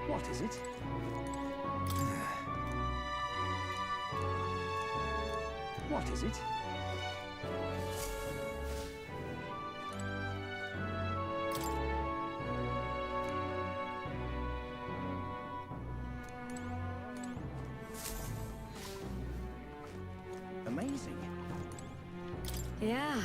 What is it? What is it? Amazing. Yeah.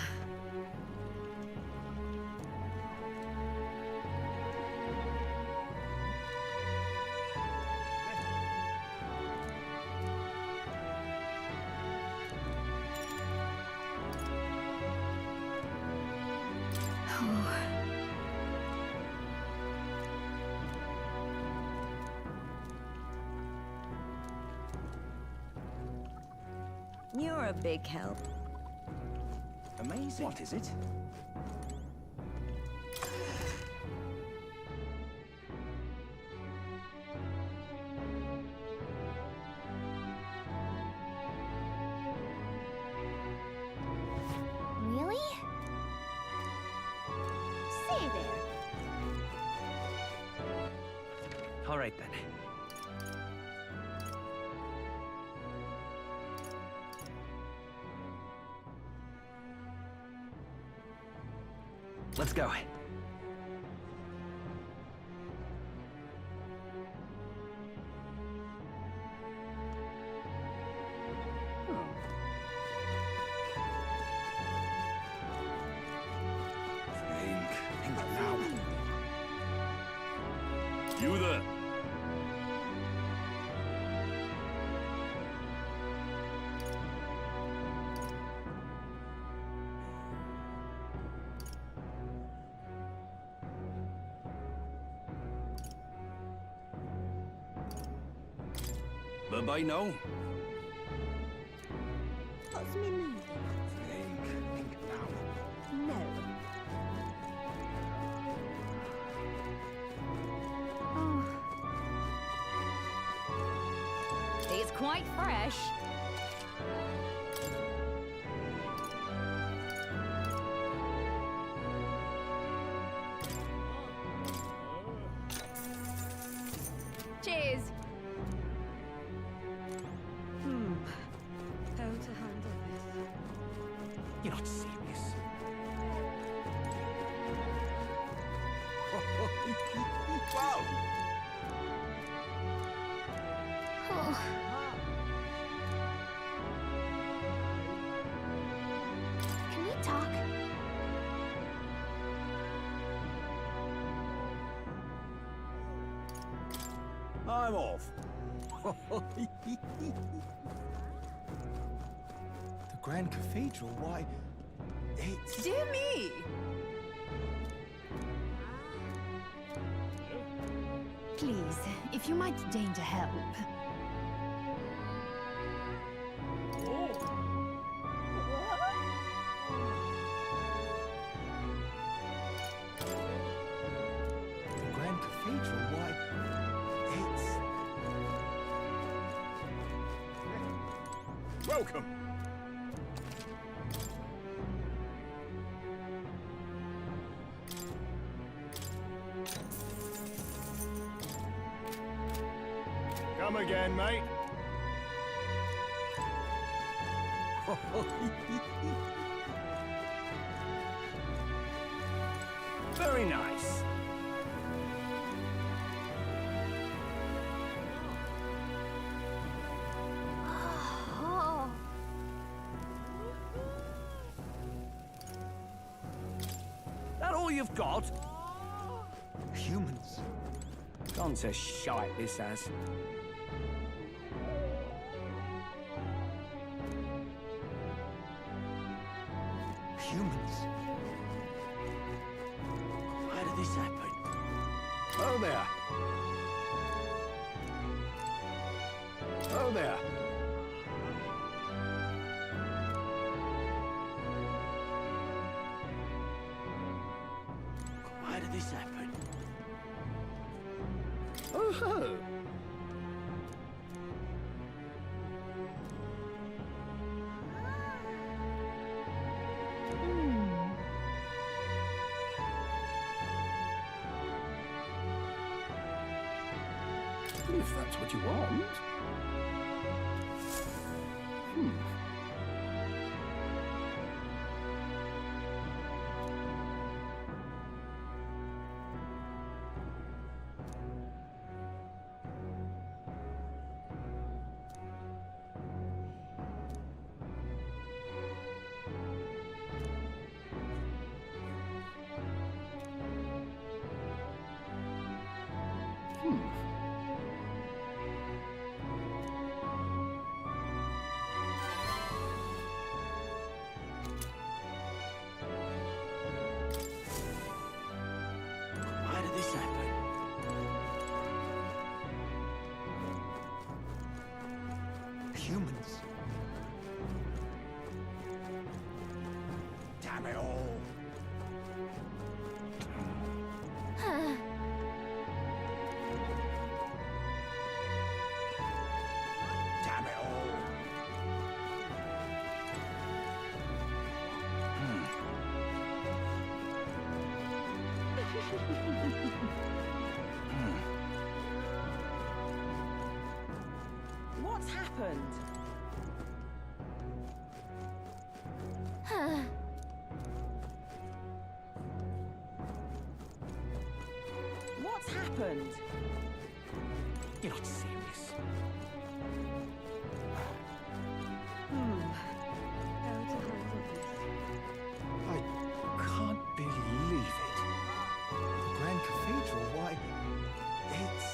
You're a big help. Amazing. What is it? Really? Say there. All right then. Let's go. Think now. You there. Bye-bye now. What's me mean? Think now. No. Oh. It's quite fresh. Cheers. How to handle this? You're not serious. Wow. Oh. Can we talk? I'm off. The Grand Cathedral, why, it's... Dear me! Please, if you might deign to help. The Grand Cathedral, why, it's... Welcome. Come again, mate. Very nice. Oh. That all you've got? Humans. Gone to shite, this has. Humans? Why did this happen? Oh there. Oh there. Why did this happen? Oh. If that's what you want. Why did this happen? Humans. Damn it all. Damn it all. What's happened? What's happened? You're not serious. How to handle this? I can't believe it. The Grand Cathedral, why, it's...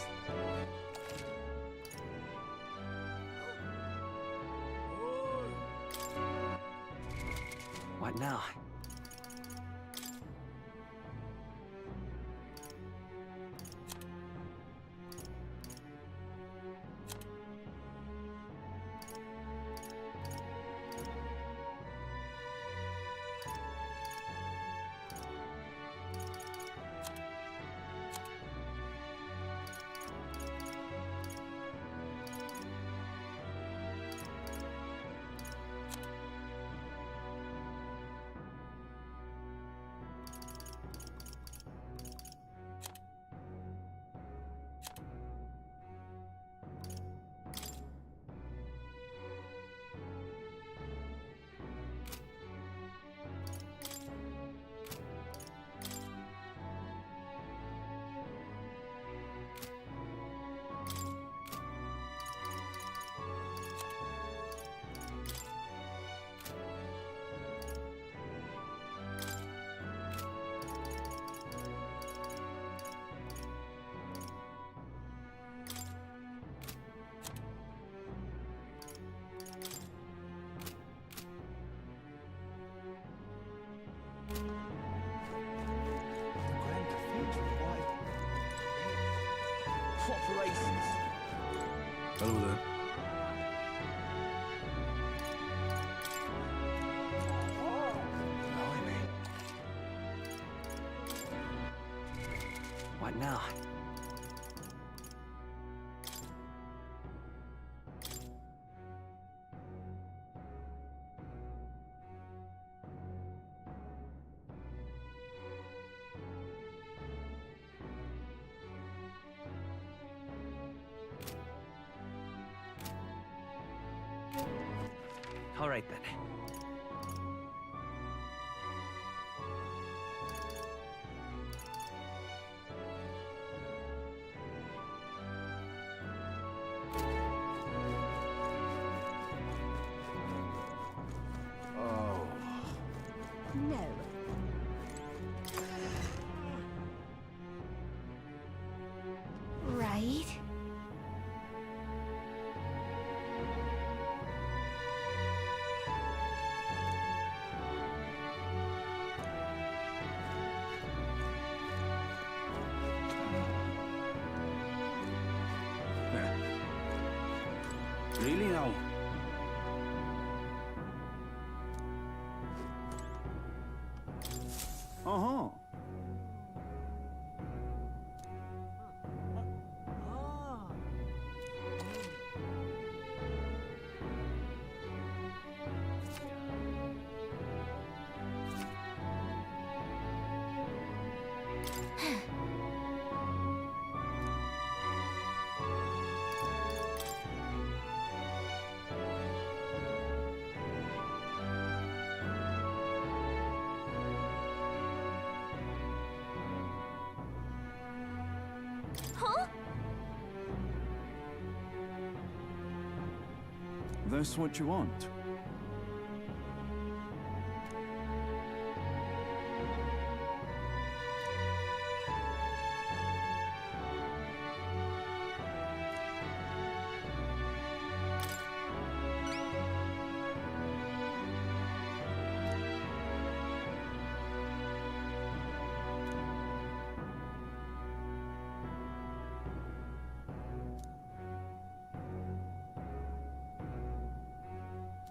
What now? Corporations. Hello there. Blimey. What now? All right then. Oh. No. Right? Huh? That's what you want.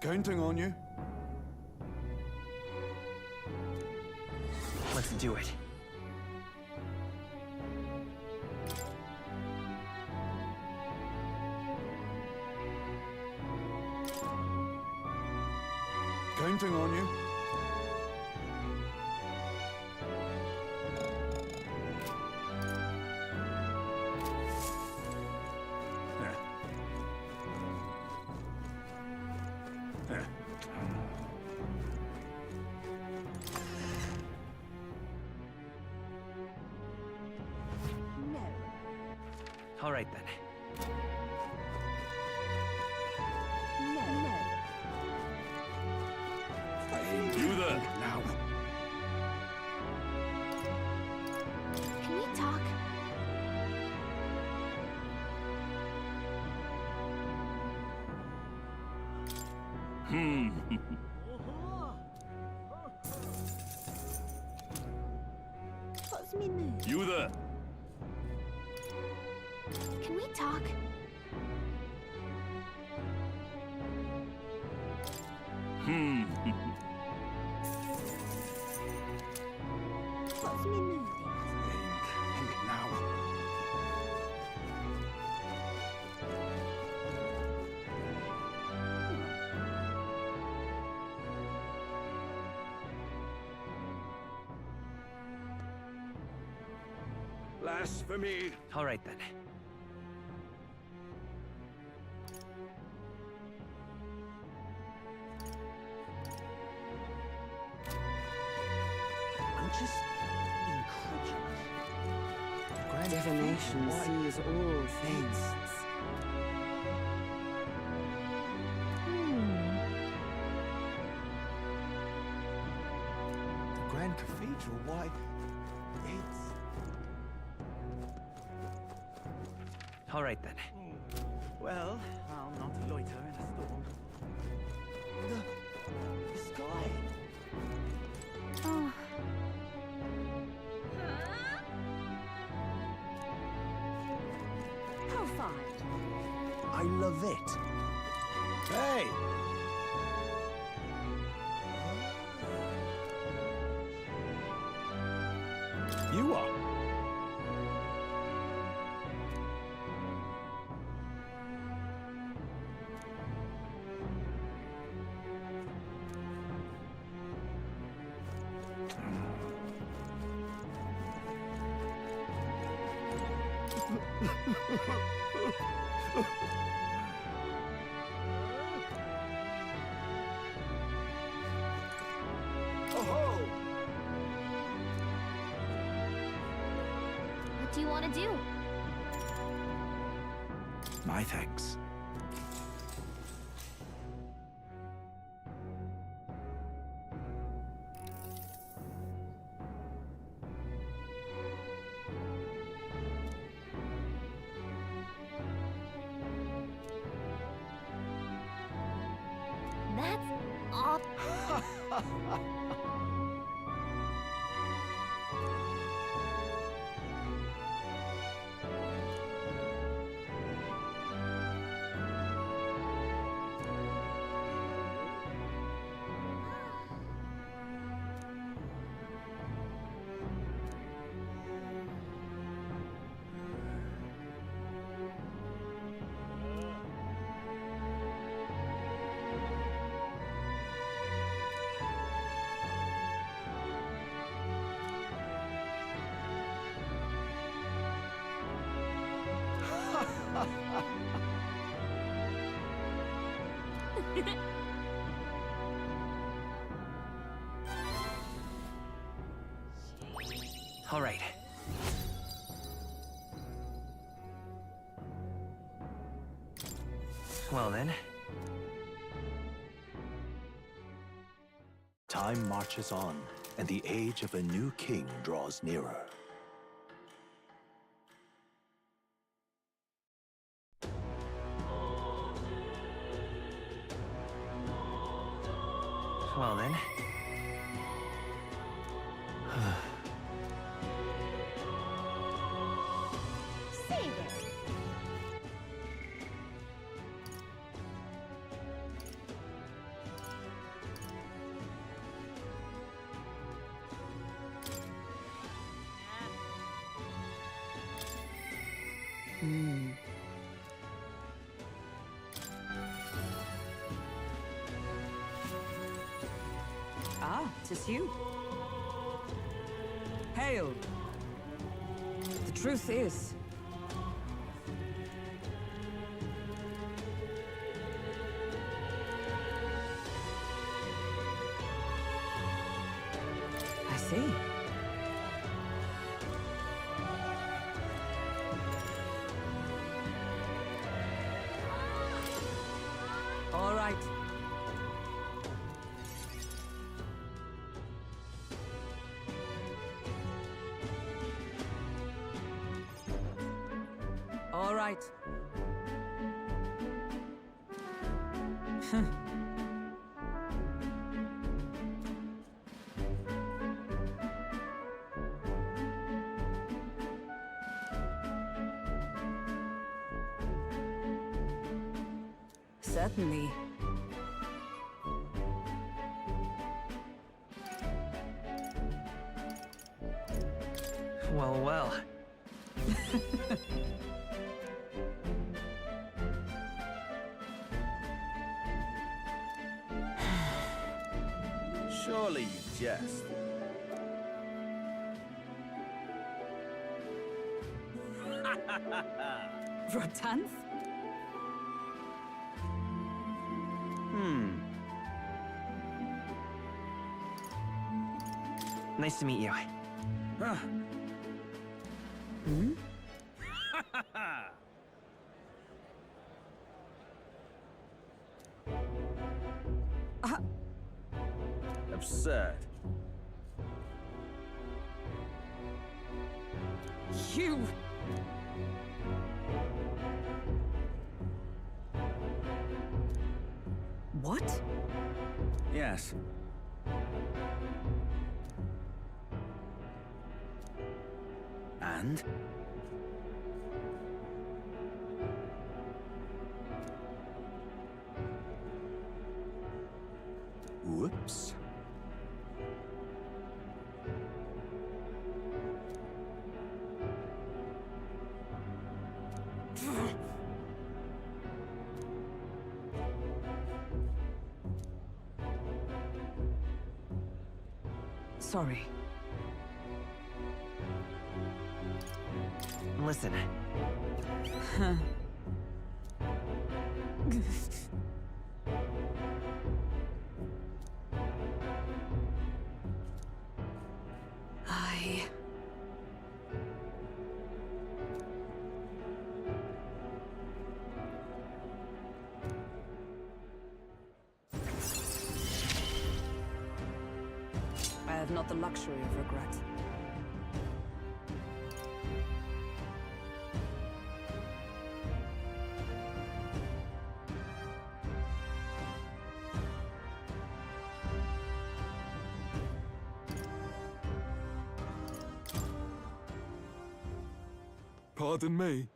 Counting on you. Let's do it. Counting on you. No. All right then. No. Do that. Now. Can we talk? What's me move? You there. Can we talk? What's me move? Think now. Blasphemy. All right then. I'm just incredulous. The grand Divination Why- sees all things. The Grand Cathedral, why, it's... All right then. Well, I'll not loiter in a storm. The sky. Oh. How far? I love it. Hey! You are. What do you want to do? My thanks. That's all. All right. Well then. Time marches on, and the age of a new king draws nearer. Well then. Say there. Ah, 'tis you. Hail. The truth is, I see. All right. All right. Certainly. Well, well. Surely you jest. Rotanth? Nice to meet you. Huh. Absurd. You! What? Yes. And? Whoops. Sorry. Listen. I... I have not the luxury of regret. Pardon me.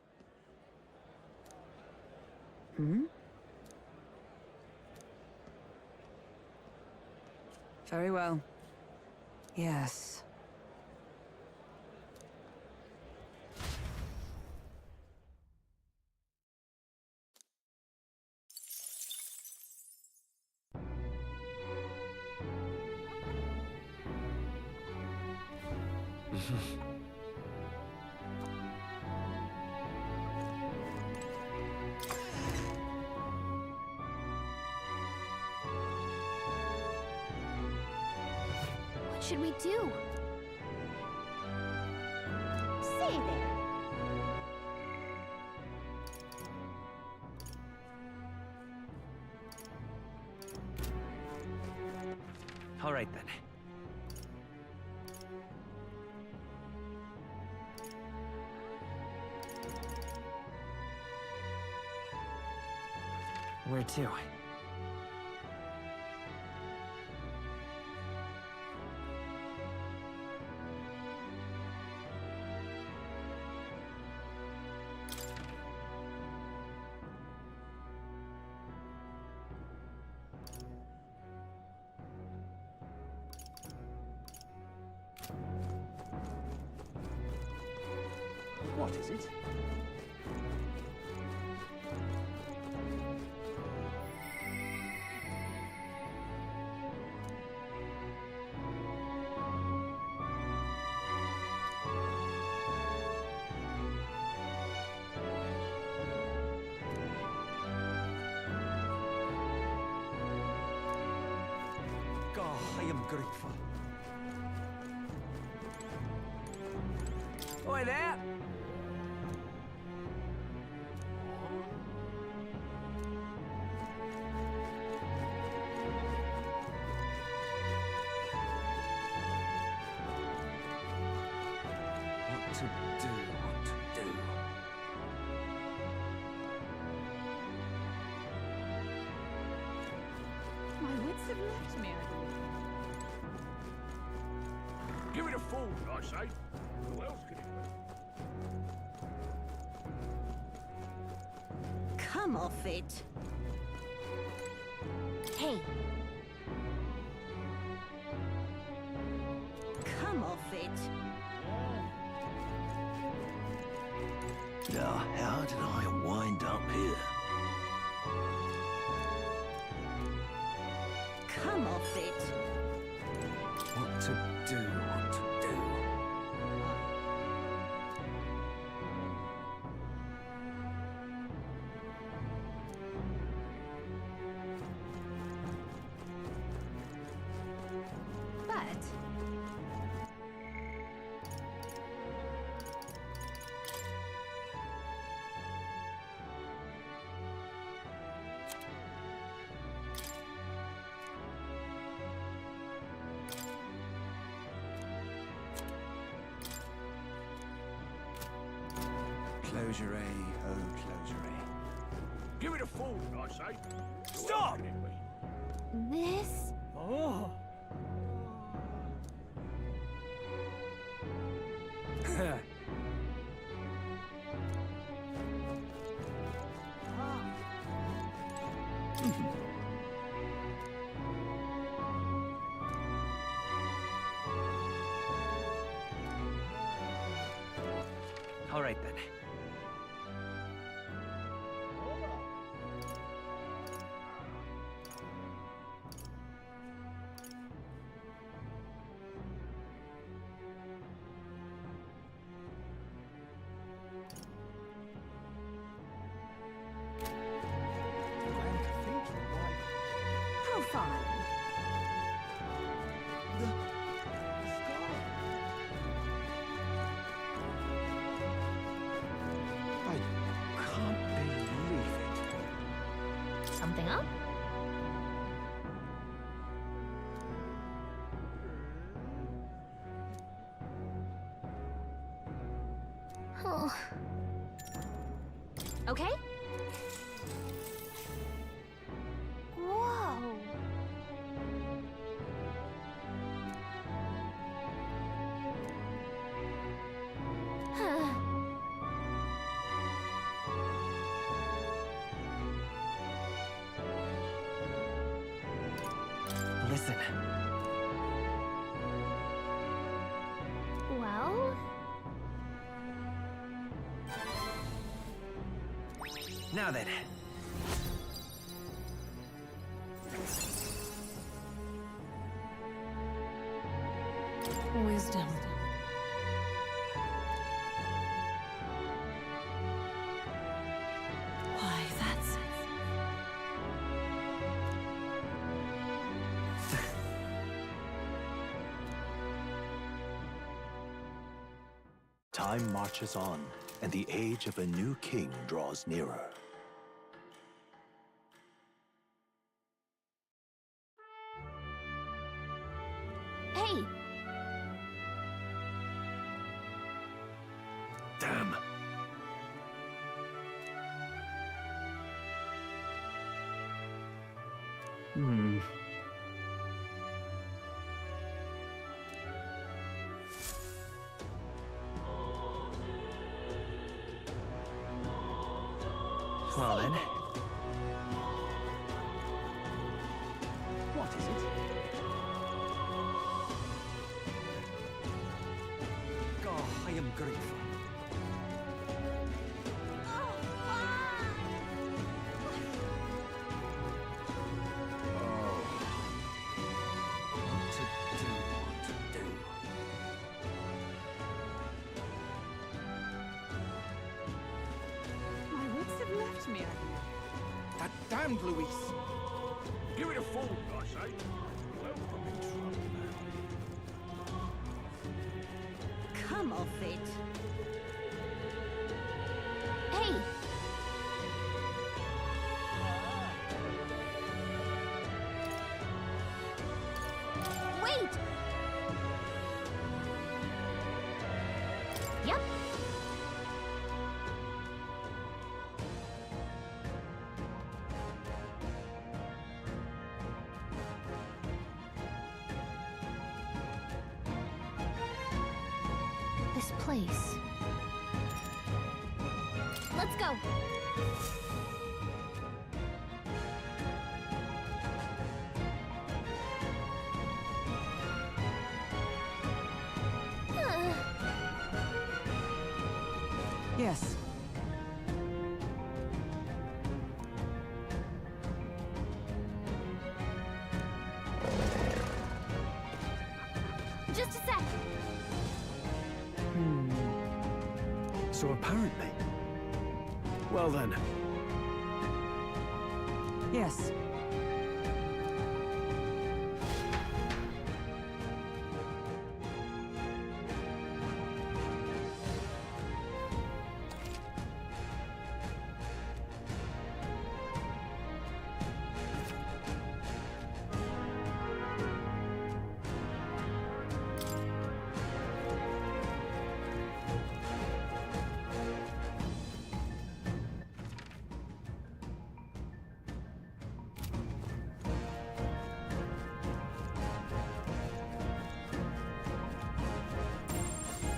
Very well. Yes. What should we do? Say there. All right then. Where to? What is it? God, I am grateful. Oi there! What to do, what to do. My wits have left me, I believe. Give it a fool, I say. Who else could it be? Come off it. Hey. Come off it. Now, how did I wind up here? Come off it. What to do, what to do. But Closure A, oh closure A. Give it a fool, I say. Who Stop! else could it be? this... Oh! All right then. How fine. I can't believe it. Something up? Oh. Okay. Whoa. Huh. Listen. Well, Now then. Wisdom. Why, that's... Time marches on, and the age of a new king draws nearer. Well then. What is it? Oh, I am grateful. What to do? My wits have left me. That damned Luis. Give it a fold, I say. Welcome in trouble. Come off it. Hey! Wait! Yep. This place. Let's go. Yes. Just a sec. So apparently. Well then. Yes.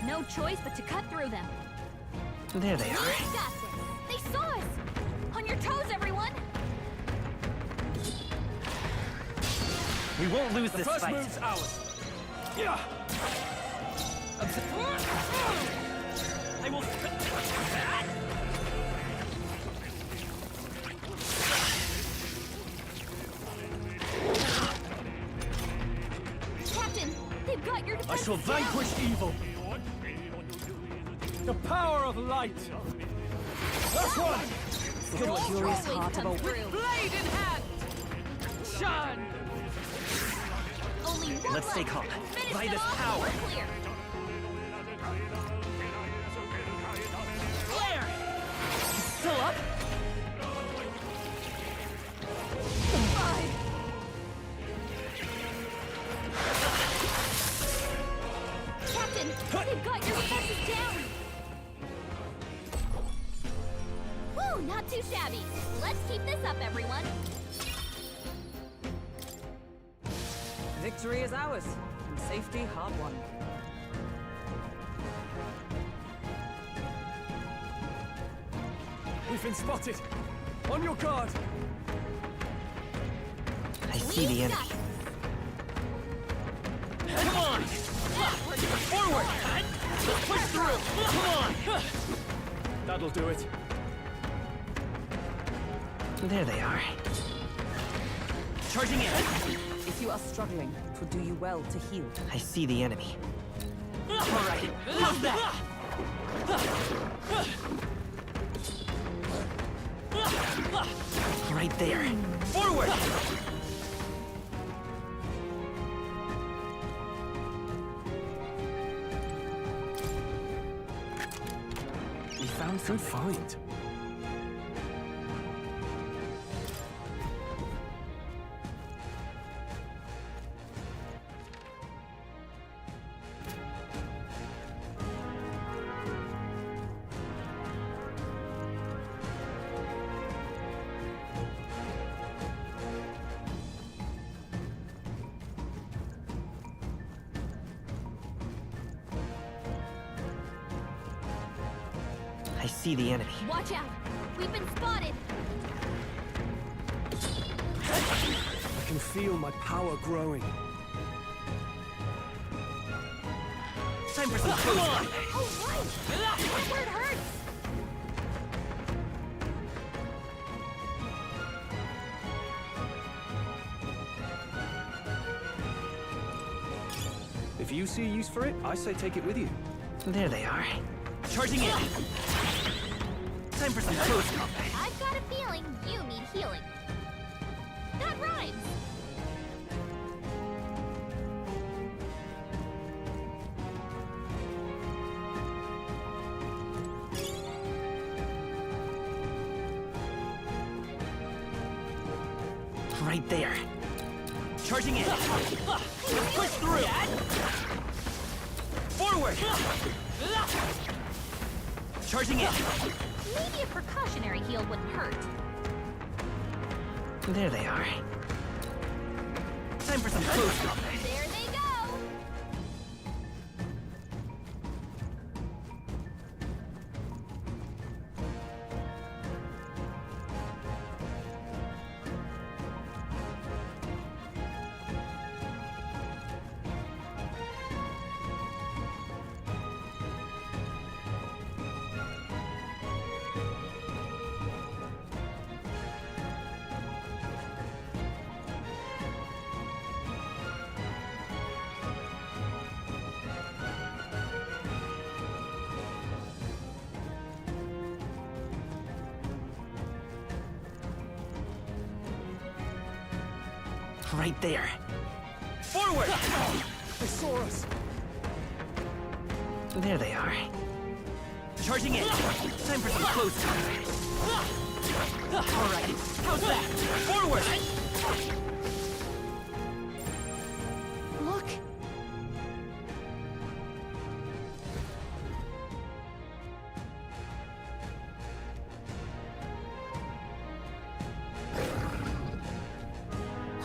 No choice but to cut through them. There they We are. got this. They saw us. On your toes, everyone. We won't lose this First fight. move's ours. Yeah. I will. Captain, they've got your I defenses shall down. vanquish evil. The power of light. That's one. The curious Always heart of come a... through. Blade in hand! Shun! Only one Let's stay left. calm. Finish By them this off, power. we're clear. Flare! Still up? Captain, they've got your defenses down. Woo, not too shabby. Let's keep this up, everyone. Victory is ours, and safety hard won. We've been spotted. On your guard. I see the enemy. Come on! Forward! Let's push through! Come on! That'll do it. There they are. Charging in! If you are struggling, it would do you well to heal. I see the enemy. Alright, how's that? Right there. Forward! We found some find. I see the enemy. Watch out! We've been spotted! I can feel my power growing. Time for some close combat. Oh, right! That word hurts! If you see a use for it, I say take it with you. There they are. Charging in! Time for some close combat. I've got a feeling you need healing. That rhymes! Right there. Charging in. Let's push through. Forward. Charging in. Maybe a precautionary heal wouldn't hurt. There they are. Time for some close combat. There they go! Right there. Forward! They saw us. There they are. Charging in. Time for some close combat. All right. How's that? Forward! Look!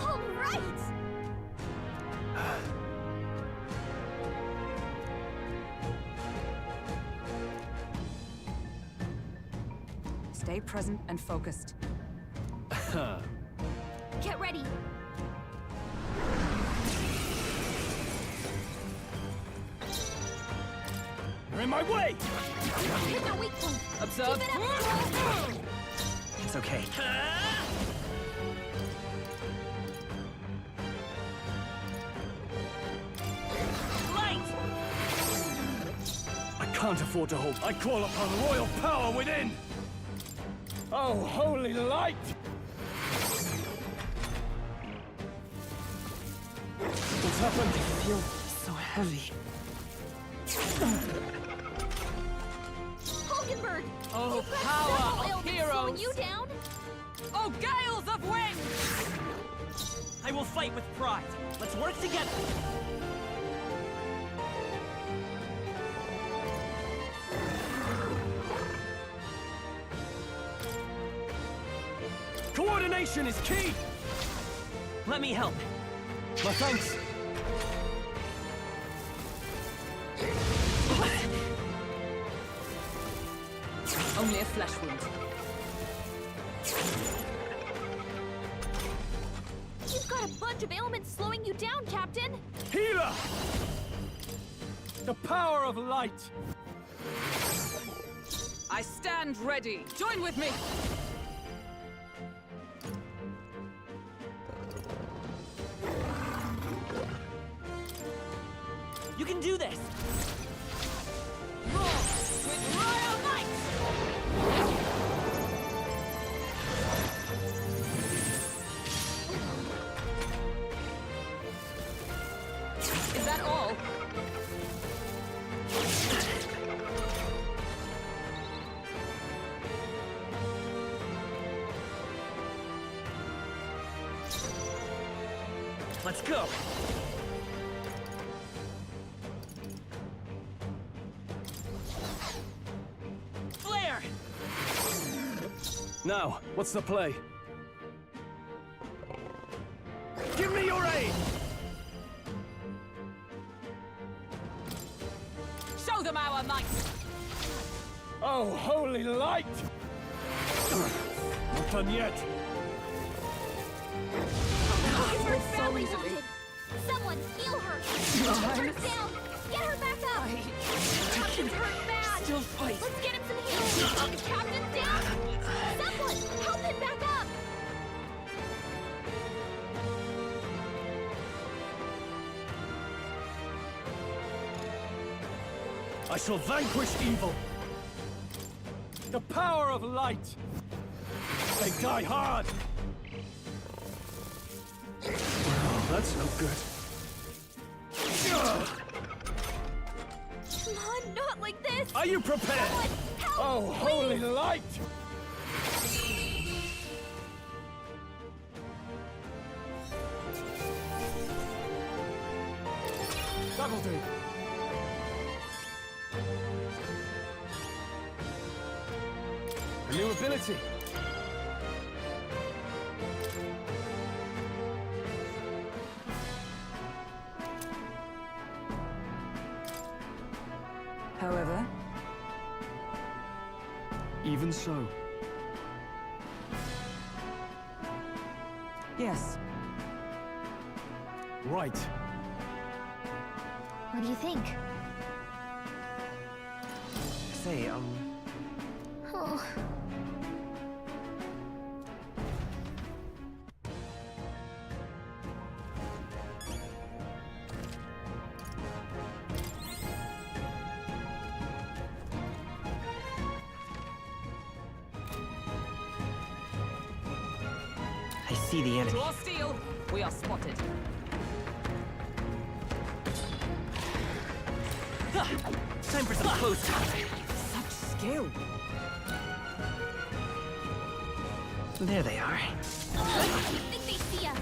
All right! Stay present and focused. Get ready! You're in my way! Hit their weak point! Observe. Keep it up! It's okay. Light! I can't afford to hold. I call upon royal power within! Oh, holy light! What's happened? I feel so heavy. Hulkenberg! Oh, You've got power several of ailments heroes. slowing you down? Oh, gales of wind! I will fight with pride. Let's work together. Coordination is key! Let me help. My thanks. Only a flesh wound. You've got a bunch of ailments slowing you down, Captain! Healer! The power of light! I stand ready. Join with me. You can do this. Roar with royal might. Is that all? Let's go. Flare! Now, what's the play? Give me your aid! Show them our might. Oh, Oh, holy light! Not done yet. She's badly wounded. Someone heal her. Turn down. Get her back up. Captain's hurt bad. Still fight. Let's get him some healing. Captain's down. Someone help him back up. I shall vanquish evil. The power of light. They die hard. Oh, that's no good. Come on, not like this. Are you prepared? Someone help, Oh, holy light! That'll do. A new ability. However, Even so. yes. Right. What do you think? Say, Oh. I see the enemy. Draw steel. We are spotted. Time for some close combat. Such skill. There they are. I think they see us.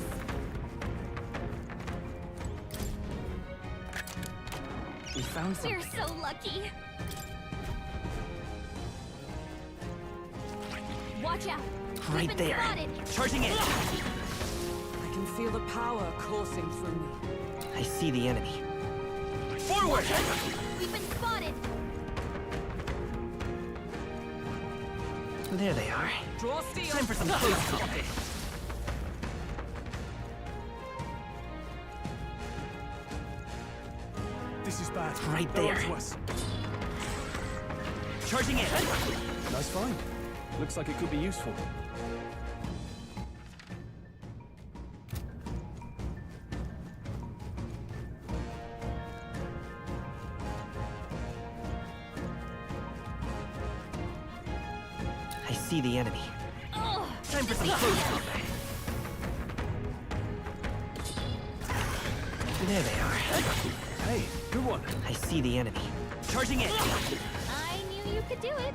We found something. We're so lucky. Watch out. We've Right been there. spotted. Charging in. I can feel the power coursing through me. I see the enemy. Forward! We've been spotted. There they are. Draw steel. Time for some close combat. This is bad. Right They're there. onto us. Charging in. That's fine. Looks like it could be useful. I see the enemy. Oh, Time for some close combat. There they are. Hey, good one. I see the enemy. Charging in. I knew you could do it.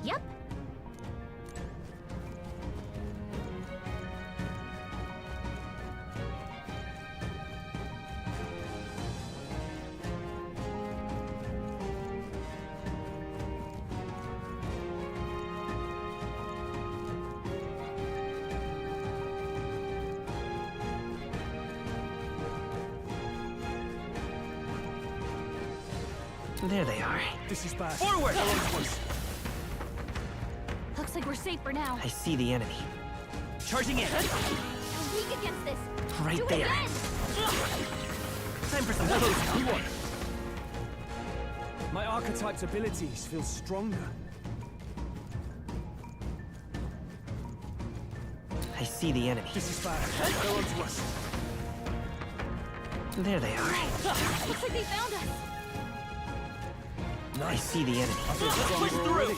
Yep. There they are. This is bad. Forward! They're onto us. Looks like we're safe for now. I see the enemy. Charging in. We're weak against this. Right Do it there. again. Time for some close Good combat. one. My archetype's abilities feel stronger. I see the enemy. This is bad. They're onto us. There they are. Looks like they found us. I see the enemy. I feel stronger already.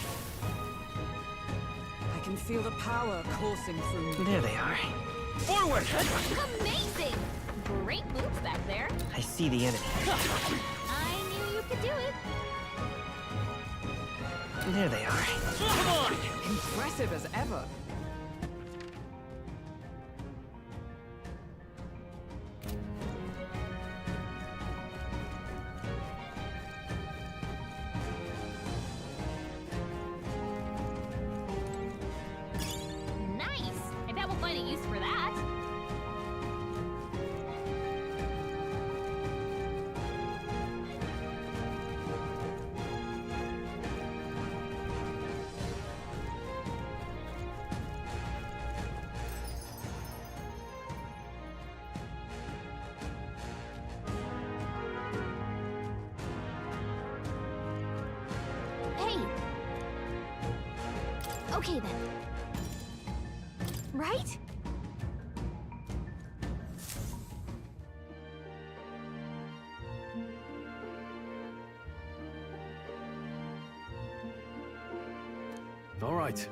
I can feel the power coursing through me. There they are. Forward! Amazing! Great moves back there. I see the enemy. I knew you could do it. There they are. Come on! Impressive as ever. Nice! I bet we'll find a use for that. Okay then. Right? All right.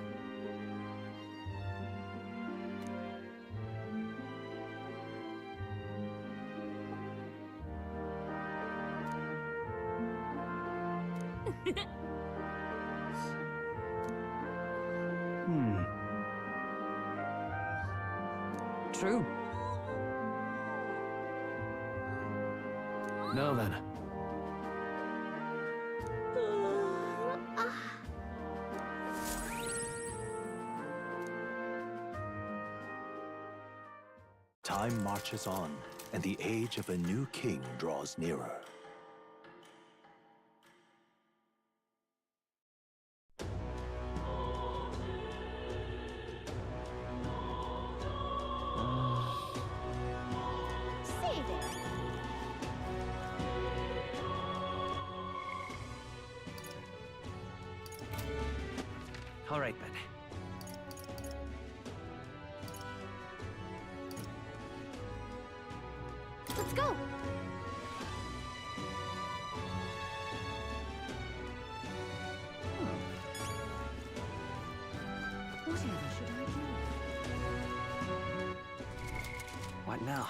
True. Now then. Time marches on, and the age of a new king draws nearer. Say there. All right, then. Let's go. Whatever should I do? What now?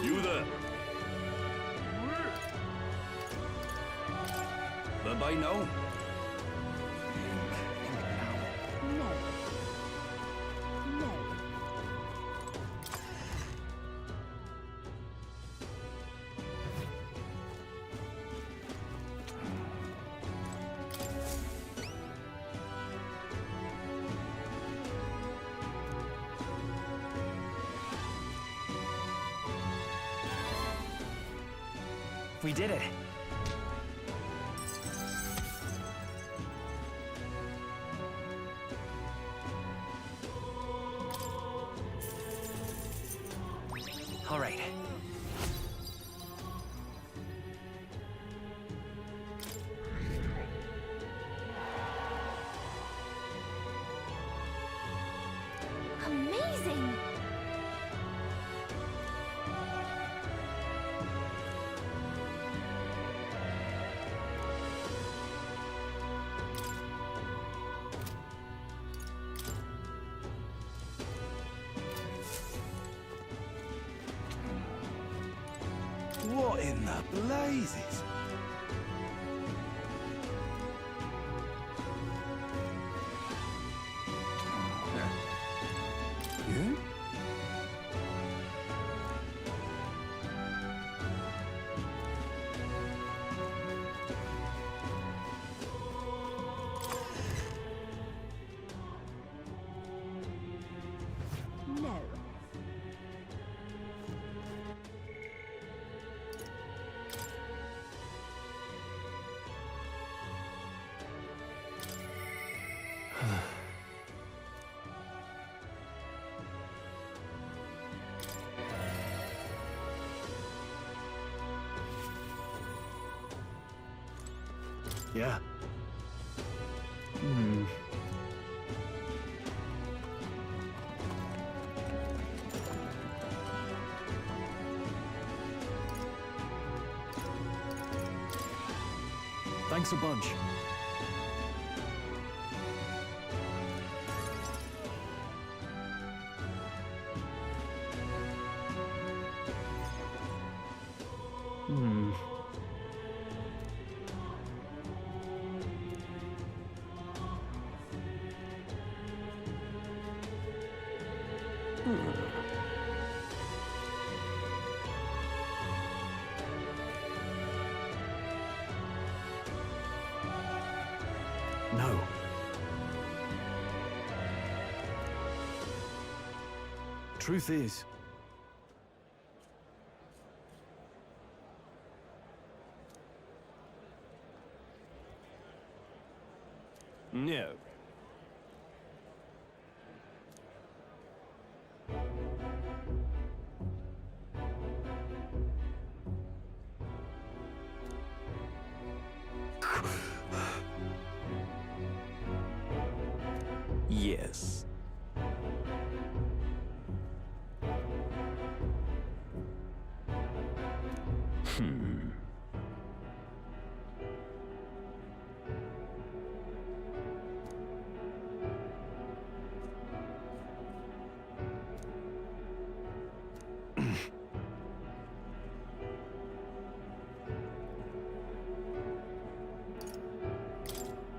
You there? Bye-bye now. No. No. We did it. All right. Amazing. What in the blazes? You? No. Yeah. Thanks a bunch. No. Truth is, no. Yes.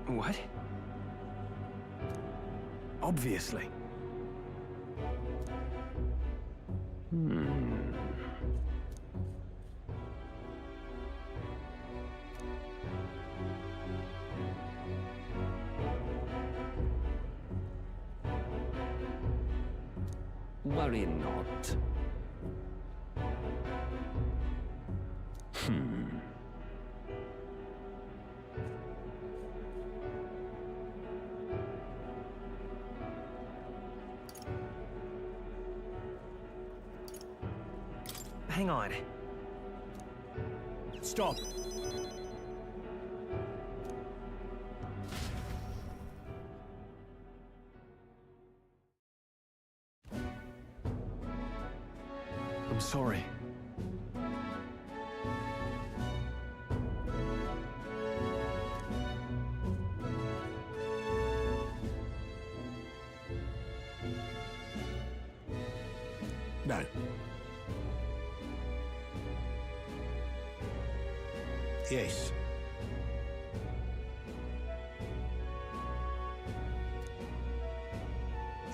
What? Obviously. Worry not. Hang on. Stop. I'm sorry. No. Yes.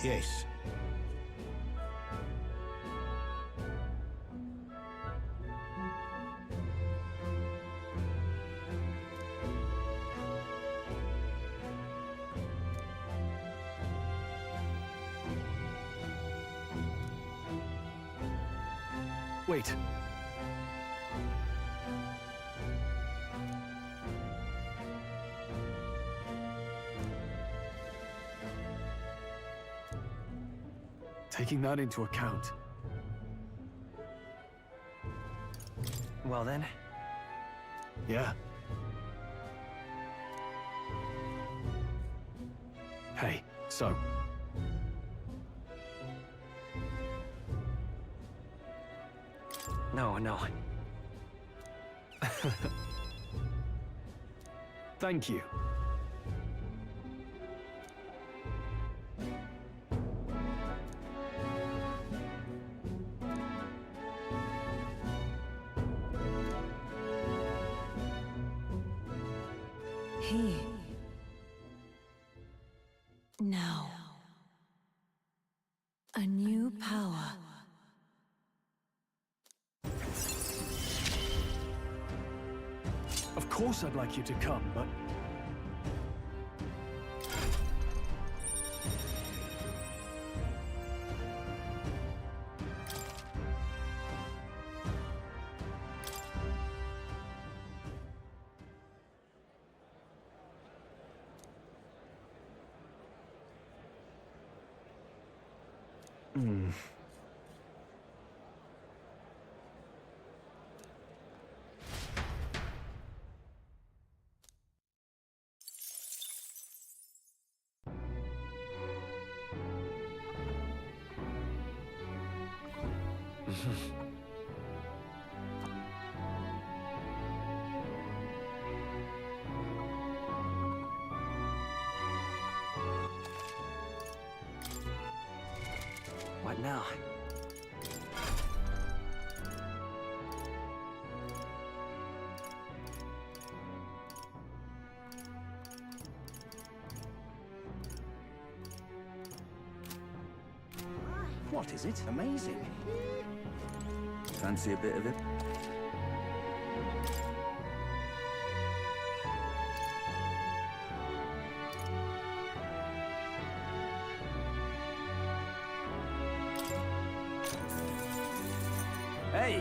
Yes. Wait. Taking that into account. Well then, Yeah. Hey, so. no. Thank you. Here. Now. A new power. Of course I'd like you to come, but... What now? What is it? Amazing. Fancy a bit of it? Hey!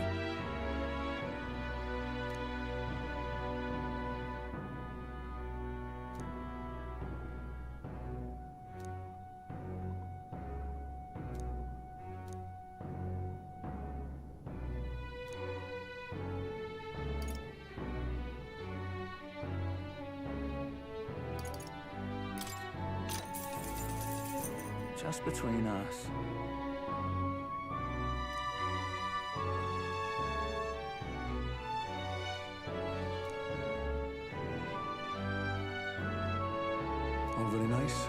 Just between us. Oh, very nice.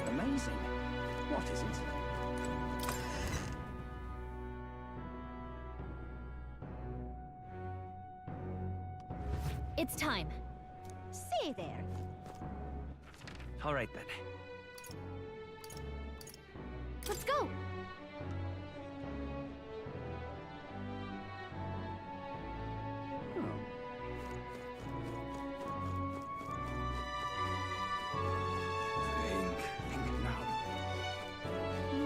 Amazing. What is it? It's time. Say there. All right then. Let's go. Think now.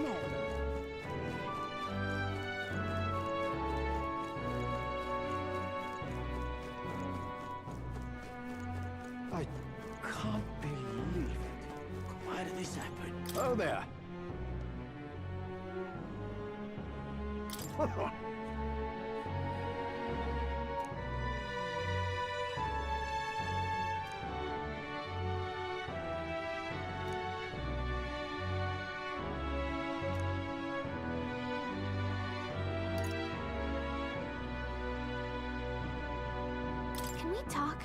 No. I can't believe it. Why did this happen? Oh, there. Can we talk?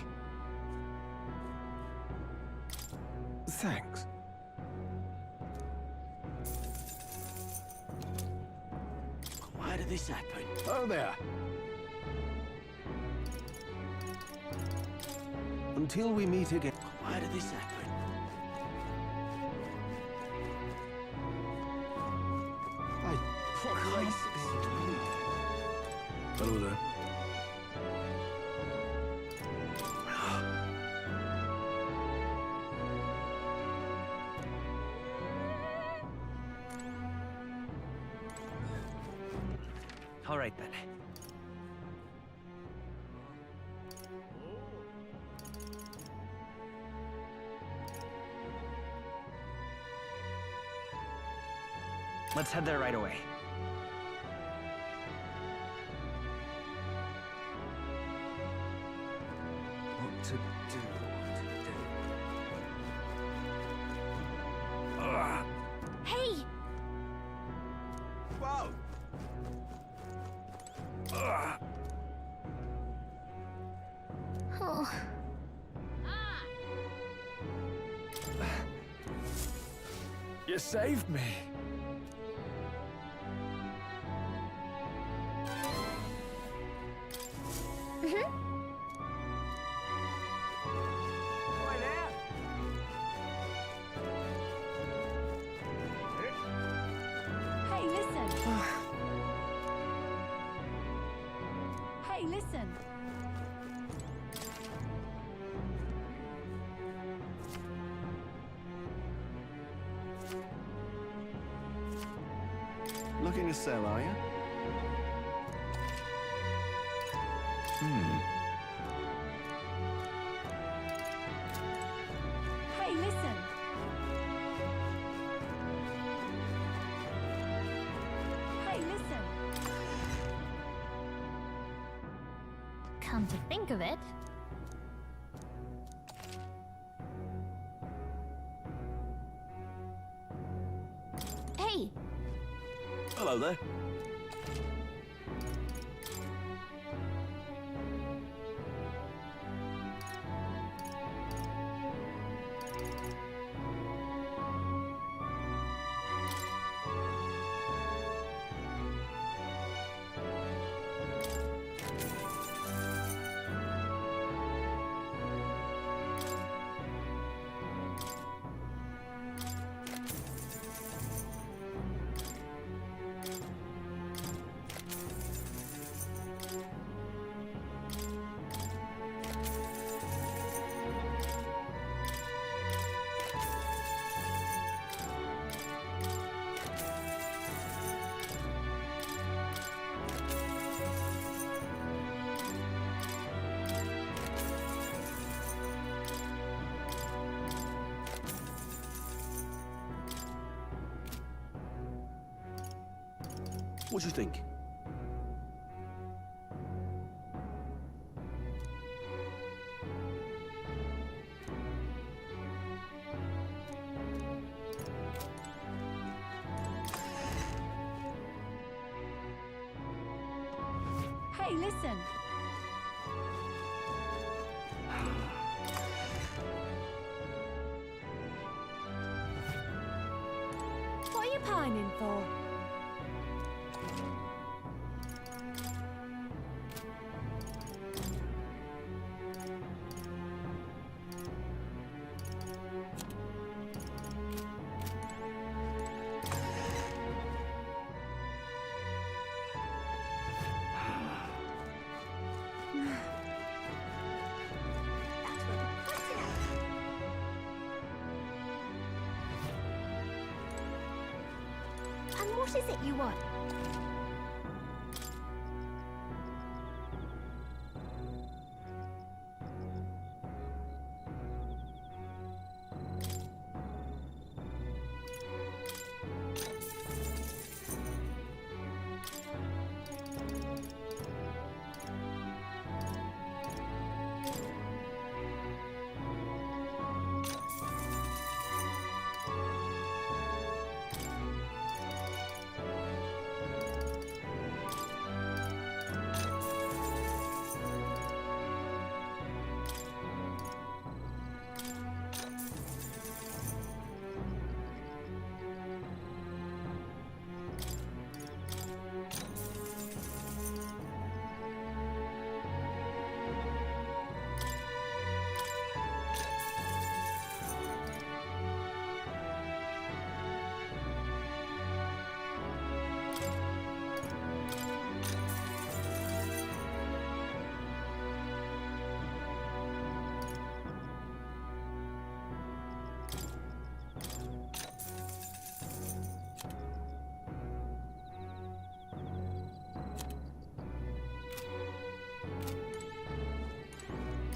Thanks. Why did this happen? Oh, there. Until we meet again. Why did this happen? I can't believe Hello there. All right then. Let's head there right away. What to do? Hey! Whoa! Oh. You saved me. Hey, listen. Hey, listen. Looking to sell, are you? Hey, listen. Hey, listen. Come to think of it. Hey! Hello there. What do you think? Hey, listen. What are you pining for? And what is it you want?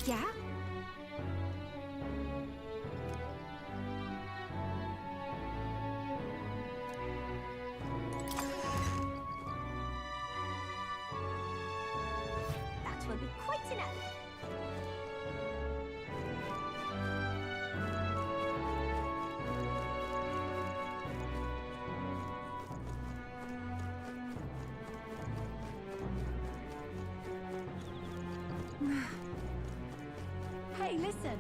Yeah? That will be quite enough. Hey, listen.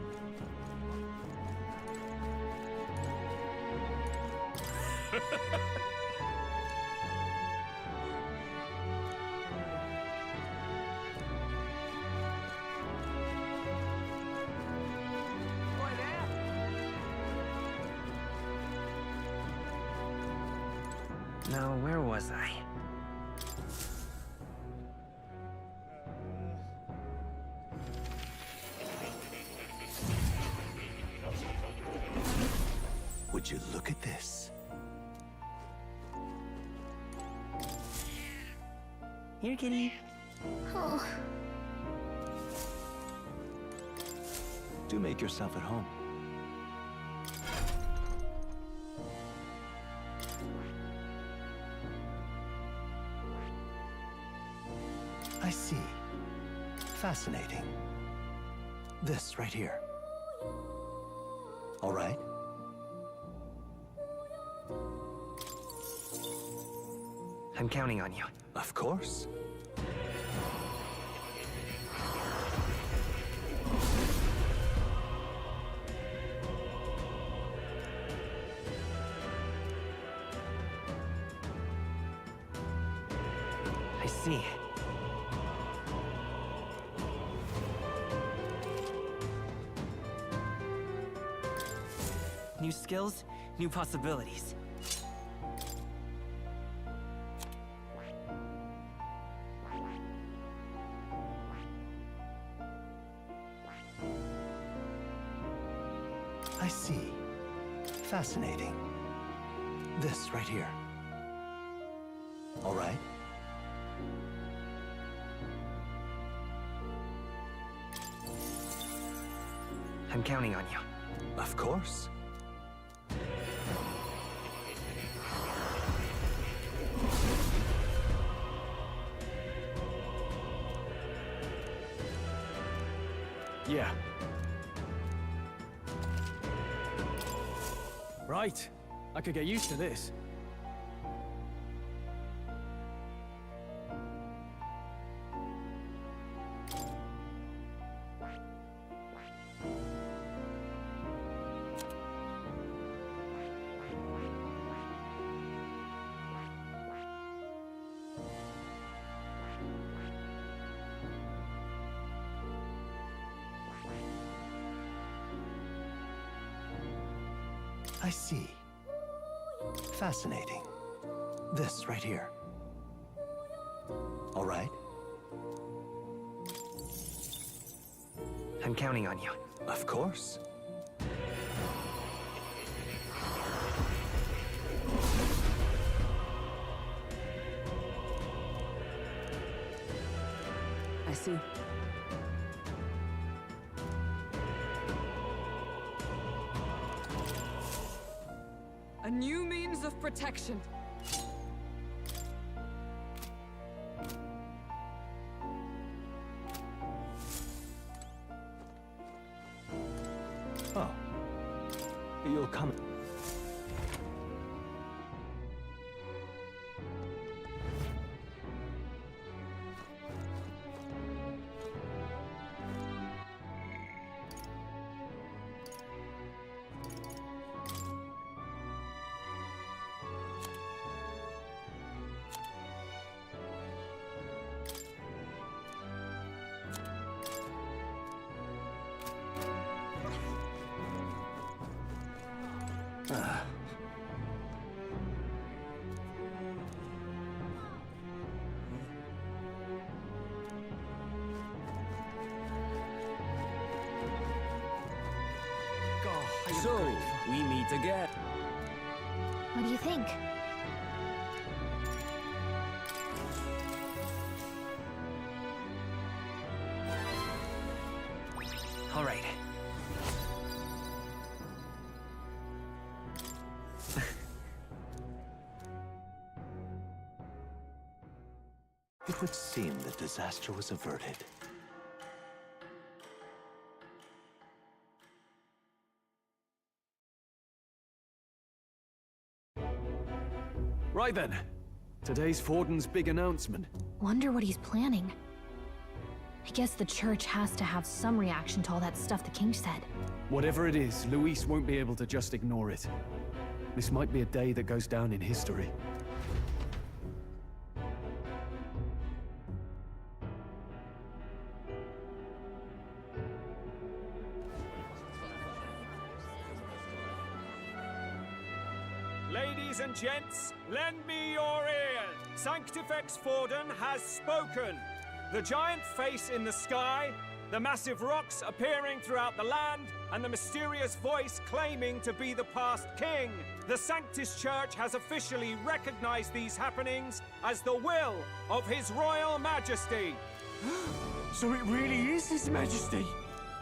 Now, where was I? Would you look at this? Here, kitty. Oh, Do make yourself at home. I see. Fascinating. This right here. All right. I'm counting on you. Of course. I see. New skills, new possibilities. I see. Fascinating. This right here. All right. I'm counting on you. Of course. Yeah. Right. I could get used to this. I see. Fascinating. This right here. All right? I'm counting on you. Of course. I see. A new means of protection. Oh. You'll come. So, we meet again. What do you think? All right. It would seem that disaster was averted. Right then. Today's Forden's big announcement. Wonder what he's planning. I guess the church has to have some reaction to all that stuff the king said. Whatever it is, Luis won't be able to just ignore it. This might be a day that goes down in history. Ladies and gents, lend me your ears. Sanctifex Forden has spoken. The giant face in the sky, the massive rocks appearing throughout the land, and the mysterious voice claiming to be the past king. The Sanctus Church has officially recognized these happenings as the will of His Royal Majesty. So it really is His Majesty.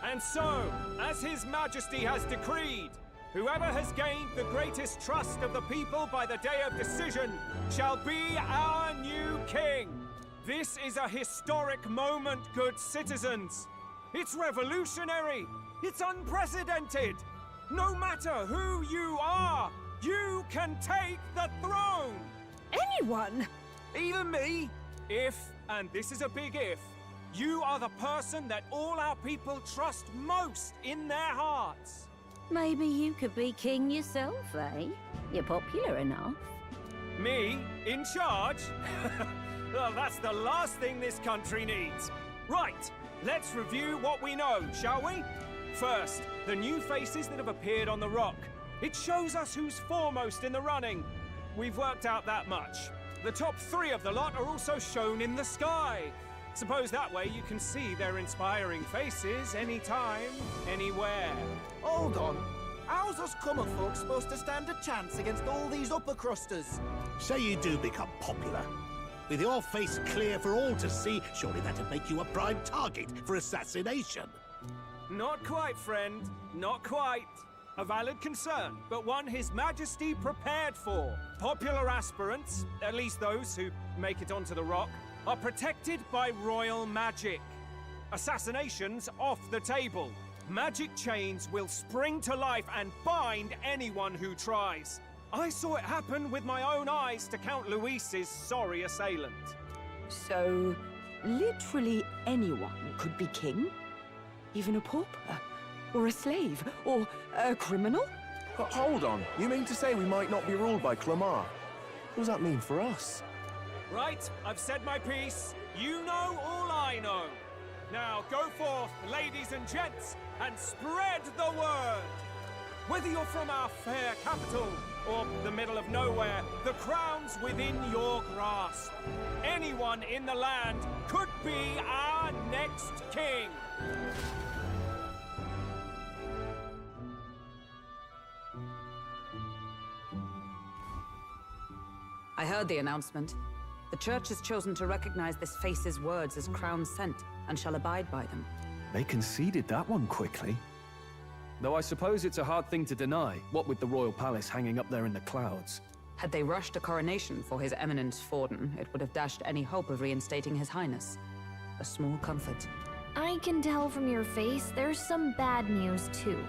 And so, as His Majesty has decreed, whoever has gained the greatest trust of the people by the day of decision shall be our new king. This is a historic moment, good citizens. It's revolutionary. It's unprecedented. No matter who you are, you can take the throne. Anyone? Even me. If, and this is a big if, you are the person that all our people trust most in their hearts. Maybe you could be king yourself, eh? You're popular enough. Me? In charge? Well, that's the last thing this country needs. Right, let's review what we know, shall we? First, the new faces that have appeared on the rock. It shows us who's foremost in the running. We've worked out that much. The top 3 of the lot are also shown in the sky. Suppose that way you can see their inspiring faces anytime, anywhere. Hold on. How's us common folk supposed to stand a chance against all these upper crusters? Say you do become popular. With your face clear for all to see, surely that'd make you a prime target for assassination. Not quite, friend. Not quite. A valid concern, but one His Majesty prepared for. Popular aspirants, at least those who make it onto the rock, are protected by royal magic. Assassinations off the table. Magic chains will spring to life and bind anyone who tries. I saw it happen with my own eyes to Count Luis's sorry assailant. So, literally anyone could be king? Even a pauper? Or a slave? Or a criminal? Hold on. You mean to say we might not be ruled by Clamar? What does that mean for us? Right, I've said my piece. You know all I know. Now go forth, ladies and gents, and spread the word. Whether you're from our fair capital or the middle of nowhere, the crown's within your grasp. Anyone in the land could be our next king. I heard the announcement. The Church has chosen to recognize this face's words as crown sent, and shall abide by them. They conceded that one quickly. Though I suppose it's a hard thing to deny, what with the royal palace hanging up there in the clouds. Had they rushed a coronation for His Eminence Forden, it would have dashed any hope of reinstating His Highness. A small comfort. I can tell from your face there's some bad news, too.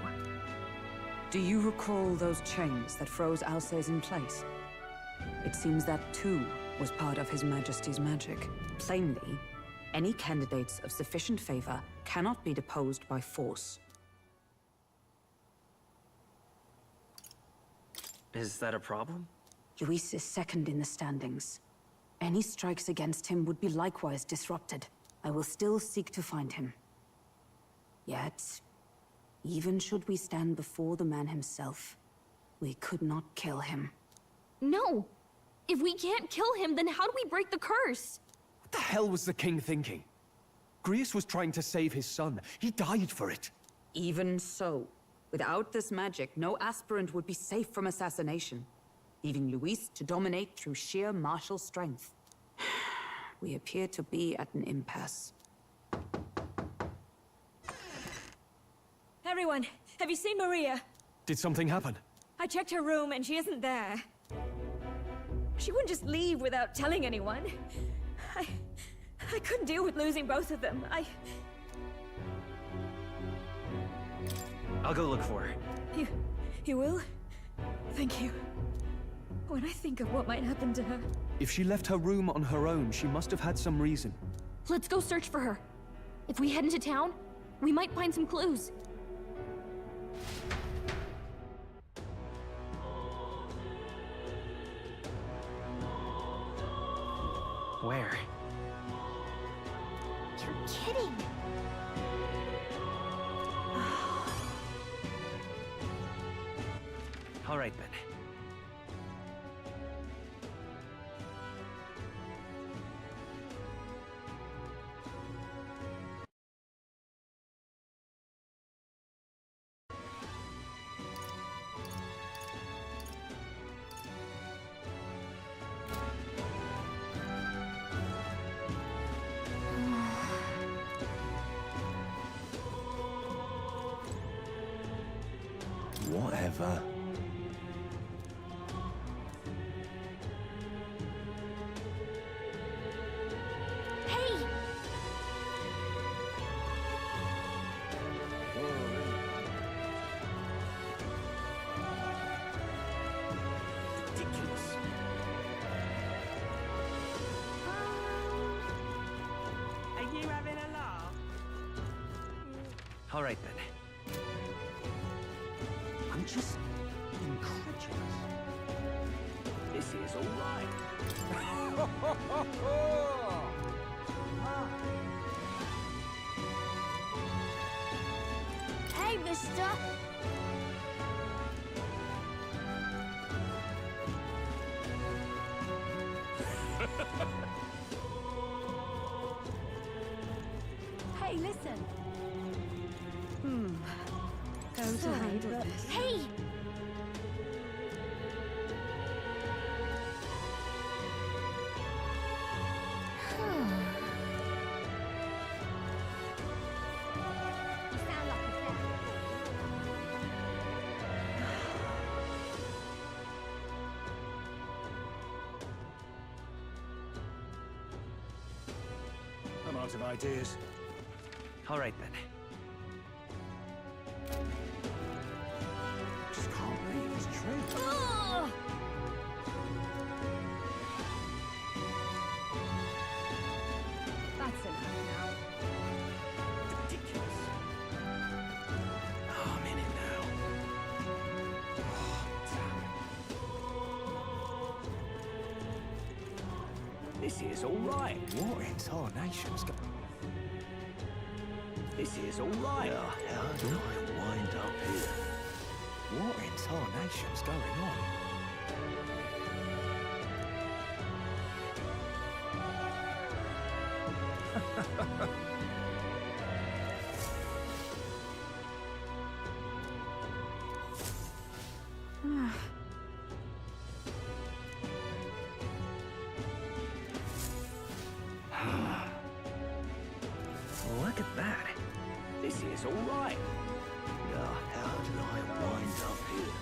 Do you recall those chains that froze Alsace in place? It seems that, too, was part of His Majesty's magic. Plainly, any candidates of sufficient favor cannot be deposed by force. Is that a problem? Luis is second in the standings. Any strikes against him would be likewise disrupted. I will still seek to find him. Yet, even should we stand before the man himself, we could not kill him. No! If we can't kill him, then how do we break the curse? What the hell was the king thinking? Grius was trying to save his son. He died for it. Even so, without this magic, no aspirant would be safe from assassination, leaving Luis to dominate through sheer martial strength. We appear to be at an impasse. Everyone, have you seen Maria? Did something happen? I checked her room and she isn't there. She wouldn't just leave without telling anyone. I couldn't deal with losing both of them. I'll go look for her. You will? Thank you. When I think of what might happen to her... If she left her room on her own, she must have had some reason. Let's go search for her. If we head into town, we might find some clues. Where? You're kidding! All right, then. Whatever. Hey! Ridiculous. Are you having a laugh? All right, then. I'm just incredulous. This is all right. Hey, mister! Hey, listen! How to handle this? Hey! You sound like a fan. I'm out of ideas. All right, then. Just can't believe it's true. Ugh! That's enough now. Ridiculous. Oh, I'm in it now. This is all right. What in tarnation's go... This is all right. Now, how do I wind up here? What in tarnation's going on? Look at that. This is all right. Now, how do I wind up here?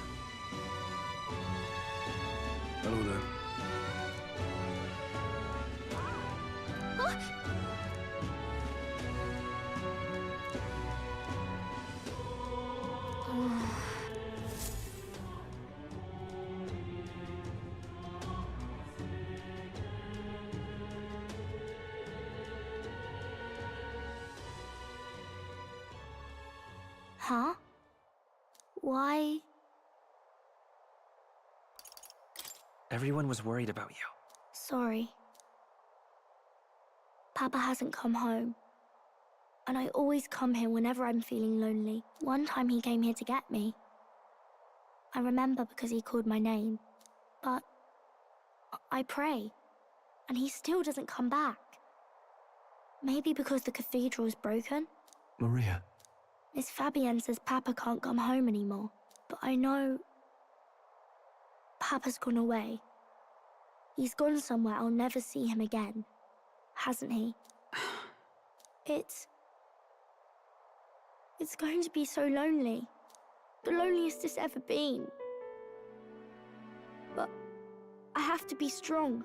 Hello there. Huh? Why? Everyone was worried about you. Sorry. Papa hasn't come home. And I always come here whenever I'm feeling lonely. One time he came here to get me. I remember because he called my name. But I pray, and he still doesn't come back. Maybe because the cathedral's broken? Maria. Miss Fabienne says Papa can't come home anymore. But I know... Papa's gone away. He's gone somewhere I'll never see him again. Hasn't he? It's going to be so lonely. The loneliest it's ever been. But I have to be strong,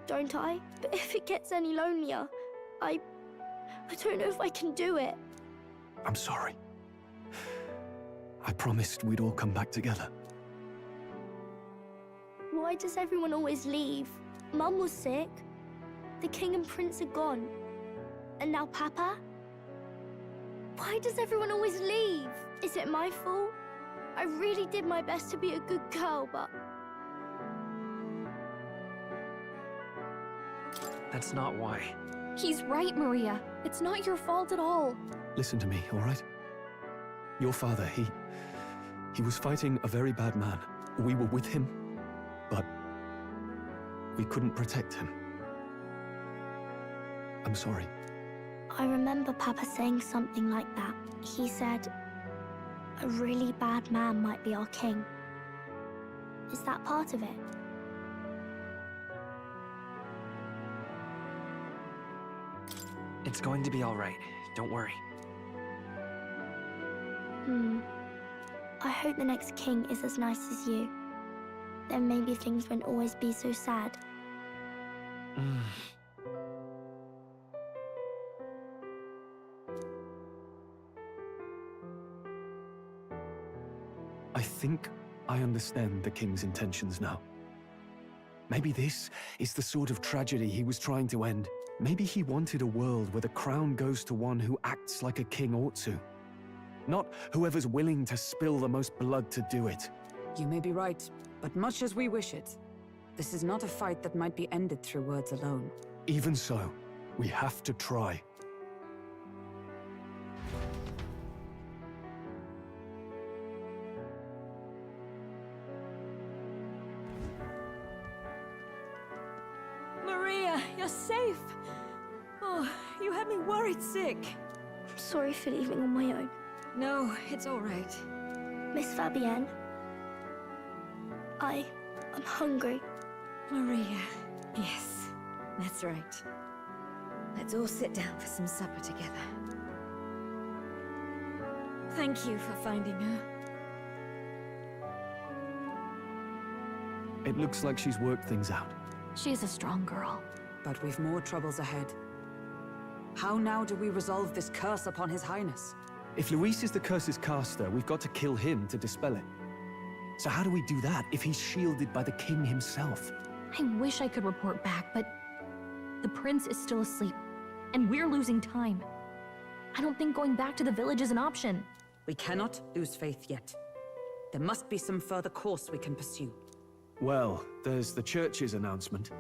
don't I? But if it gets any lonelier, I don't know if I can do it. I'm sorry. I promised we'd all come back together. Why does everyone always leave? Mum was sick. The king and prince are gone. And now Papa? Why does everyone always leave? Is it my fault? I really did my best to be a good girl, but... That's not why. He's right, Maria. It's not your fault at all. Listen to me, all right? Your father, he was fighting a very bad man. We were with him, but we couldn't protect him. I'm sorry. I remember Papa saying something like that. He said, a really bad man might be our king. Is that part of it? It's going to be all right. Don't worry. I hope the next king is as nice as you. Then maybe things won't always be so sad. I think I understand the king's intentions now. Maybe this is the sort of tragedy he was trying to end. Maybe he wanted a world where the crown goes to one who acts like a king ought to. Not whoever's willing to spill the most blood to do it. You may be right, but much as we wish it, this is not a fight that might be ended through words alone. Even so, we have to try. Maria, you're safe. Oh, you had me worried sick. I'm sorry for leaving on my own. No, it's all right. Miss Fabienne, I'm hungry. Maria, yes, that's right. Let's all sit down for some supper together. Thank you for finding her. It looks like she's worked things out. She's a strong girl. But we've more troubles ahead. How now do we resolve this curse upon His Highness? If Luis is the curse's caster, we've got to kill him to dispel it. So how do we do that if he's shielded by the king himself? I wish I could report back, but the prince is still asleep, and we're losing time. I don't think going back to the village is an option. We cannot lose faith yet. There must be some further course we can pursue. Well, there's the church's announcement.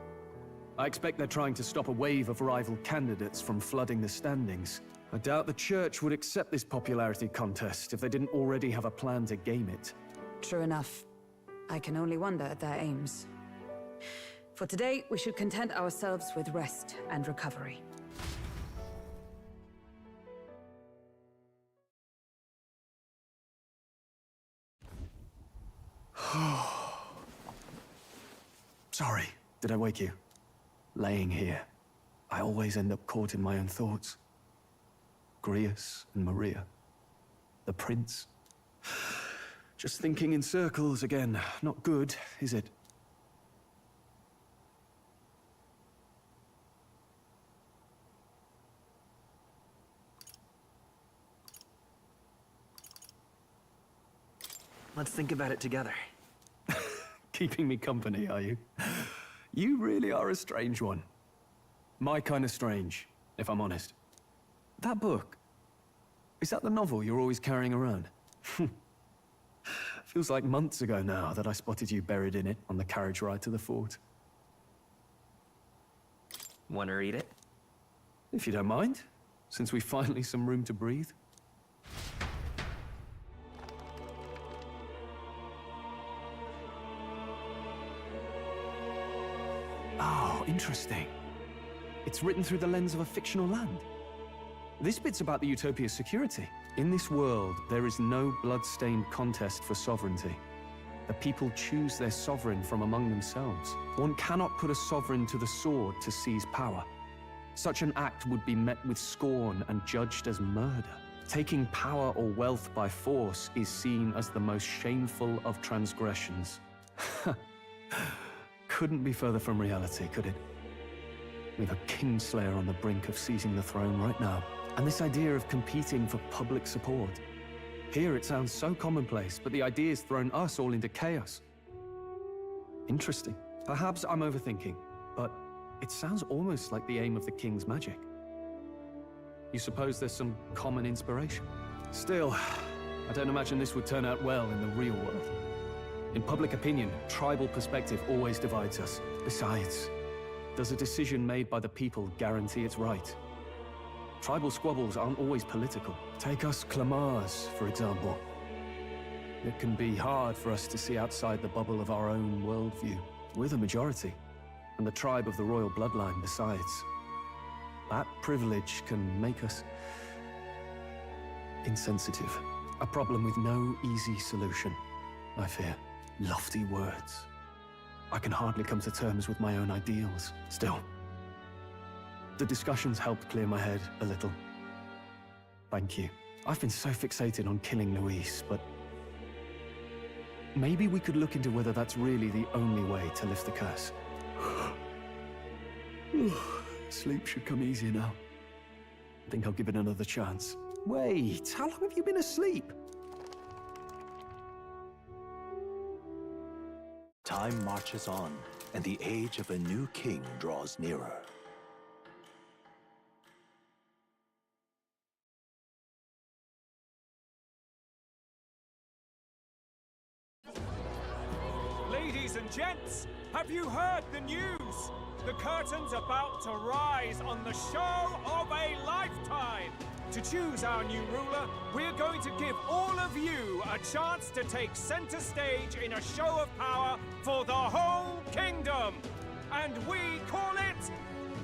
I expect they're trying to stop a wave of rival candidates from flooding the standings. I doubt the church would accept this popularity contest if they didn't already have a plan to game it. True enough. I can only wonder at their aims. For today, we should content ourselves with rest and recovery. Sorry, did I wake you? Laying here, I always end up caught in my own thoughts. Grius and Maria. The prince. Just thinking in circles again. Not good, is it? Let's think about it together. Keeping me company, are you? You really are a strange one. My kind of strange, if I'm honest. That book, is that the novel you're always carrying around? Feels like months ago now that I spotted you buried in it on the carriage ride to the fort. Want to read it? If you don't mind, since we've finally some room to breathe. Oh, interesting. It's written through the lens of a fictional land. This bit's about the Utopia's security. In this world, there is no blood-stained contest for sovereignty. The people choose their sovereign from among themselves. One cannot put a sovereign to the sword to seize power. Such an act would be met with scorn and judged as murder. Taking power or wealth by force is seen as the most shameful of transgressions. Couldn't be further from reality, could it? We've a kingslayer on the brink of seizing the throne right now. And this idea of competing for public support. Here it sounds so commonplace, but the idea's thrown us all into chaos. Interesting. Perhaps I'm overthinking, but it sounds almost like the aim of the king's magic. You suppose there's some common inspiration? Still, I don't imagine this would turn out well in the real world. In public opinion, tribal perspective always divides us. Besides, does a decision made by the people guarantee it's right? Tribal squabbles aren't always political. Take us Clamars, for example. It can be hard for us to see outside the bubble of our own worldview. We're the majority, and the tribe of the royal bloodline besides. That privilege can make us insensitive. A problem with no easy solution, I fear. Lofty words. I can hardly come to terms with my own ideals. Still, the discussions helped clear my head a little. Thank you. I've been so fixated on killing Luis, but maybe we could look into whether that's really the only way to lift the curse. Sleep should come easier now. I think I'll give it another chance. Wait, how long have you been asleep? Time marches on, and the age of a new king draws nearer. Ladies and gents, have you heard the news? The curtain's about to rise on the show of a lifetime. To choose our new ruler, we're going to give all of you a chance to take center stage in a show of power for the whole kingdom. And we call it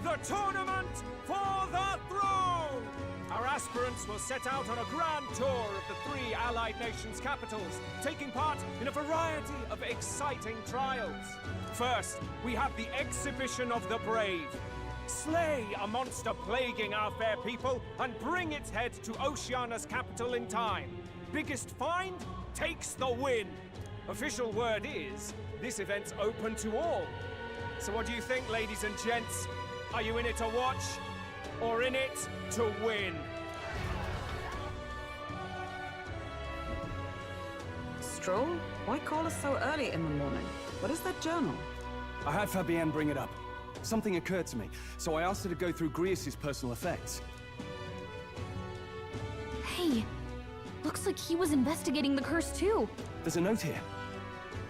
the Tournament for the Throne! Our aspirants will set out on a grand tour of the 3 allied nations' capitals, taking part in a variety of exciting trials. First, we have the Exhibition of the Brave. Slay a monster plaguing our fair people and bring its head to Oceania's capital in time. Biggest find takes the win. Official word is, this event's open to all. So what do you think, ladies and gents? Are you in it to watch or in it to win. Stroll? Why call us so early in the morning? What is that journal? I had Fabienne bring it up. Something occurred to me, so I asked her to go through Grius' personal effects. Hey, looks like he was investigating the curse too. There's a note here.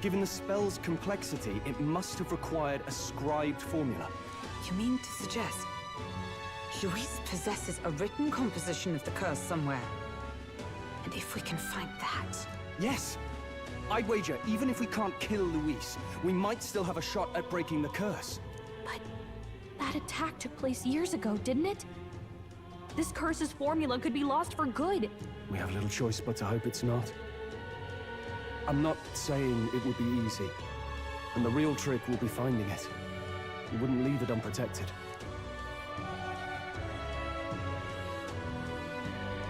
Given the spell's complexity, it must have required a scribed formula. You mean to suggest Luis possesses a written composition of the curse somewhere? And if we can find that... Yes! I'd wager, even if we can't kill Luis, we might still have a shot at breaking the curse. But that attack took place years ago, didn't it? This curse's formula could be lost for good. We have little choice but to hope it's not. I'm not saying it would be easy. And the real trick will be finding it. We wouldn't leave it unprotected.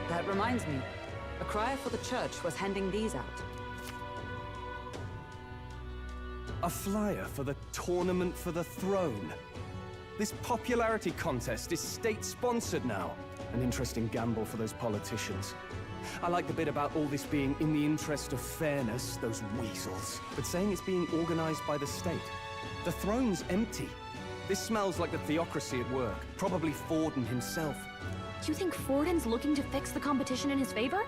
That reminds me. A crier for the church was handing these out. A flyer for the Tournament for the Throne. This popularity contest is state-sponsored now. An interesting gamble for those politicians. I like the bit about all this being in the interest of fairness, those weasels. But saying it's being organized by the state. The throne's empty. This smells like the theocracy at work. Probably Forden himself. Do you think Forden's looking to fix the competition in his favor?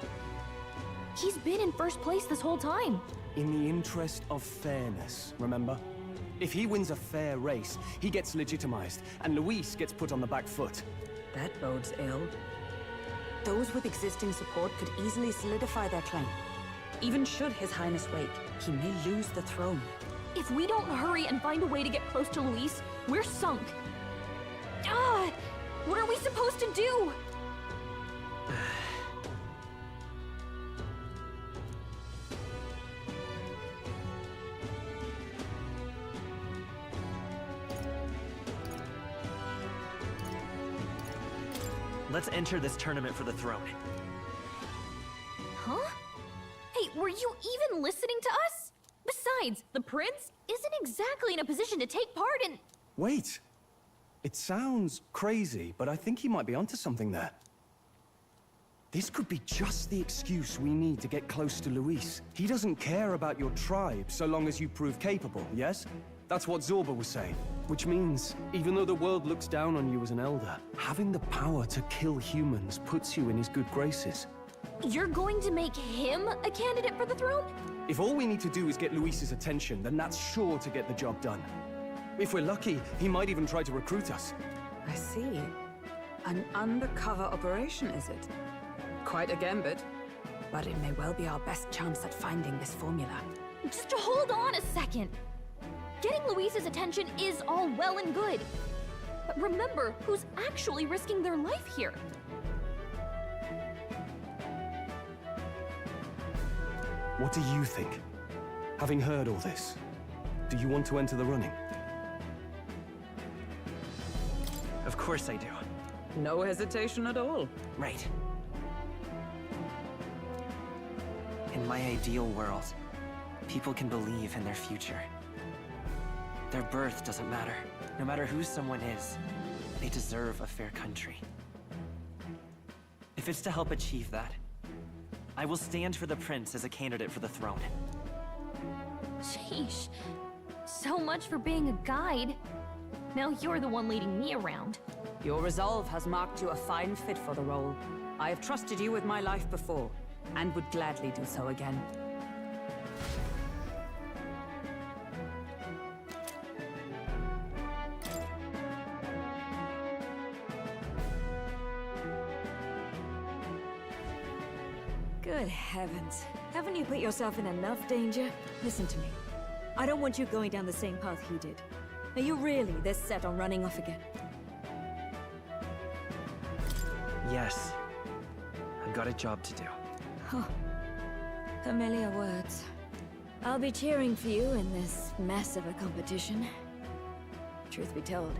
He's been in first place this whole time. In the interest of fairness, remember? If he wins a fair race, he gets legitimized, and Luis gets put on the back foot. That bodes ill. Those with existing support could easily solidify their claim. Even should His Highness wait, he may lose the throne. If we don't hurry and find a way to get close to Luis, we're sunk. Ah! What are we supposed to do? Let's enter this tournament for the throne. Huh? Hey, were you even listening to us? Besides, the prince isn't exactly in a position to take part in... Wait. It sounds crazy, but I think he might be onto something there. This could be just the excuse we need to get close to Luis. He doesn't care about your tribe so long as you prove capable, yes? That's what Zorba was saying. Which means, even though the world looks down on you as an elder, having the power to kill humans puts you in his good graces. You're going to make him a candidate for the throne? If all we need to do is get Luis's attention, then that's sure to get the job done. If we're lucky, he might even try to recruit us. I see. An undercover operation, is it? Quite a gambit. But it may well be our best chance at finding this formula. Just hold on a second. Getting Luis's attention is all well and good. But remember who's actually risking their life here. What do you think? Having heard all this, do you want to enter the running? Of course I do. No hesitation at all. Right. In my ideal world, people can believe in their future. Their birth doesn't matter. No matter who someone is, they deserve a fair country. If it's to help achieve that, I will stand for the prince as a candidate for the throne. Sheesh. So much for being a guide. Now you're the one leading me around. Your resolve has marked you a fine fit for the role. I have trusted you with my life before, and would gladly do so again. Good heavens. Haven't you put yourself in enough danger? Listen to me. I don't want you going down the same path he did. Are you really this set on running off again? Yes. I've got a job to do. Huh. Familiar words. I'll be cheering for you in this mess of a competition. Truth be told,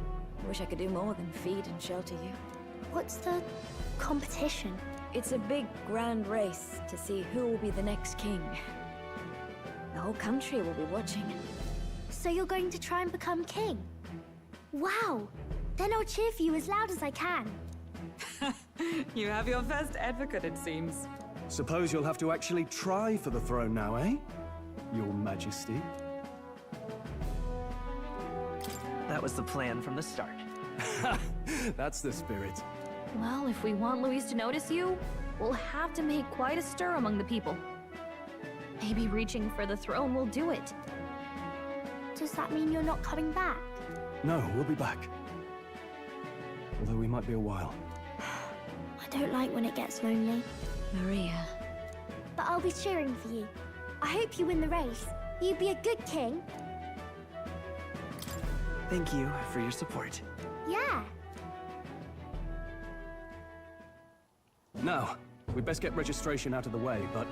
I wish I could do more than feed and shelter you. What's the competition? It's a big, grand race to see who will be the next king. The whole country will be watching. So you're going to try and become king? Wow! Then I'll cheer for you as loud as I can. You have your first advocate, it seems. Suppose you'll have to actually try for the throne now, eh? Your Majesty. That was the plan from the start. That's the spirit. Well, if we want Luis to notice you, we'll have to make quite a stir among the people. Maybe reaching for the throne will do it. Does that mean you're not coming back? No, we'll be back. Although we might be a while. I don't like when it gets lonely. Maria. But I'll be cheering for you. I hope you win the race. You'd be a good king. Thank you for your support. Yeah. Now, we'd best get registration out of the way, but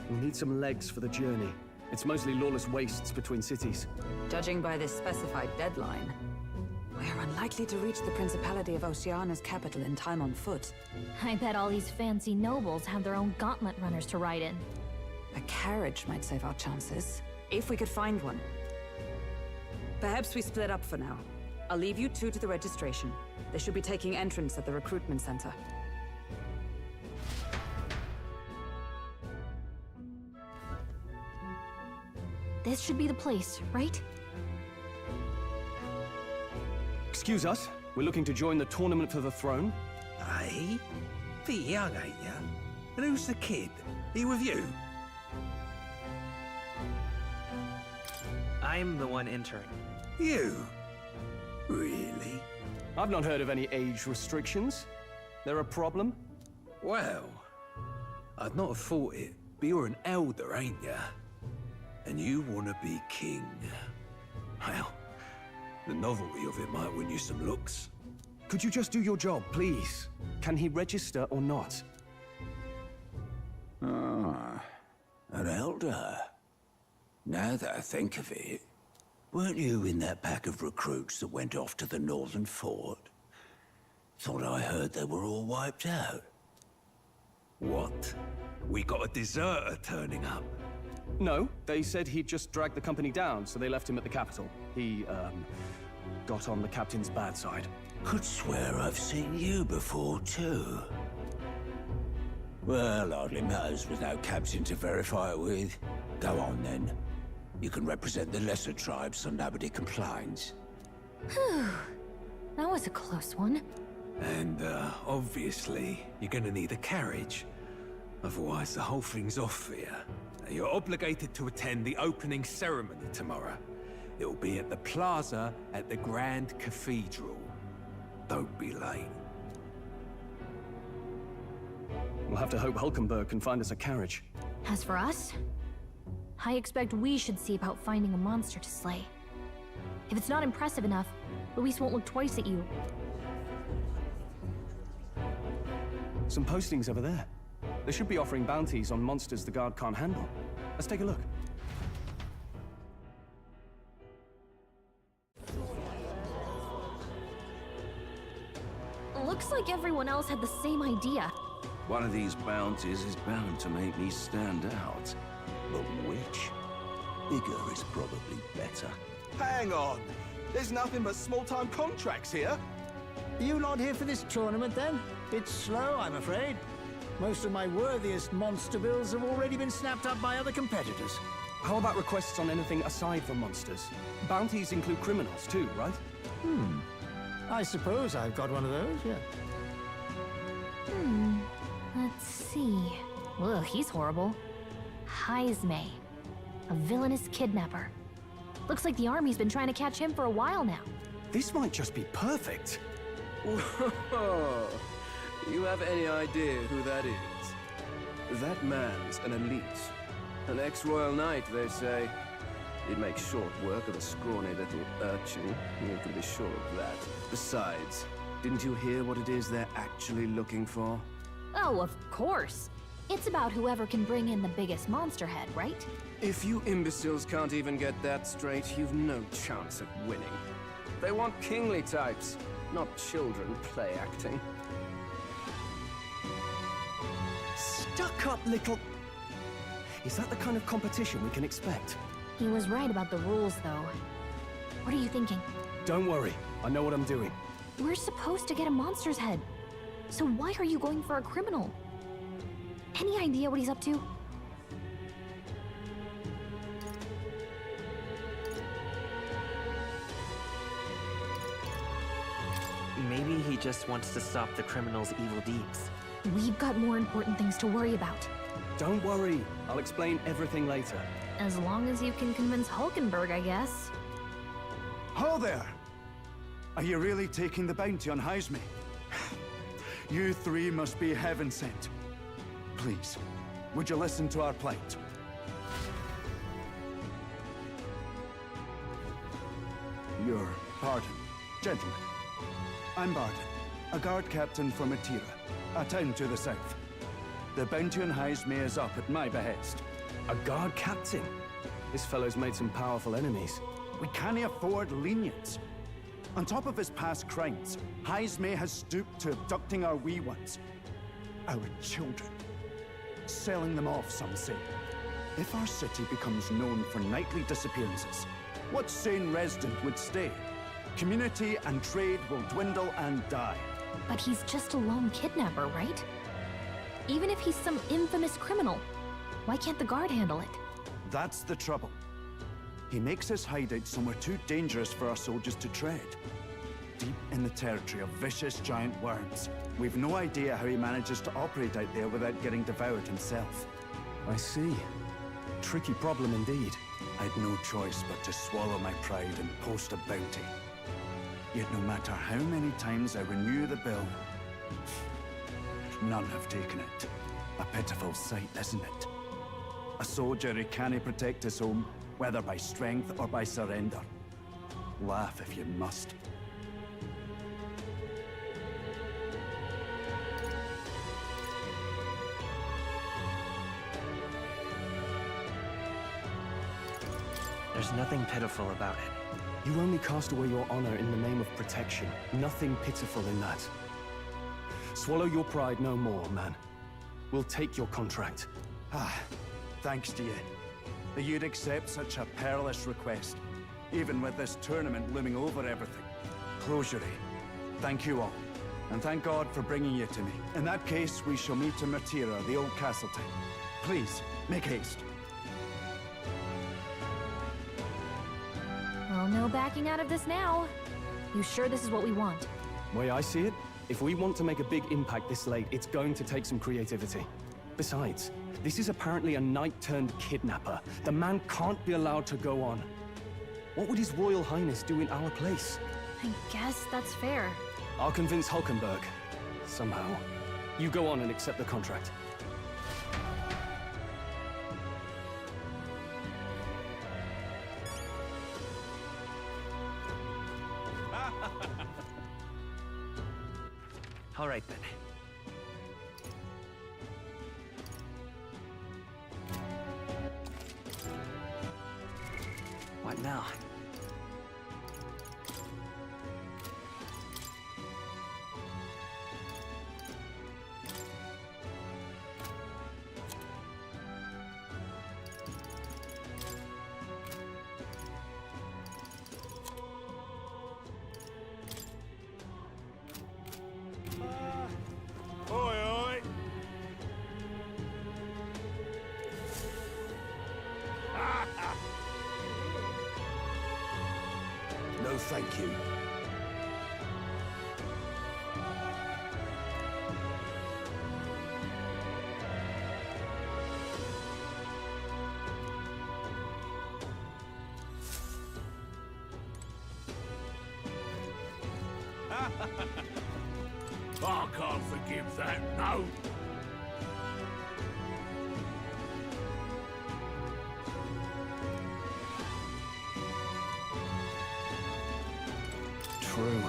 we'll need some legs for the journey. It's mostly lawless wastes between cities. Judging by this specified deadline, we're unlikely to reach the Principality of Oceania's capital in time on foot. I bet all these fancy nobles have their own gauntlet runners to ride in. A carriage might save our chances, if we could find one. Perhaps we split up for now. I'll leave you two to the registration. They should be taking entrance at the recruitment center. This should be the place, right? Excuse us, we're looking to join the tournament for the throne. Aye? Bit young, ain't ya? And who's the kid? He with you? I'm the one entering. You? Really? I've not heard of any age restrictions. There a problem? Well, I'd not have thought it, but you're an elder, ain't ya? And you want to be king. Well, the novelty of it might win you some looks. Could you just do your job, please? Can he register or not? Ah, an elder. Now that I think of it, weren't you in that pack of recruits that went off to the northern fort? Thought I heard they were all wiped out. What? We got a deserter turning up? No, they said he'd just dragged the company down, so they left him at the capital. He, got on the captain's bad side. Could swear I've seen you before, too. Well, hardly matters with no captain to verify it with. Go on, then. You can represent the lesser tribes so nobody complains. Whew. That was a close one. And, obviously, you're gonna need a carriage. Otherwise, the whole thing's off for you. You're obligated to attend the opening ceremony tomorrow. It'll be at the plaza at the Grand Cathedral. Don't be late. We'll have to hope Hulkenberg can find us a carriage. As for us, I expect we should see about finding a monster to slay. If it's not impressive enough, Luis won't look twice at you. Some postings over there. They should be offering bounties on monsters the guard can't handle. Let's take a look. Looks like everyone else had the same idea. One of these bounties is bound to make me stand out. But which? Bigger is probably better. Hang on! There's nothing but small-time contracts here. You not here for this tournament, then? It's slow, I'm afraid. Most of my worthiest monster bills have already been snapped up by other competitors. How about requests on anything aside from monsters? Bounties include criminals too, right? I suppose I've got one of those, yeah. Let's see. Ugh, he's horrible. Heisme. A villainous kidnapper. Looks like the army's been trying to catch him for a while now. This might just be perfect. Whoa. You have any idea who that is? That man's an elite. An ex-royal knight, they say. He'd make short work of a scrawny little urchin. You can be sure of that. Besides, didn't you hear what it is they're actually looking for? Oh, of course. It's about whoever can bring in the biggest monster head, right? If you imbeciles can't even get that straight, you've no chance of winning. They want kingly types, not children play-acting. Stuck-up little... Is that the kind of competition we can expect? He was right about the rules, though. What are you thinking? Don't worry, I know what I'm doing. We're supposed to get a monster's head. So why are you going for a criminal? Any idea what he's up to? Maybe he just wants to stop the criminal's evil deeds. We've got more important things to worry about. Don't worry, I'll explain everything later. As long as you can convince Hulkenberg, I guess. Ho there! Are you really taking the bounty on Heisme? You three must be heaven sent. Please, would you listen to our plight? Your pardon, gentlemen. I'm Barton, a guard captain from Atira, a town to the south. The bounty on Heisme is up at my behest. A guard captain? This fellow's made some powerful enemies. We can't afford lenience. On top of his past crimes, Heisme has stooped to abducting our wee ones. Our children. Selling them off, some say. If our city becomes known for nightly disappearances, what sane resident would stay? Community and trade will dwindle and die. But he's just a lone kidnapper, right? Even if he's some infamous criminal, why can't the guard handle it? That's the trouble. He makes his hideout somewhere too dangerous for our soldiers to tread. Deep in the territory of vicious giant worms. We've no idea how he manages to operate out there without getting devoured himself. I see. Tricky problem indeed. I'd no choice but to swallow my pride and post a bounty. Yet no matter how many times I renew the bill, none have taken it. A pitiful sight, isn't it? A soldier who can't protect his home, whether by strength or by surrender. Laugh if you must. There's nothing pitiful about it. You only cast away your honor in the name of protection. Nothing pitiful in that. Swallow your pride no more, man. We'll take your contract. Thanks to you. That you'd accept such a perilous request, even with this tournament looming over everything. Closure. Thank you all, and thank God for bringing you to me. In that case, we shall meet in Martira, the old castle town. Please, make haste. Well, no backing out of this now. You sure this is what we want? Way I see it, if we want to make a big impact this late, it's going to take some creativity. Besides, this is apparently a knight-turned-kidnapper. The man can't be allowed to go on. What would His Royal Highness do in our place? I guess that's fair. I'll convince Hulkenberg. Somehow. You go on and accept the contract. All right, then. What now? No, thank you. I can't forgive that, no. True.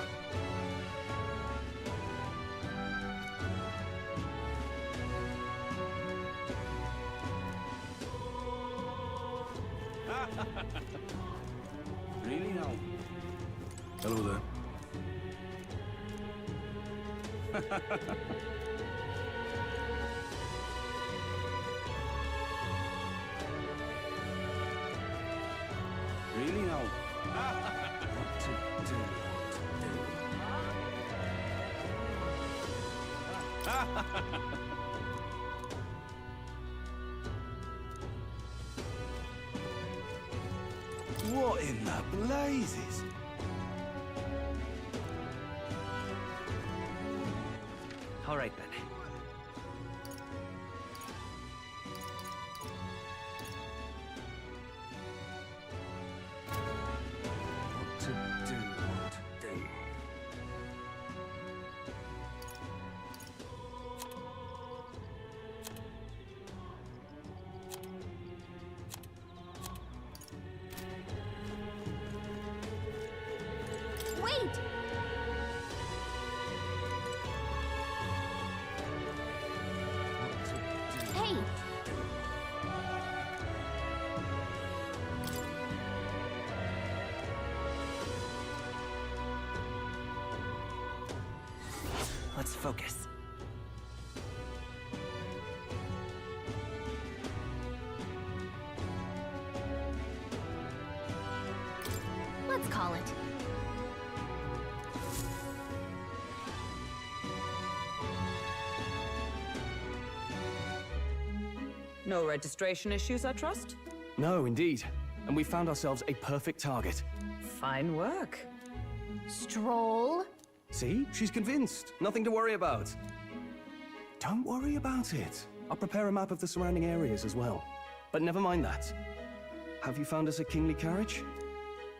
Really now? Hello there. Really now? What to do? What in the blazes? All right, then. What to do, what to do. Wait! Hey! Let's focus. Let's call it. No registration issues, I trust? No, indeed. And we found ourselves a perfect target. Fine work. Stroll. See? She's convinced. Nothing to worry about. Don't worry about it. I'll prepare a map of the surrounding areas as well. But never mind that. Have you found us a kingly carriage?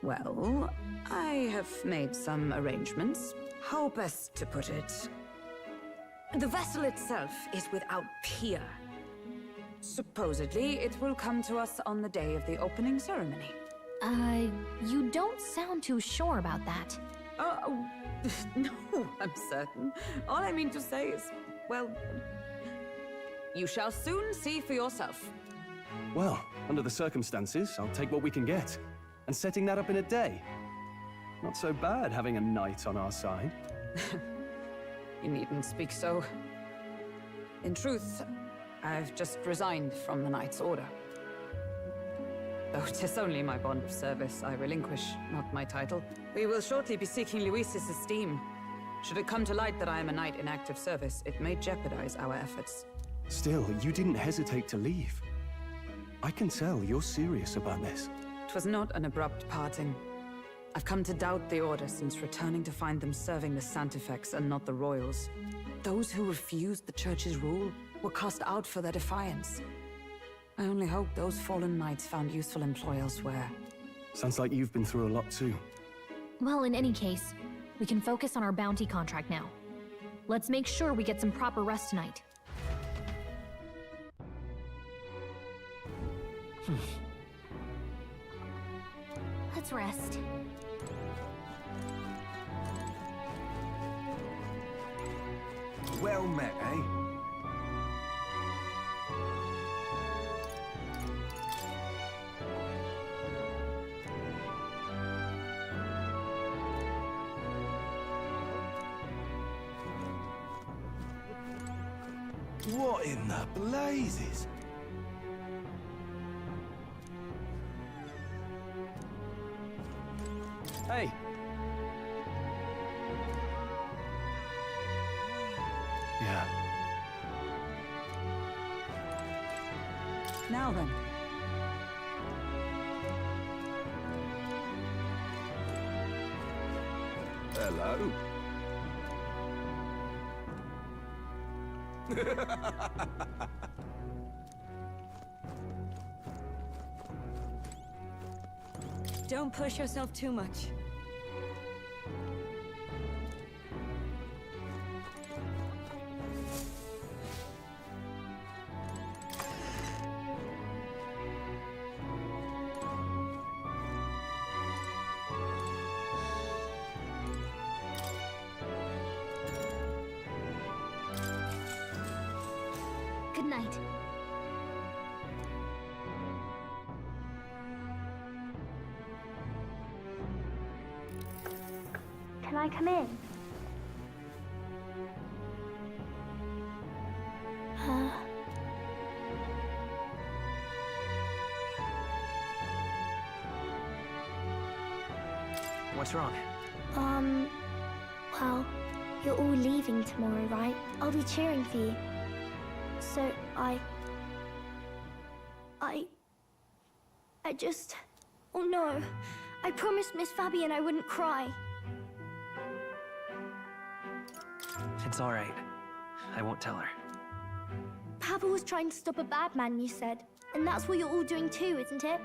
Well, I have made some arrangements. How best to put it? The vessel itself is without peer. Supposedly, it will come to us on the day of the opening ceremony. You don't sound too sure about that. No, I'm certain. All I mean to say is, well, you shall soon see for yourself. Well, under the circumstances, I'll take what we can get. And setting that up in a day. Not so bad having a knight on our side. You needn't speak so. In truth, I've just resigned from the Knight's Order. Though 'tis only my bond of service I relinquish, not my title. We will shortly be seeking Luis's esteem. Should it come to light that I am a knight in active service, it may jeopardize our efforts. Still, you didn't hesitate to leave. I can tell you're serious about this. 'Twas not an abrupt parting. I've come to doubt the Order since returning to find them serving the Santifex and not the Royals. Those who refused the Church's rule were cast out for their defiance. I only hope those fallen knights found useful employ elsewhere. Sounds like you've been through a lot too. Well, in any case, we can focus on our bounty contract now. Let's make sure we get some proper rest tonight. Let's rest. Well met, eh? What in the blazes? Hey! Yeah. Now then. Hello. Don't push yourself too much. Good night. Can I come in? What's wrong? Well, You're all leaving tomorrow, right? I'll be cheering for you. So I just... Oh no. I promised Miss Fabian I wouldn't cry. It's all right. I won't tell her. Papa was trying to stop a bad man, you said. And that's what you're all doing too, isn't it?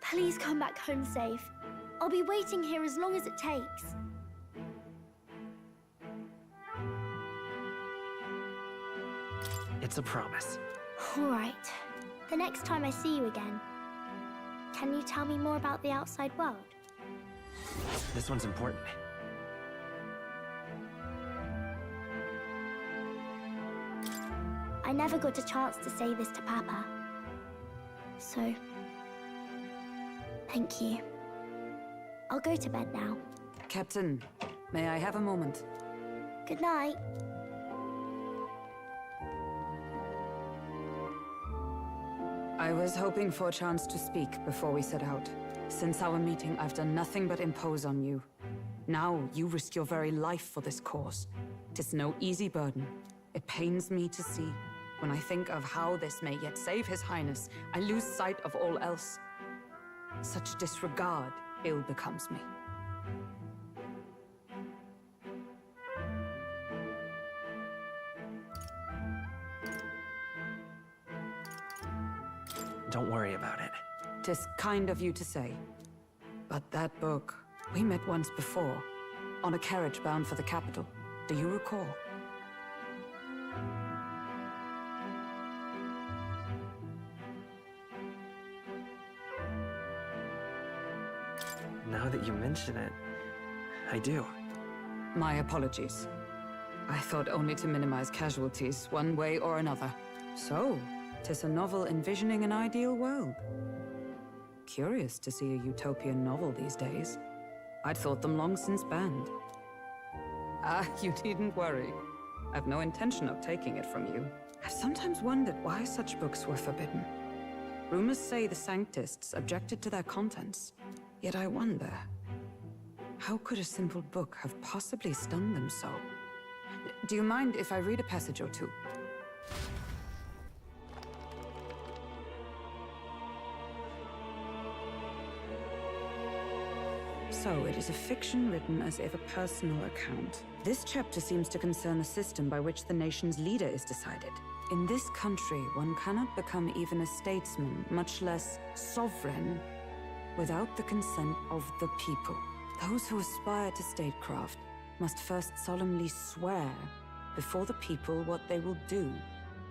Please come back home safe. I'll be waiting here as long as it takes. It's a promise. All right. The next time I see you again, can you tell me more about the outside world? This one's important. I never got a chance to say this to Papa. So, thank you. I'll go to bed now. Captain, may I have a moment? Good night. I was hoping for a chance to speak before we set out. Since our meeting, I've done nothing but impose on you. Now, you risk your very life for this cause. 'Tis no easy burden. It pains me to see. When I think of how this may yet save His Highness, I lose sight of all else. Such disregard ill becomes me. Don't worry about it. 'Tis kind of you to say. But that book, we met once before, on a carriage bound for the capital. Do you recall? Now that you mention it, I do. My apologies. I thought only to minimize casualties, one way or another. So, 'tis a novel envisioning an ideal world. Curious to see a utopian novel these days. I'd thought them long since banned. Ah, you needn't worry. I've no intention of taking it from you. I've sometimes wondered why such books were forbidden. Rumors say the Sanctists objected to their contents. Yet I wonder, how could a simple book have possibly stung them so? Do you mind if I read a passage or two? So, it is a fiction written as if a personal account. This chapter seems to concern the system by which the nation's leader is decided. In this country, one cannot become even a statesman, much less sovereign, without the consent of the people. Those who aspire to statecraft must first solemnly swear before the people what they will do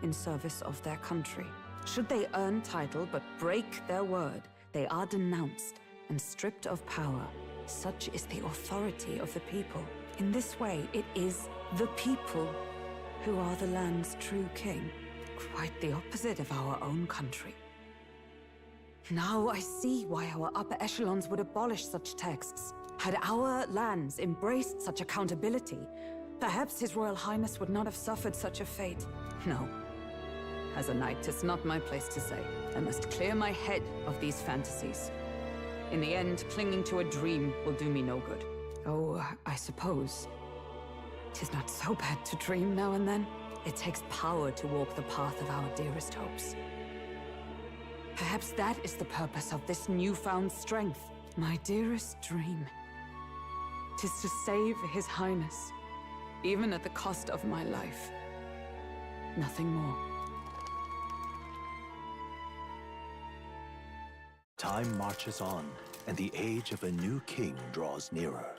in service of their country. Should they earn title but break their word, they are denounced and stripped of power. Such is the authority of the people. In this way, it is the people who are the land's true king. Quite the opposite of our own country. Now I see why our upper echelons would abolish such texts. Had our lands embraced such accountability, perhaps His Royal Highness would not have suffered such a fate. No. As a knight, 'tis not my place to say. I must clear my head of these fantasies. In the end, clinging to a dream will do me no good. Oh, I suppose 'tis not so bad to dream now and then. It takes power to walk the path of our dearest hopes. Perhaps that is the purpose of this newfound strength. My dearest dream. 'Tis to save His Highness, even at the cost of my life. Nothing more. Time marches on, and the age of a new king draws nearer.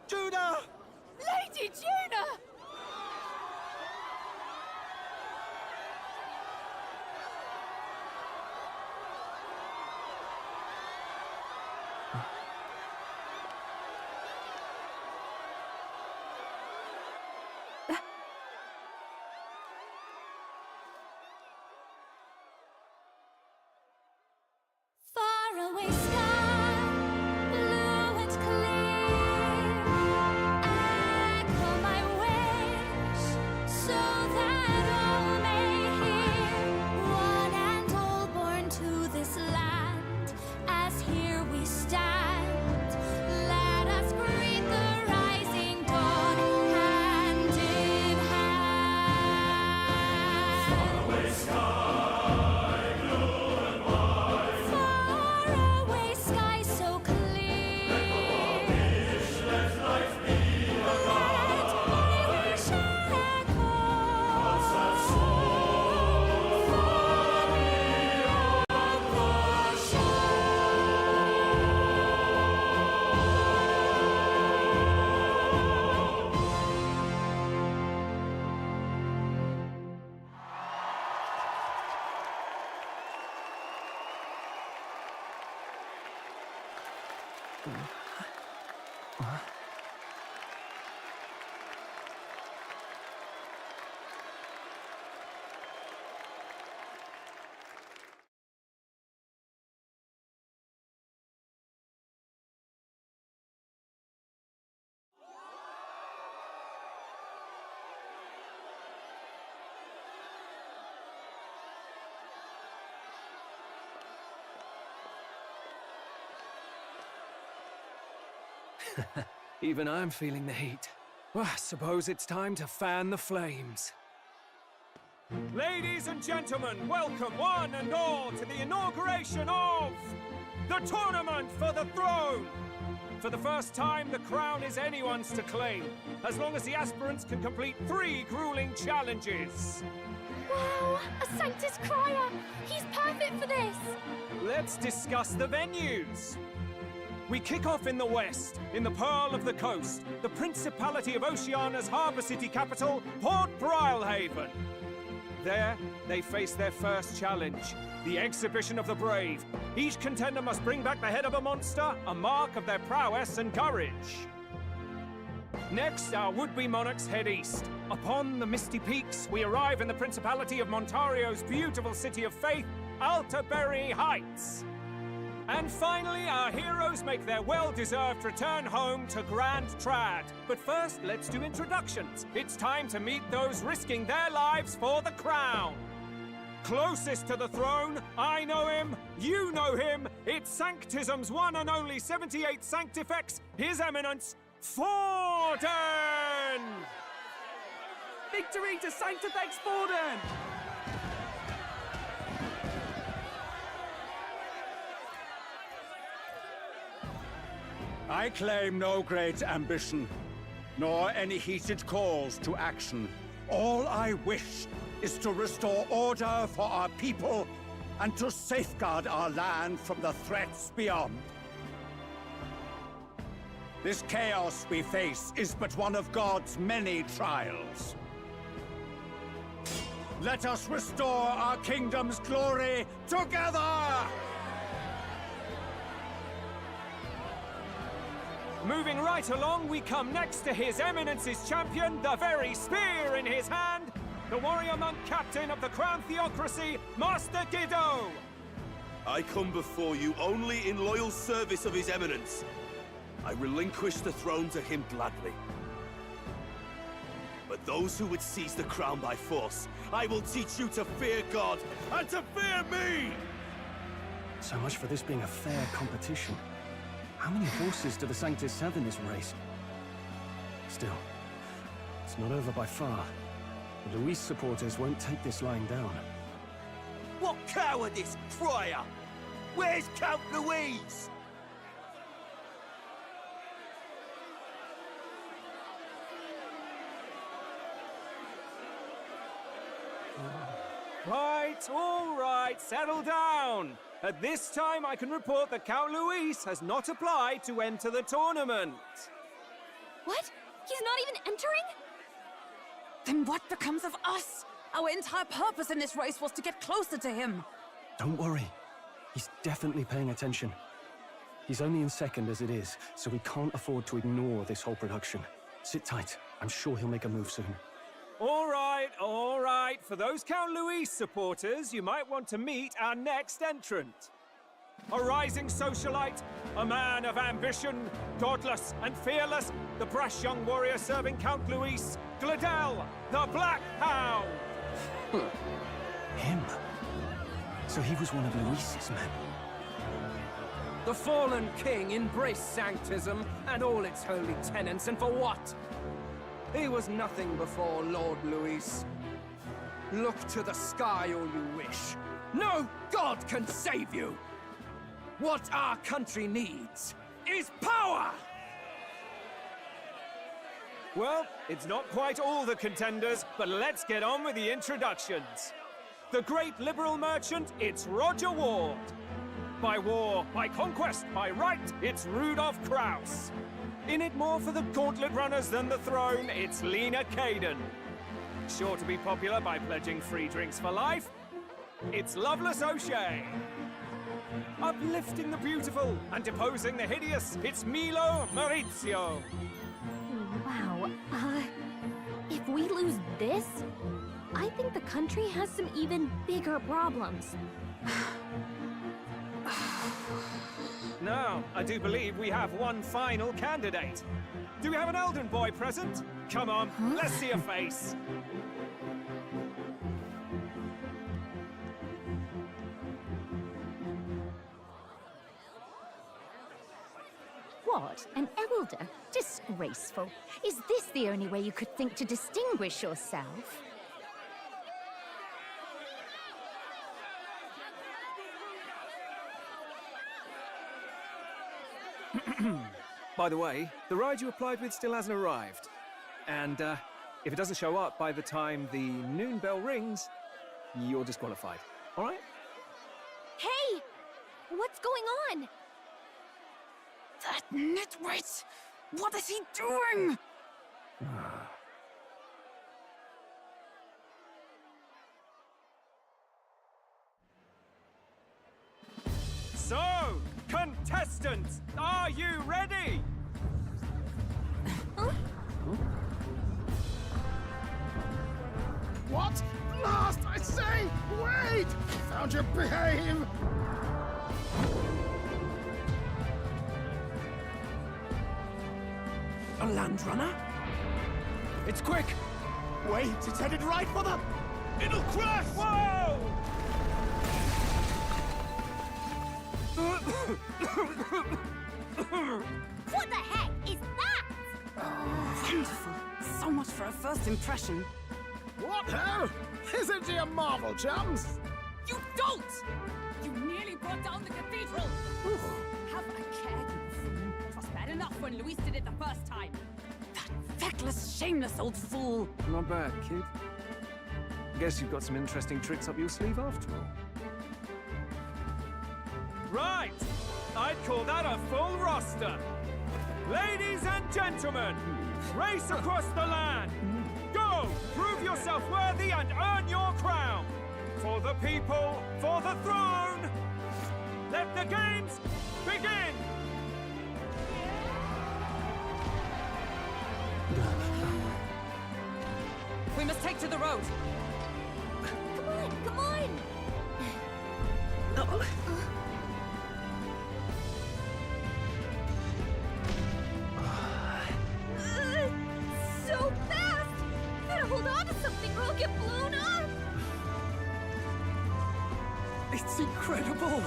Judah! Lady Judah! Faraway sky, blue and clear. Echo my we stand. Let us greet the rising dawn, hand in hand. Faraway sky, blue and white. Faraway sky so clear. Let the world wish, let life be alive. Let my wish echo. Hearts that soar far beyond the shore. Even I'm feeling the heat. Well, I suppose it's time to fan the flames. Ladies and gentlemen, welcome one and all to the inauguration of the Tournament for the Throne! For the first time, the crown is anyone's to claim, as long as the aspirants can complete 3 grueling challenges. Wow, a Sanctus Crier! He's perfect for this! Let's discuss the venues. We kick off in the west, in the Pearl of the Coast, the Principality of Oceania's harbour city capital, Port Brilehaven. There, they face their first challenge, the Exhibition of the Brave. Each contender must bring back the head of a monster, a mark of their prowess and courage. Next, our would-be monarchs head east. Upon the misty peaks, we arrive in the Principality of Montario's beautiful city of faith, Altaberry Heights. And finally, our heroes make their well-deserved return home to Grand Trad. But first, let's do introductions. It's time to meet those risking their lives for the crown. Closest to the throne, I know him, you know him. It's Sanctism's one and only 78th Sanctifex, His Eminence, Forden! Victory to Sanctifex Forden! I claim no great ambition, nor any heated calls to action. All I wish is to restore order for our people and to safeguard our land from the threats beyond. This chaos we face is but one of God's many trials. Let us restore our kingdom's glory together! Moving right along, we come next to His Eminence's champion, the very spear in his hand, the warrior monk captain of the Crown Theocracy, Master Giddo! I come before you only in loyal service of His Eminence. I relinquish the throne to him gladly. But those who would seize the crown by force, I will teach you to fear God and to fear me! So much for this being a fair competition. How many horses do the Sanctus have in this race? Still, it's not over by far. The Luis supporters won't take this lying down. What cowardice, Friar! Where's Count Louise? Right, all right, settle down. At this time, I can report that Count Luis has not applied to enter the tournament. What? He's not even entering? Then what becomes of us? Our entire purpose in this race was to get closer to him. Don't worry. He's definitely paying attention. He's only in second as it is, so we can't afford to ignore this whole production. Sit tight. I'm sure he'll make a move soon. All right, all right. For those Count Luis supporters, you might want to meet our next entrant. A rising socialite, a man of ambition, godless and fearless, the brash young warrior serving Count Luis, Gladel, the Black Hound. Him? So he was one of Luis's men. The fallen king embraced sanctism and all its holy tenets, and for what? He was nothing before Lord Luis. Look to the sky all you wish. No god can save you! What our country needs is power! Well, it's not quite all the contenders, but let's get on with the introductions. The great liberal merchant, it's Roger Ward. By war, by conquest, by right, it's Rudolph Kraus. In it more for the gauntlet runners than the throne, it's Lena Caden. Sure to be popular by pledging free drinks for life, it's Loveless O'Shea. Uplifting the beautiful and deposing the hideous, it's Milo Maurizio. Wow, if we lose this, I think the country has some even bigger problems. Now, I do believe we have one final candidate. Do we have an Elden boy present? Come on, let's see a face. What? An elder? Disgraceful. Is this the only way you could think to distinguish yourself? By the way, the ride you applied with still hasn't arrived. And if it doesn't show up by the time the noon bell rings, you're disqualified. All right? Hey! What's going on? That nitwit! What is he doing? So, contestants, are you ready? What? Blast, I say! Wait! Found your behave! A land runner? It's quick! Wait, it's headed right for the... It'll crash! Whoa! What the heck is that? Wonderful. So much for a first impression. What hell? Isn't he a marvel, chums? You don't! You nearly brought down the cathedral! Have a care, you fool. It was bad enough when Luis did it the first time. That feckless, shameless old fool. Not bad, kid. Guess you've got some interesting tricks up your sleeve after all. Right! I'd call that a full roster. Ladies and gentlemen, race across the land. Go! Prove yourself worthy and earn your crown. For the people, for the throne. Let the games begin! We must take to the road. Come on, come on! So fast! Gotta hold on to something or I'll get blown up! It's incredible!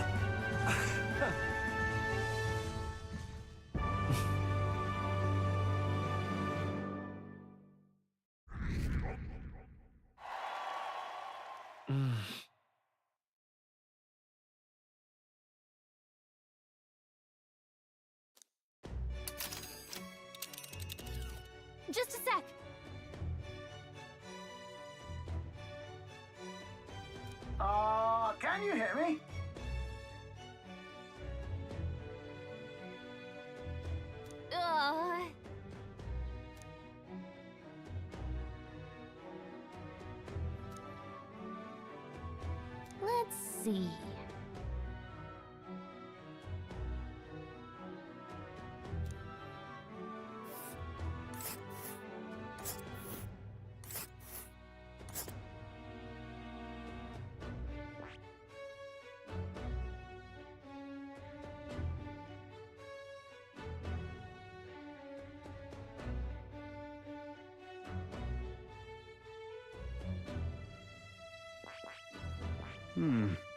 Just a sec. Can you hear me? Let's see.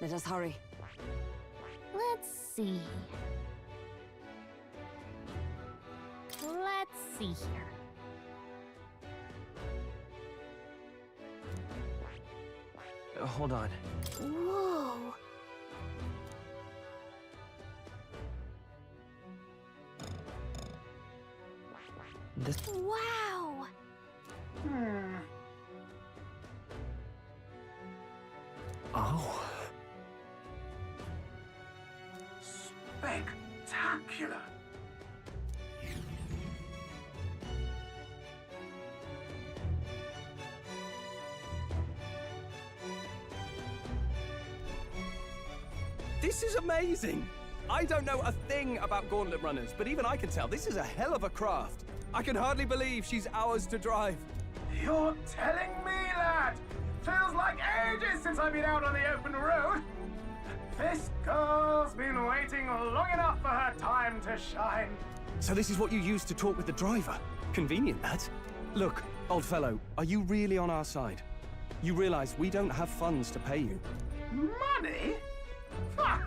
Let us hurry. Let's see. see here. Hold on. Whoa. This... Wow. Oh. Spectacular. This is amazing! I don't know a thing about gauntlet runners, but even I can tell this is a hell of a craft. I can hardly believe she's ours to drive. You're telling me, lad? Feels like ages since I've been out on the open road. This girl's been waiting long enough for her time to shine. So this is what you use to talk with the driver? Convenient, that. Look, old fellow, are you really on our side? You realize we don't have funds to pay you. Money? Fuck!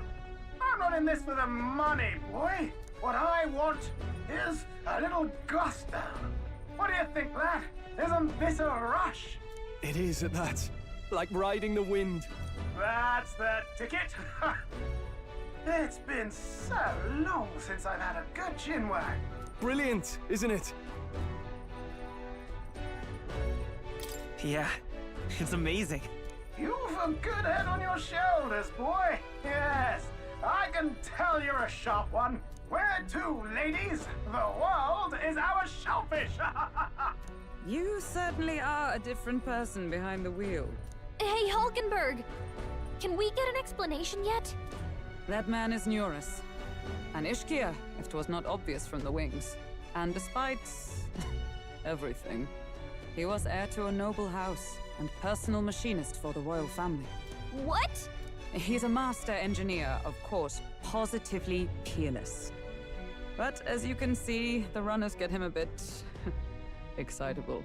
I'm not in this for the money, boy. What I want is a little gusto. What do you think, lad? Isn't this a rush? It is at that. Like riding the wind. That's the ticket. It's been so long since I've had a good chin wag. Brilliant, isn't it? Yeah, it's amazing. You've a good head on your shoulders, boy. Yes, I can tell you're a sharp one. Where to, ladies? The world is our shellfish. You certainly are a different person behind the wheel. Hey, Hulkenberg! Can we get an explanation yet? That man is Neurus. An Ishkia, if 'twas not obvious from the wings. And despite everything, he was heir to a noble house and personal machinist for the royal family. What? He's a master engineer, of course, positively peerless. But as you can see, the runners get him a bit excitable.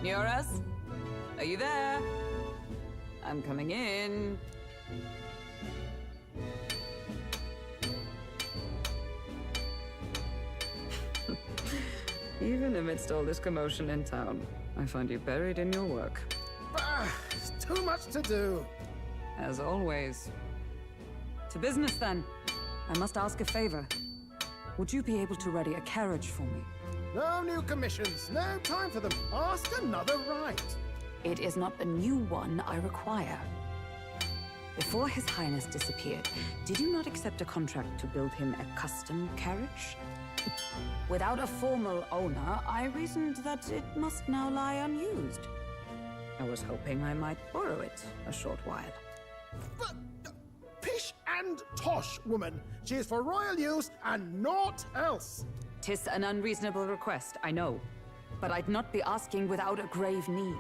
Neurus? Are you there? I'm coming in. Even amidst all this commotion in town, I find you buried in your work. It's too much to do. As always. To business, then. I must ask a favor. Would you be able to ready a carriage for me? No new commissions. No time for them. Ask another right. It is not a new one I require. Before His Highness disappeared, did you not accept a contract to build him a custom carriage? Without a formal owner, I reasoned that it must now lie unused. I was hoping I might borrow it a short while. But, pish and tosh, woman. She is for royal use and naught else. 'Tis an unreasonable request, I know. But I'd not be asking without a grave need.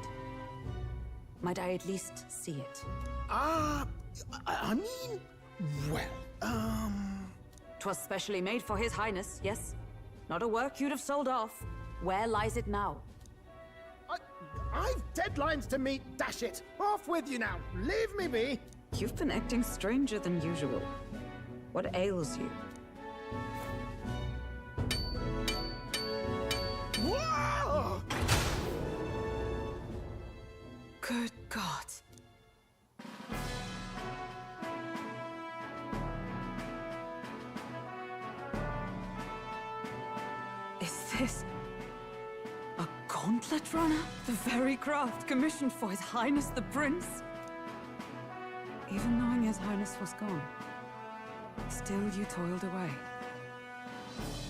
Might I at least see it? I mean, well, 'Twas specially made for His Highness, yes? Not a work you'd have sold off. Where lies it now? I've deadlines to meet, dash it! Off with you now! Leave me be! You've been acting stranger than usual. What ails you? Whoa! Good God. Is this a gauntlet runner? The very craft commissioned for His Highness the Prince? Even knowing His Highness was gone, still you toiled away.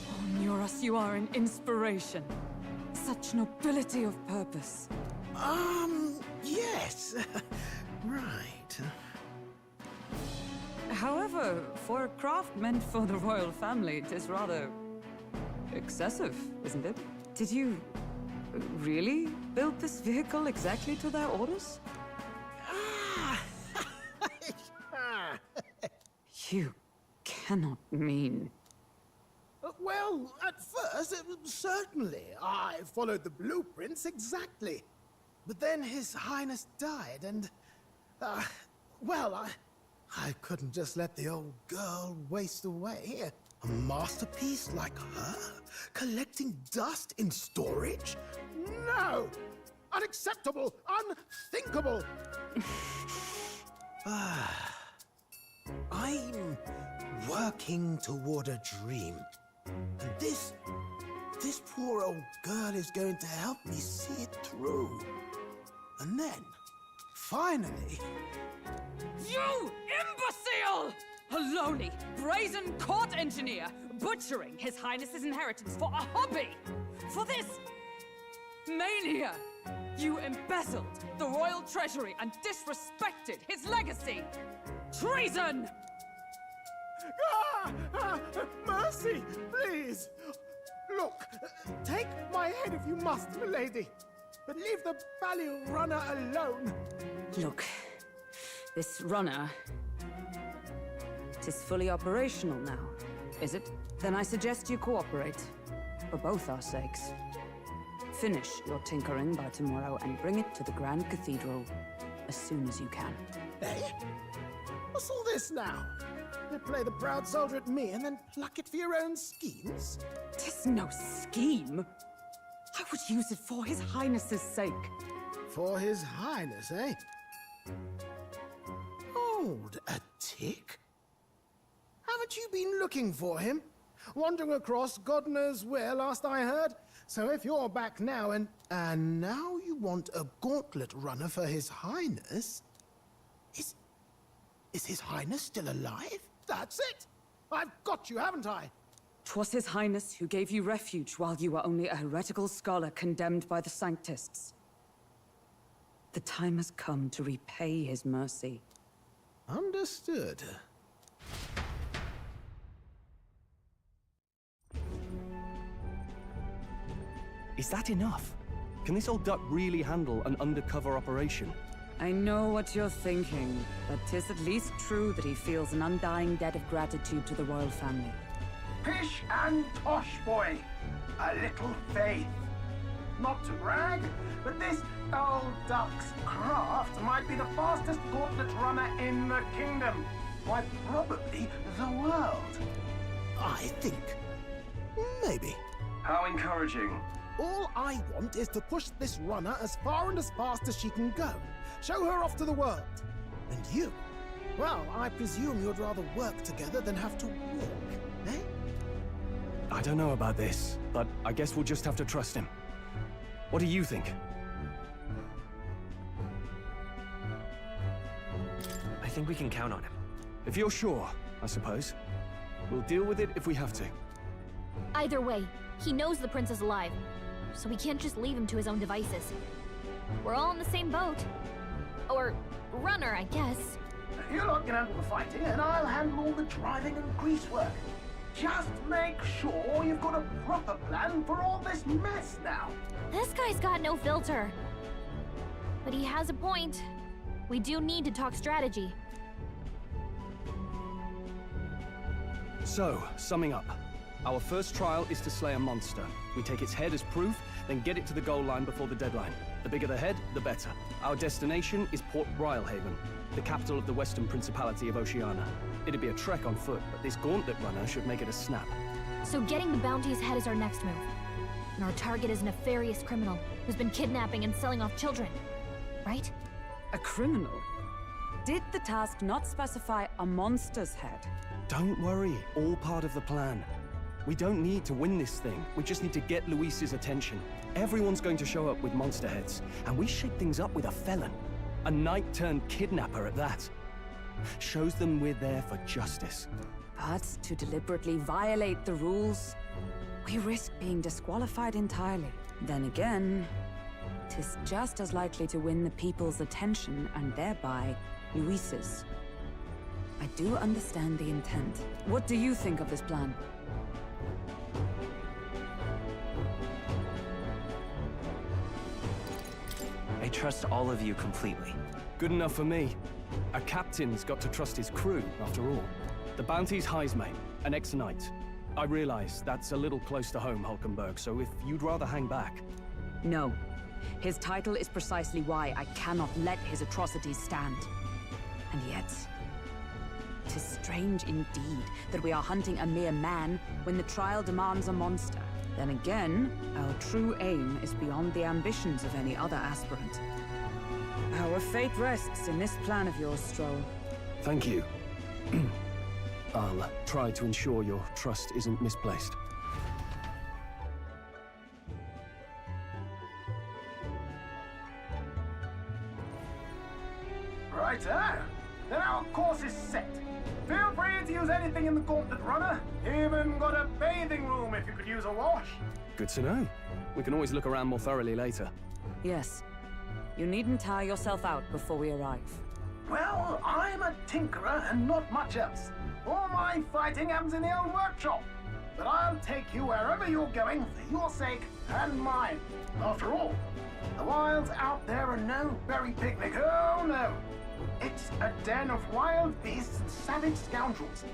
Oh, Neurus, you are an inspiration. Such nobility of purpose. Yes. Right. However, for a craft meant for the royal family, it is rather excessive, isn't it? Did you really build this vehicle exactly to their orders? You cannot mean... Well, at first, certainly. I followed the blueprints exactly. But then His Highness died, and... well, I couldn't just let the old girl waste away. A masterpiece like her? Collecting dust in storage? No! Unacceptable! Unthinkable! I'm working toward a dream. And this poor old girl is going to help me see it through. And then, finally... You imbecile! A lowly, brazen court engineer butchering His Highness's inheritance for a hobby! For this mania! You embezzled the royal treasury and disrespected his legacy! Treason! Mercy, please! Look, take my head if you must, milady. But leave the value runner alone. Look, this runner... It is fully operational now, is it? Then I suggest you cooperate, for both our sakes. Finish your tinkering by tomorrow and bring it to the Grand Cathedral as soon as you can. Eh? What's all this now? You play the proud soldier at me and then pluck it for your own schemes? 'Tis no scheme. I would use it for His Highness's sake. For His Highness, eh? Hold a tick. Haven't you been looking for him? Wandering across God knows where, last I heard. So if you're back now and now you want a gauntlet runner for His Highness? Is His Highness still alive? That's it! I've got you, haven't I? 'Twas His Highness who gave you refuge while you were only a heretical scholar condemned by the Sanctists. The time has come to repay His mercy. Understood. Is that enough? Can this old duck really handle an undercover operation? I know what you're thinking, but 'tis at least true that he feels an undying debt of gratitude to the royal family. Pish and tosh, boy. A little faith. Not to brag, but this old duck's craft might be the fastest gauntlet runner in the kingdom. Why, probably the world. I think. Maybe. How encouraging. All I want is to push this runner as far and as fast as she can go. Show her off to the world. And you? Well, I presume you'd rather work together than have to walk, eh? I don't know about this, but I guess we'll just have to trust him. What do you think? I think we can count on him. If you're sure, I suppose. We'll deal with it if we have to. Either way, he knows the prince is alive, so we can't just leave him to his own devices. We're all in the same boat. Or runner, I guess. You lot can handle the fighting, and I'll handle all the driving and greasework. Just make sure you've got a proper plan for all this mess now. This guy's got no filter. But he has a point. We do need to talk strategy. So, summing up. Our first trial is to slay a monster. We take its head as proof, then get it to the goal line before the deadline. The bigger the head, the better. Our destination is Port Rhylehaven, the capital of the Western Principality of Oceania. It'd be a trek on foot, but this gauntlet runner should make it a snap. So getting the bounty's head is our next move. And our target is a nefarious criminal who's been kidnapping and selling off children. Right? A criminal? Did the task not specify a monster's head? Don't worry, all part of the plan. We don't need to win this thing. We just need to get Luis's attention. Everyone's going to show up with monster heads, and we shake things up with a felon. A knight-turned-kidnapper at that. Shows them we're there for justice. But to deliberately violate the rules, we risk being disqualified entirely. Then again, 'tis just as likely to win the people's attention and thereby Luis's. I do understand the intent. What do you think of this plan? I trust all of you completely. Good enough for me. A captain's got to trust his crew, after all. The bounty's Heisme, an ex-knight. I realize that's a little close to home, Hulkenberg, so if you'd rather hang back... No. His title is precisely why I cannot let his atrocities stand. And yet, 'tis strange indeed that we are hunting a mere man when the trial demands a monster. Then again, our true aim is beyond the ambitions of any other aspirant. Our fate rests in this plan of yours, Stroll. Thank you. I'll try to ensure your trust isn't misplaced. Righto. Then our course is set. Feel free to use anything in the Gauntlet Runner. Even got a bathing room if you could use a wash. Good to know. We can always look around more thoroughly later. Yes. You needn't tire yourself out before we arrive. Well, I'm a tinkerer and not much else. All my fighting happens in the old workshop. But I'll take you wherever you're going for your sake and mine. After all, the wilds out there are no berry picnic. Oh, no. It's a den of wild beasts and savage scoundrels.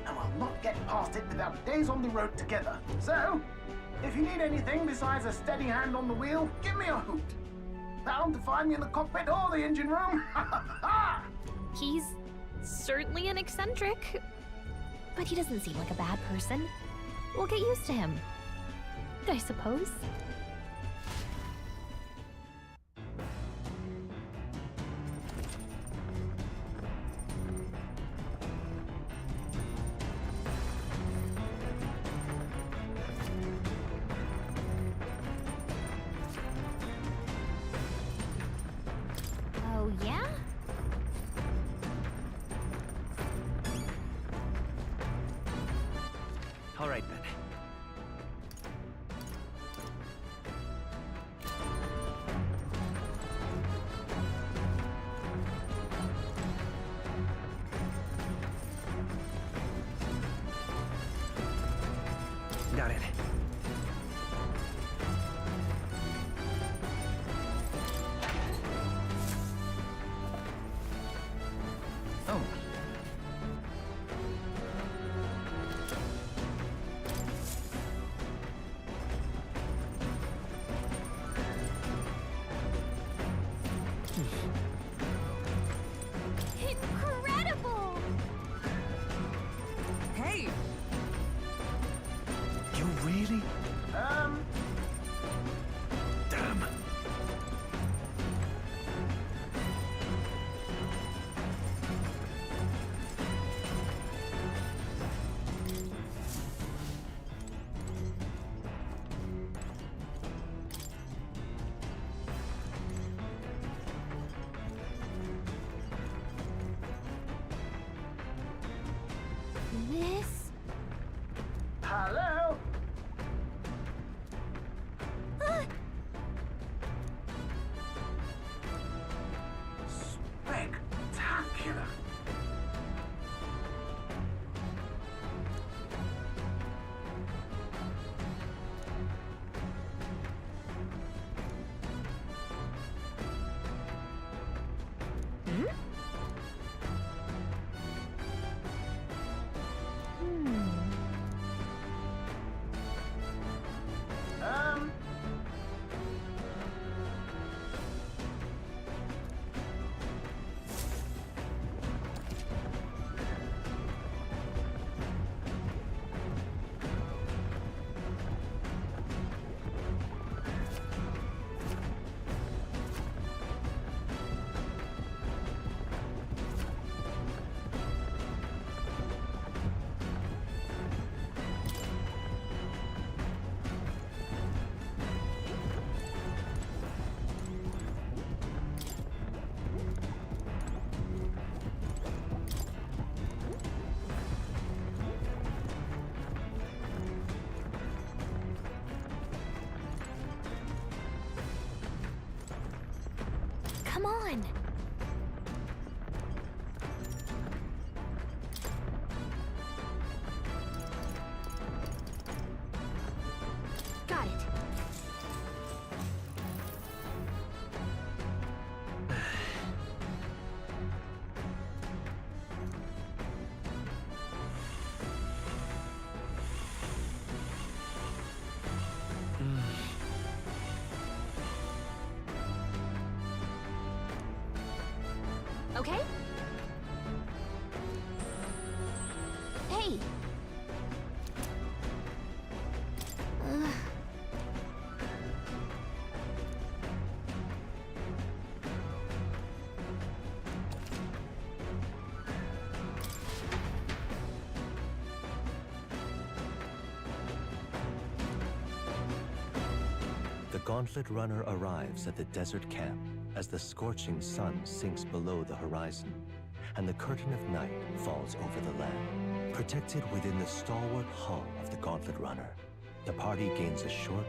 And we'll not get past it without days on the road together. So, if you need anything besides a steady hand on the wheel, give me a hoot. Bound to find me in the cockpit or the engine room. He's certainly an eccentric, but he doesn't seem like a bad person. We'll get used to him, I suppose. Oh, yeah? All right, then. Got it. Oh. Incredible! Hey! You really? Damn. This? Hello? Spectacular. Come on! Got it. gauntlet runner arrives at the desert camp as the scorching sun sinks below the horizon and the curtain of night falls over the land. Protected within the stalwart hull of the gauntlet runner, the party gains a short,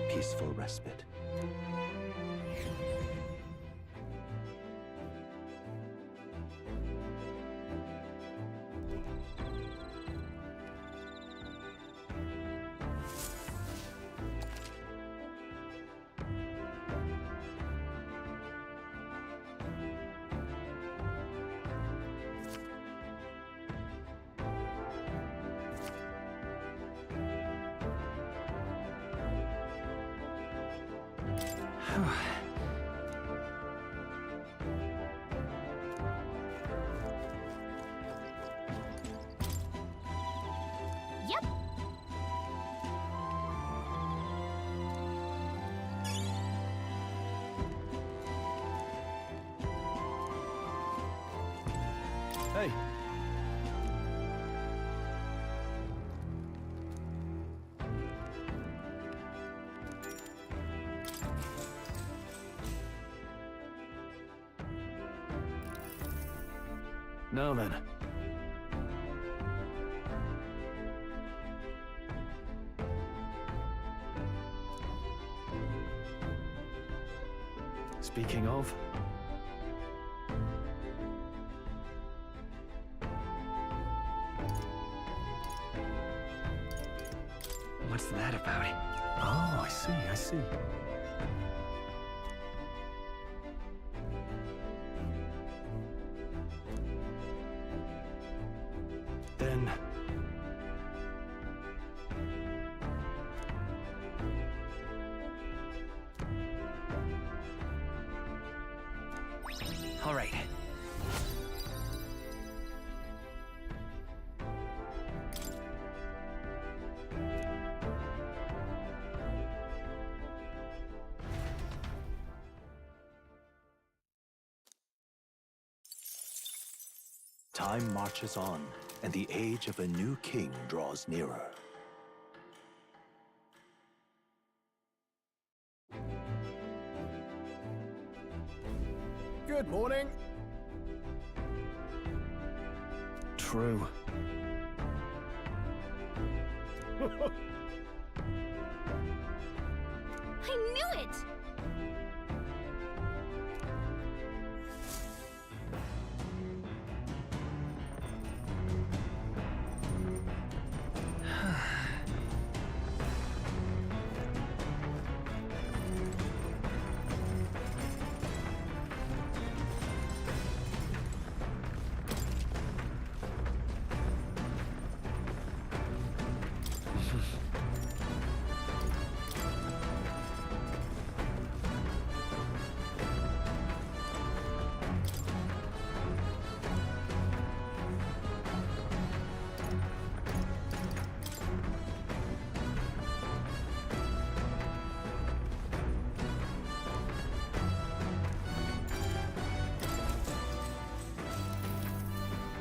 peaceful respite. Yep. Hey. Now then. Speaking of... What's that about? Oh, I see. Then... All right. Time marches on, and the age of a new king draws nearer. Good morning. True. I knew it!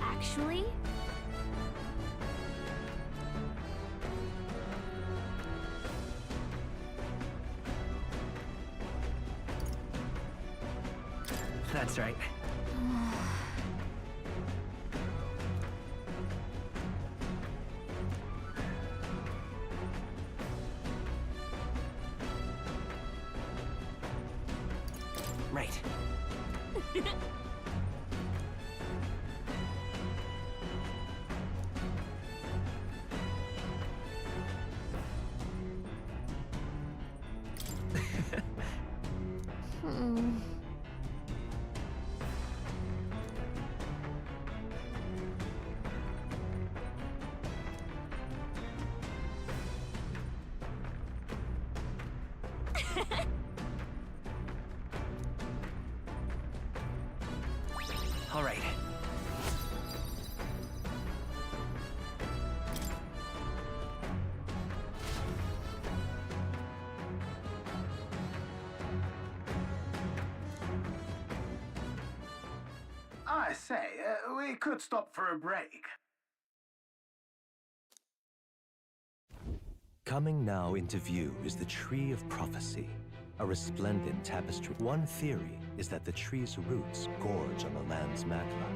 Actually? That's right. Right. All right. I say, we could stop for a break. Coming now into view is the Tree of Prophecy, a resplendent tapestry. One theory is that the tree's roots gorge on the land's magma,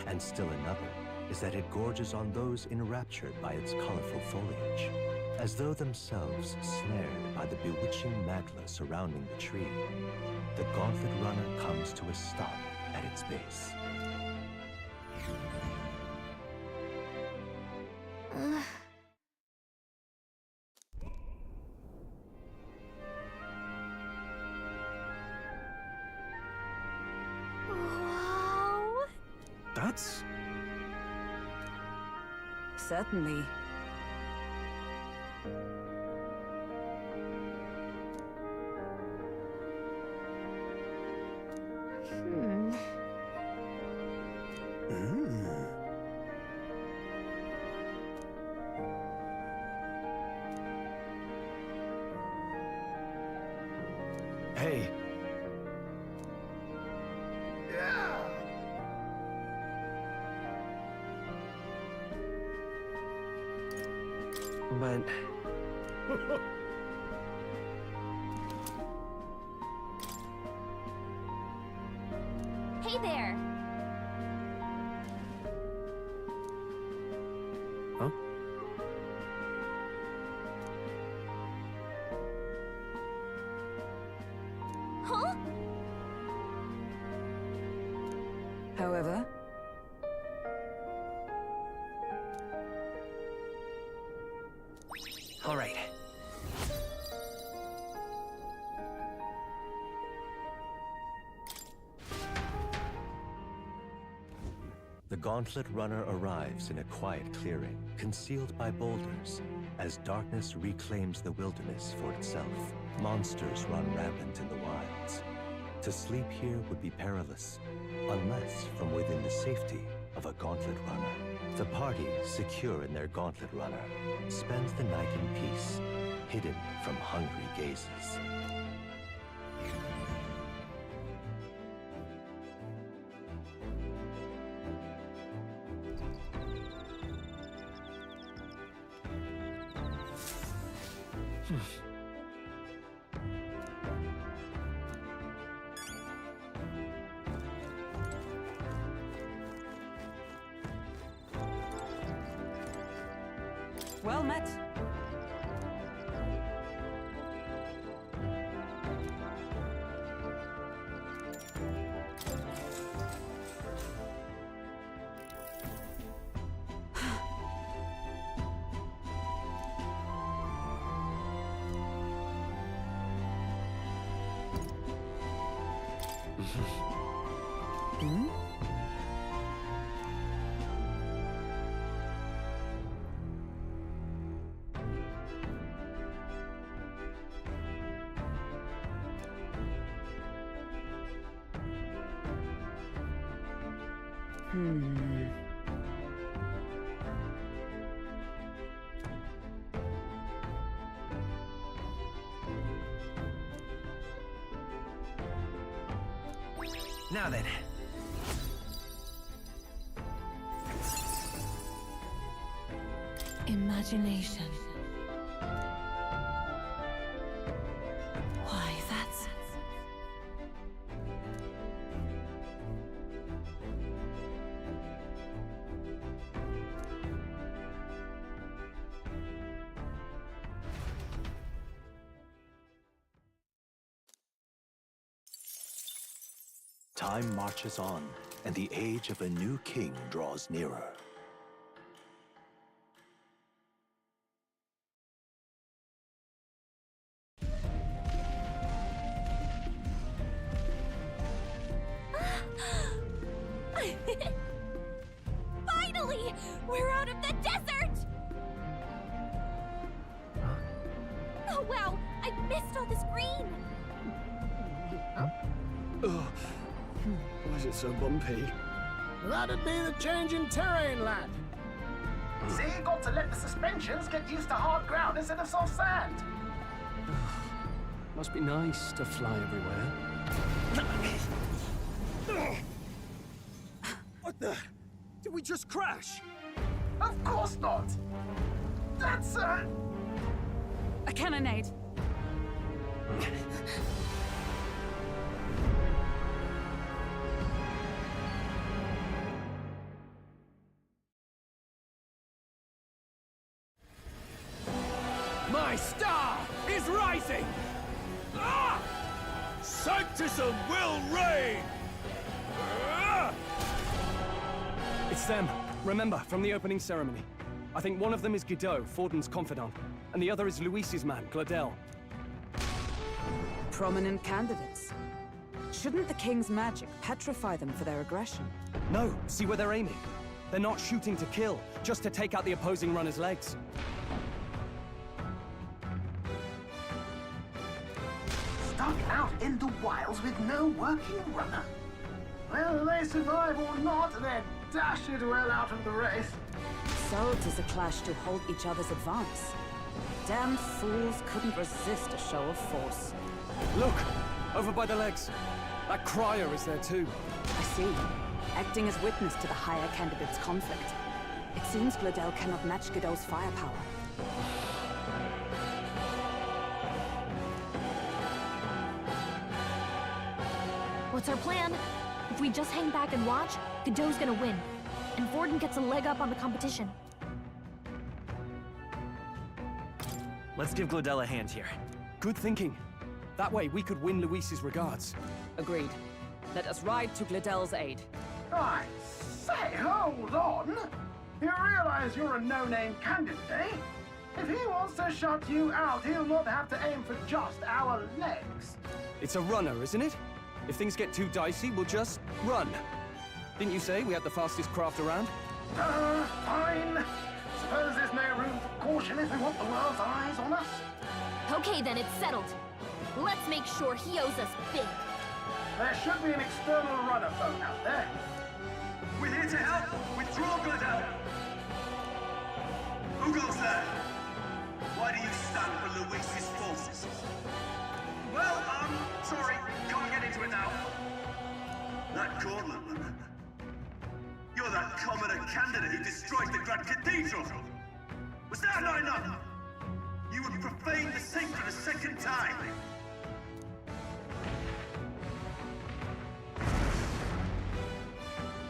and still another is that it gorges on those enraptured by its colorful foliage, as though themselves snared by the bewitching magma surrounding the tree. The gauntlet runner comes to a stop at its base. Wow. That's... Certainly. Hey. But... Hey there! Huh? Huh? However, All right. The gauntlet runner arrives in a quiet clearing, concealed by boulders, as darkness reclaims the wilderness for itself. Monsters run rampant in the wilds. To sleep here would be perilous, unless from within the safety of a gauntlet runner. The party, secure in their gauntlet runner, spends the night in peace, hidden from hungry gazes. well met. Hmm? Now then. Imagination. Why, that's... Time marches on, and the age of a new king draws nearer. Finally! We're out of the desert! Oh wow, I missed all this green! Ugh. Why is it so bumpy? That'd be the change in terrain, lad. See, you got to let the suspensions get used to hard ground instead of soft sand. Must be nice to fly everywhere. What the? Did we just crash? Of course not. That's A cannonade. My star is rising! Ah! Sanctism will reign! Ah! It's them. Remember, from the opening ceremony. I think one of them is Godot, Forden's confidant, and the other is Luis's man, Gladel. Prominent candidates. Shouldn't the king's magic petrify them for their aggression? No, see where they're aiming. They're not shooting to kill, just to take out the opposing runner's legs. Stuck out in the wilds with no working runner. Whether they survive or not, they're dashed well out of the race. So 'tis a clash to hold each other's advance. Damn fools couldn't resist a show of force. Look! Over by the legs. That crier is there too. I see. Acting as witness to the higher candidate's conflict. It seems Gladel cannot match Godot's firepower. What's our plan? If we just hang back and watch, Godot's gonna win. And Forden gets a leg up on the competition. Let's give Gladel a hand here. Good thinking. That way we could win Luis's regards. Agreed. Let us ride to Gladel's aid. I say, hold on! You realize you're a no-name candidate, eh? If he wants to shut you out, he'll not have to aim for just our legs. It's a runner, isn't it? If things get too dicey, we'll just run. Didn't you say we had the fastest craft around? Fine. Suppose there's no room for caution if we want the world's eyes on us. Okay then, it's settled. Let's make sure he owes us big. There should be an external runner phone out there. We're here to help. Withdraw, Gladel. Who goes there? Why do you stand for Luis's forces? Well, sorry. Can't get into it now. That gauntlet runner. You're that commoner candidate who destroyed the Grand Cathedral. Was that not enough? You would profane the sacred a second time.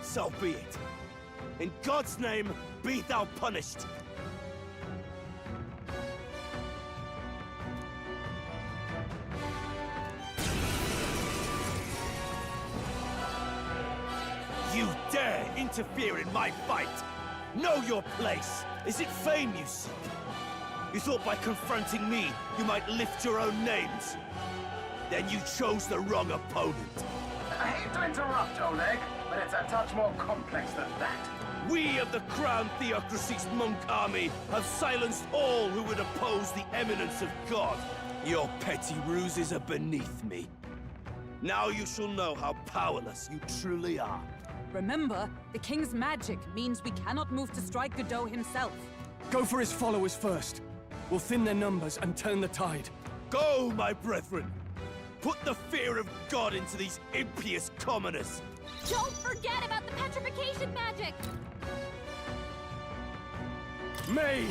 So be it. In God's name, be thou punished. You dare interfere in my fight! Know your place! Is it fame you seek? You thought by confronting me, you might lift your own names? Then you chose the wrong opponent. I hate to interrupt, Oleg, but it's a touch more complex than that. We of the Crown Theocracy's monk army have silenced all who would oppose the eminence of God. Your petty ruses are beneath me. Now you shall know how powerless you truly are. Remember, the king's magic means we cannot move to strike Godot himself. Go for his followers first. We'll thin their numbers and turn the tide. Go, my brethren! Put the fear of God into these impious commoners! Don't forget about the petrification magic! Mage!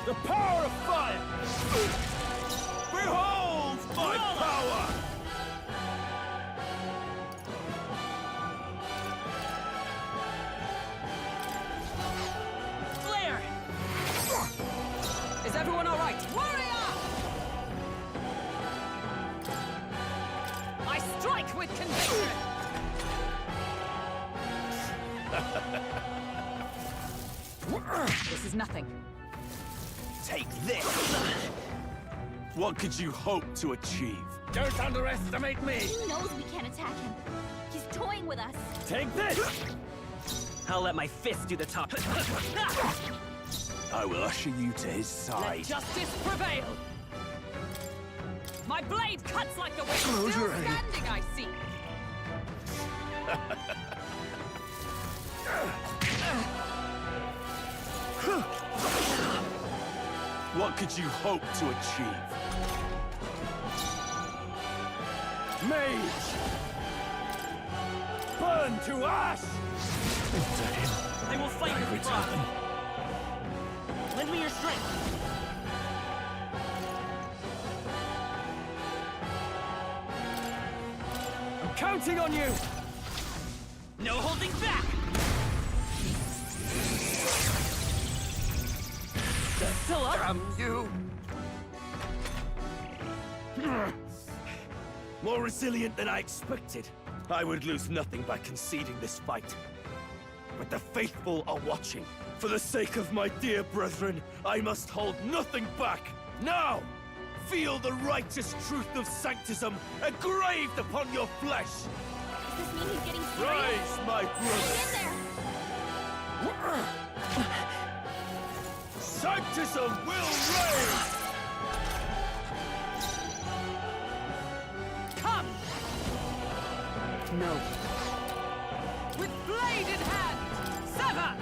The power of fire! Behold my power! Flare! Is everyone all right? Warrior! I strike with conviction! This is nothing. Take this! What could you hope to achieve? Don't underestimate me! He knows we can't attack him. He's toying with us. Take this! I'll let my fist do the talking. I will usher you to his side. Let justice prevail! My blade cuts like the wind. Close Still your eyes. standing, I see. What could you hope to achieve? Mage! Burn to ash! Into him. I will fight with pride. Lend me your strength. counting on you! No holding back! Still up? Damn you! More resilient than I expected. I would lose nothing by conceding this fight. But the faithful are watching. For the sake of my dear brethren, I must hold nothing back. Now! Feel the righteous truth of sanctism engraved upon your flesh! Does this mean he's getting serious? Rise, my brother! Hang in there! Sanctism will reign! Come! No. With blade in hand! Sever!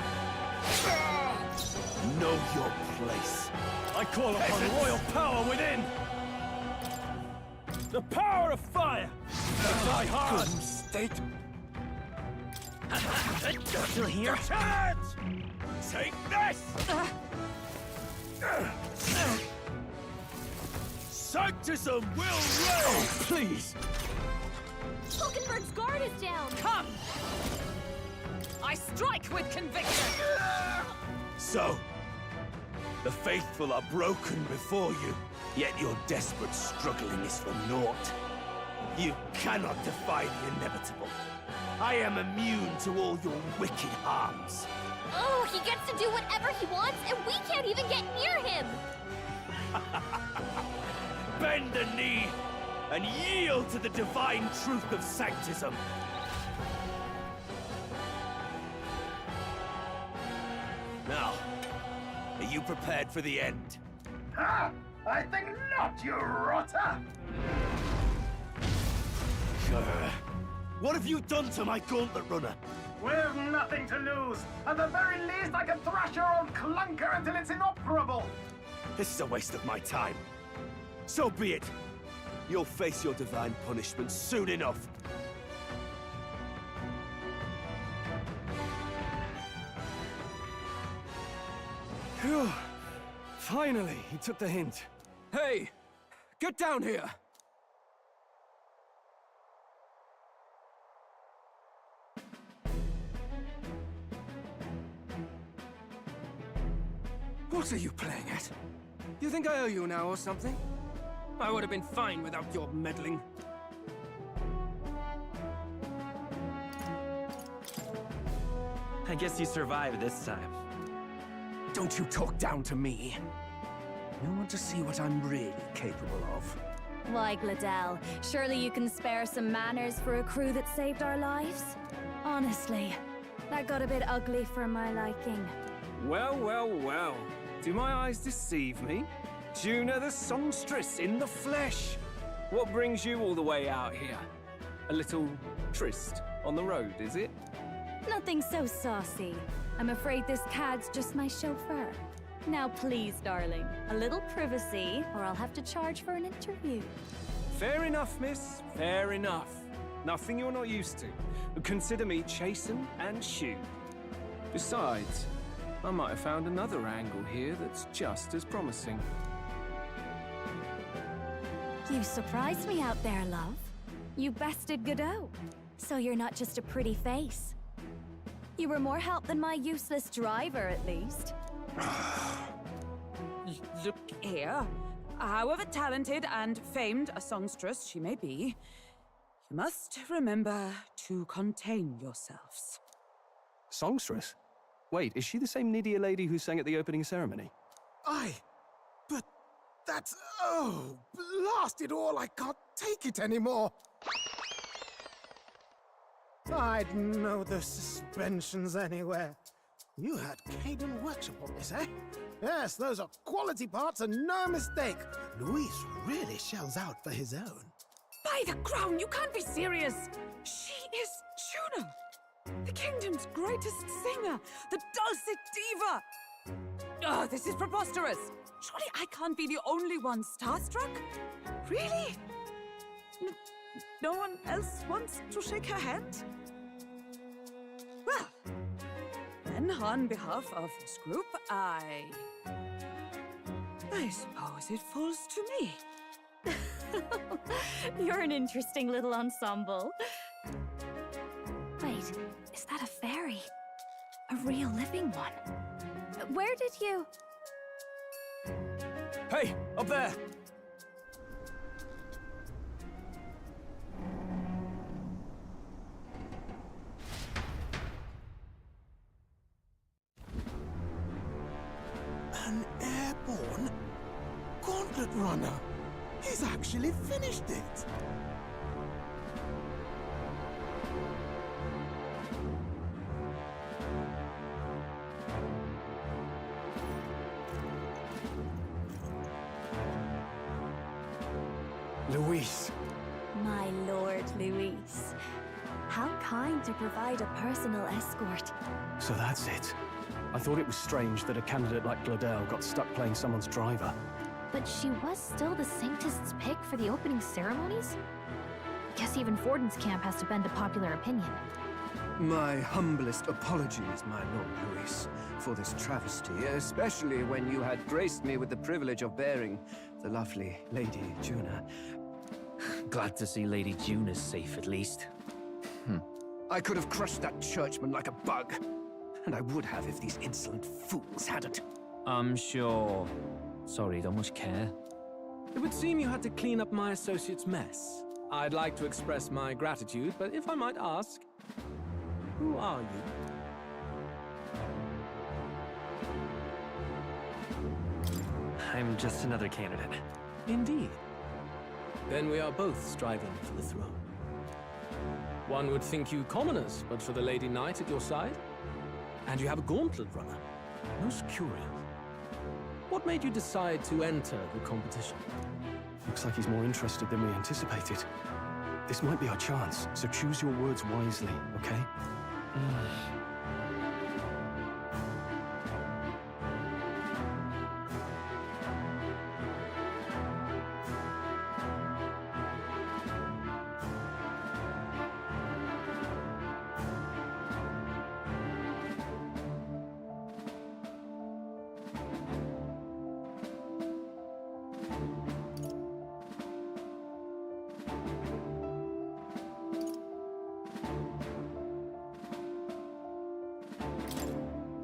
Know your place. I call upon royal power within! The power of fire! Die hard! Good mistake. Still here? Charge! Take this! Sanctism will reign! Please! Hulkenberg's guard is down! Come! I strike with conviction! So, the faithful are broken before you, yet your desperate struggling is for naught. You cannot defy the inevitable. I am immune to all your wicked harms. Oh, he gets to do whatever he wants, and we can't even get near him! Bend the knee and yield to the divine truth of sanctism. Now, are you prepared for the end? Ha! I think not, you rotter! What have you done to my gauntlet runner? We've nothing to lose. At the very least, I can thrash your old clunker until it's inoperable. This is a waste of my time. So be it. You'll face your divine punishment soon enough. Phew. Finally, he took the hint. Hey! Get down here! What are you playing at? You think I owe you now or something? I would have been fine without your meddling. I guess you survived this time. Don't you talk down to me. You want to see what I'm really capable of. Why, Gladell, surely you can spare some manners for a crew that saved our lives? Honestly, that got a bit ugly for my liking. Well, well, well. Do my eyes deceive me? Juna the songstress in the flesh. What brings you all the way out here? A little tryst on the road, is it? Nothing so saucy. I'm afraid this cad's just my chauffeur. Now please, darling, a little privacy, or I'll have to charge for an interview. Fair enough, miss. Fair enough. Nothing you're not used to. Consider me chastened and shoed. Besides, I might have found another angle here that's just as promising. You surprised me out there, love. You bested Godot. So you're not just a pretty face. You were more help than my useless driver, at least. Look here. However talented and famed a songstress she may be, you must remember to contain yourselves. Songstress? Wait, is she the same Nydia lady who sang at the opening ceremony? Aye, but that's... oh, blast it all, I can't take it anymore. I'd know the suspensions anywhere. You had Caden workshop on this, eh? Yes, those are quality parts and no mistake. Luis really shells out for his own. By the crown, you can't be serious! She is Juno! The kingdom's greatest singer! The dulcet diva! Oh, this is preposterous! Surely I can't be the only one starstruck? Really? No one else wants to shake her hand? Well, then on behalf of this group, I suppose it falls to me. You're an interesting little ensemble. Wait, is that a fairy? A real living one? Where did you... Hey, up there! An airborne gauntlet runner. He's actually finished it. Luis. My Lord Luis. How kind to provide a personal escort. So that's it. I thought it was strange that a candidate like Gladel got stuck playing someone's driver. But she was still the Sanctist's pick for the opening ceremonies? Guess even Forden's camp has to bend to popular opinion. My humblest apologies, my Lord Luis, for this travesty, especially when you had graced me with the privilege of bearing the lovely Lady Juna. Glad to see Lady Juna's safe, at least. I could have crushed that churchman like a bug. And I would have if these insolent fools hadn't. I'm sure. Sorry, don't much care. It would seem you had to clean up my associate's mess. I'd like to express my gratitude, but if I might ask, who are you? I'm just another candidate. Indeed. Then we are both striving for the throne. One would think you commoners, but for the Lady Knight at your side. And you have a gauntlet runner. Most curious. What made you decide to enter the competition? Looks like he's more interested than we anticipated. This might be our chance, so choose your words wisely, okay?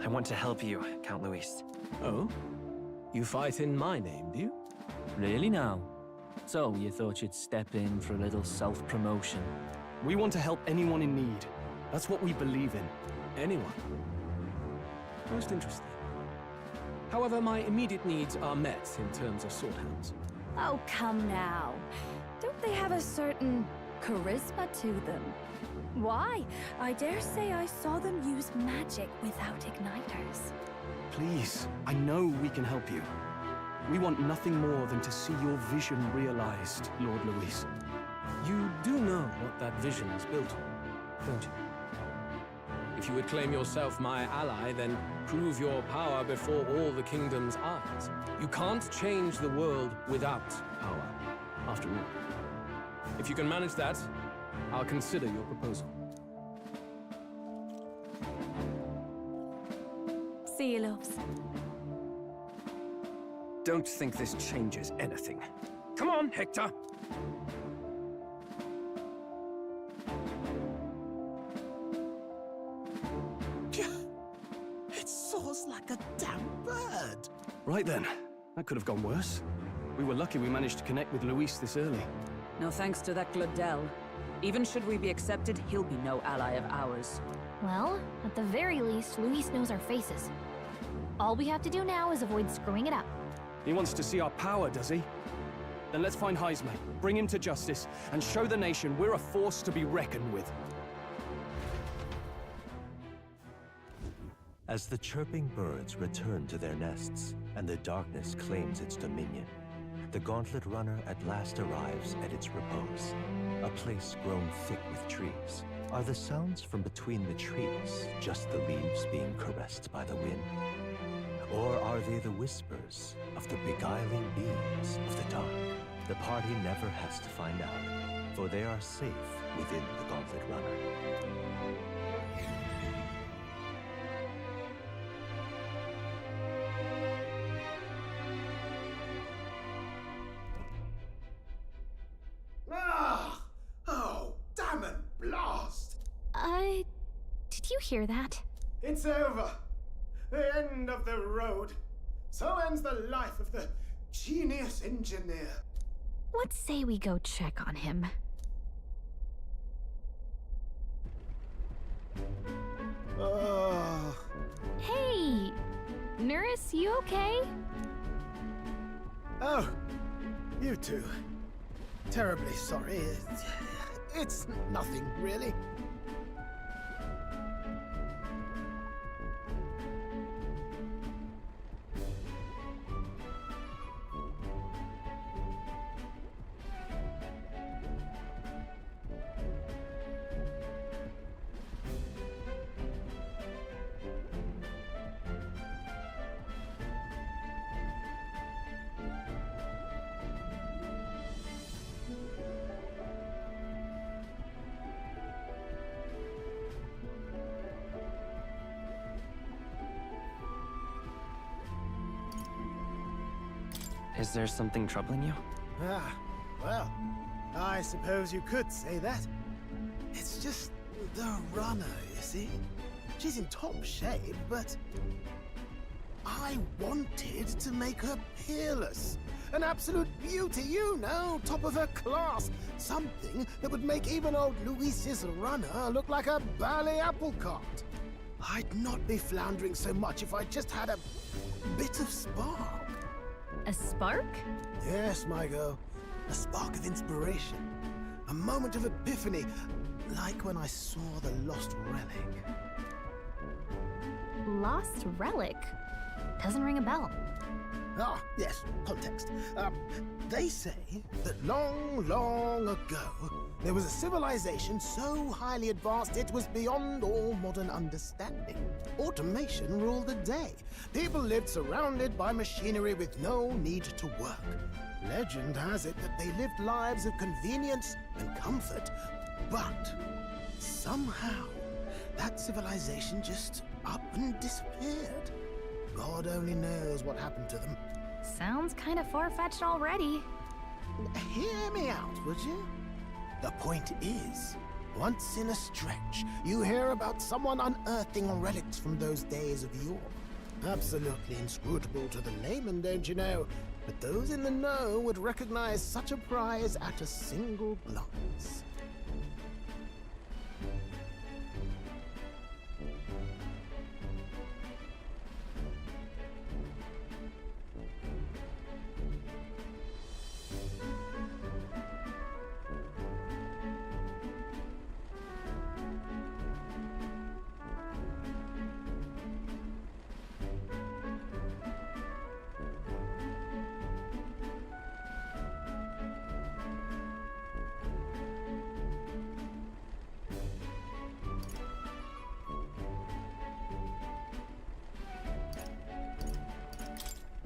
I want to help you, Count Luis. Oh? You fight in my name, do you? Really now? So, you thought you'd step in for a little self-promotion? We want to help anyone in need. That's what we believe in. Anyone? Most interesting. However, my immediate needs are met in terms of swordhands. Oh, come now. Don't they have a certain charisma to them? Why? I dare say I saw them use magic without igniters. Please, I know we can help you. We want nothing more than to see your vision realized, Lord Luis. You do know what that vision is built on, don't you? If you would claim yourself my ally, then prove your power before all the kingdom's eyes. You can't change the world without power, after all. If you can manage that, I'll consider your proposal. See you, loves. Don't think this changes anything. Come on, Hector! It soars like a damn bird. Right then. That could have gone worse. We were lucky we managed to connect with Luis this early. No thanks to that Gladel. Even should we be accepted, he'll be no ally of ours. Well, at the very least, Luis knows our faces. All we have to do now is avoid screwing it up. He wants to see our power, does he? Then let's find Heisme, bring him to justice, and show the nation we're a force to be reckoned with. As the chirping birds return to their nests, and the darkness claims its dominion, the Gauntlet Runner at last arrives at its repose, a place grown thick with trees. Are the sounds from between the trees just the leaves being caressed by the wind? Or are they the whispers of the beguiling beams of the dark? The party never has to find out, for they are safe within the Gauntlet Runner. Oh, damn and blast! hear that. It's over. The end of the road. So ends the life of the genius engineer. Let's say we go check on him. Oh. Hey! Nurse, you okay? Oh, you too. Terribly sorry. It's nothing, really. Is there something troubling you? Ah, well, I suppose you could say that. It's just the runner, you see? She's in top shape, but I wanted to make her peerless. An absolute beauty, you know, top of her class. Something that would make even old Luis's runner look like a ballet apple cart. I'd not be floundering so much if I just had a bit of spark. A spark? Yes, my girl. A spark of inspiration. A moment of epiphany, like when I saw the lost relic. Lost relic? Doesn't ring a bell. Ah, yes, context. They say that long, long ago, there was a civilization so highly advanced it was beyond all modern understanding. Automation ruled the day. People lived surrounded by machinery with no need to work. Legend has it that they lived lives of convenience and comfort, but somehow that civilization just up and disappeared. God only knows what happened to them. Sounds kind of far-fetched already. Hear me out, would you? The point is, once in a stretch, you hear about someone unearthing relics from those days of yore. Absolutely inscrutable to the layman, don't you know? But those in the know would recognize such a prize at a single glance.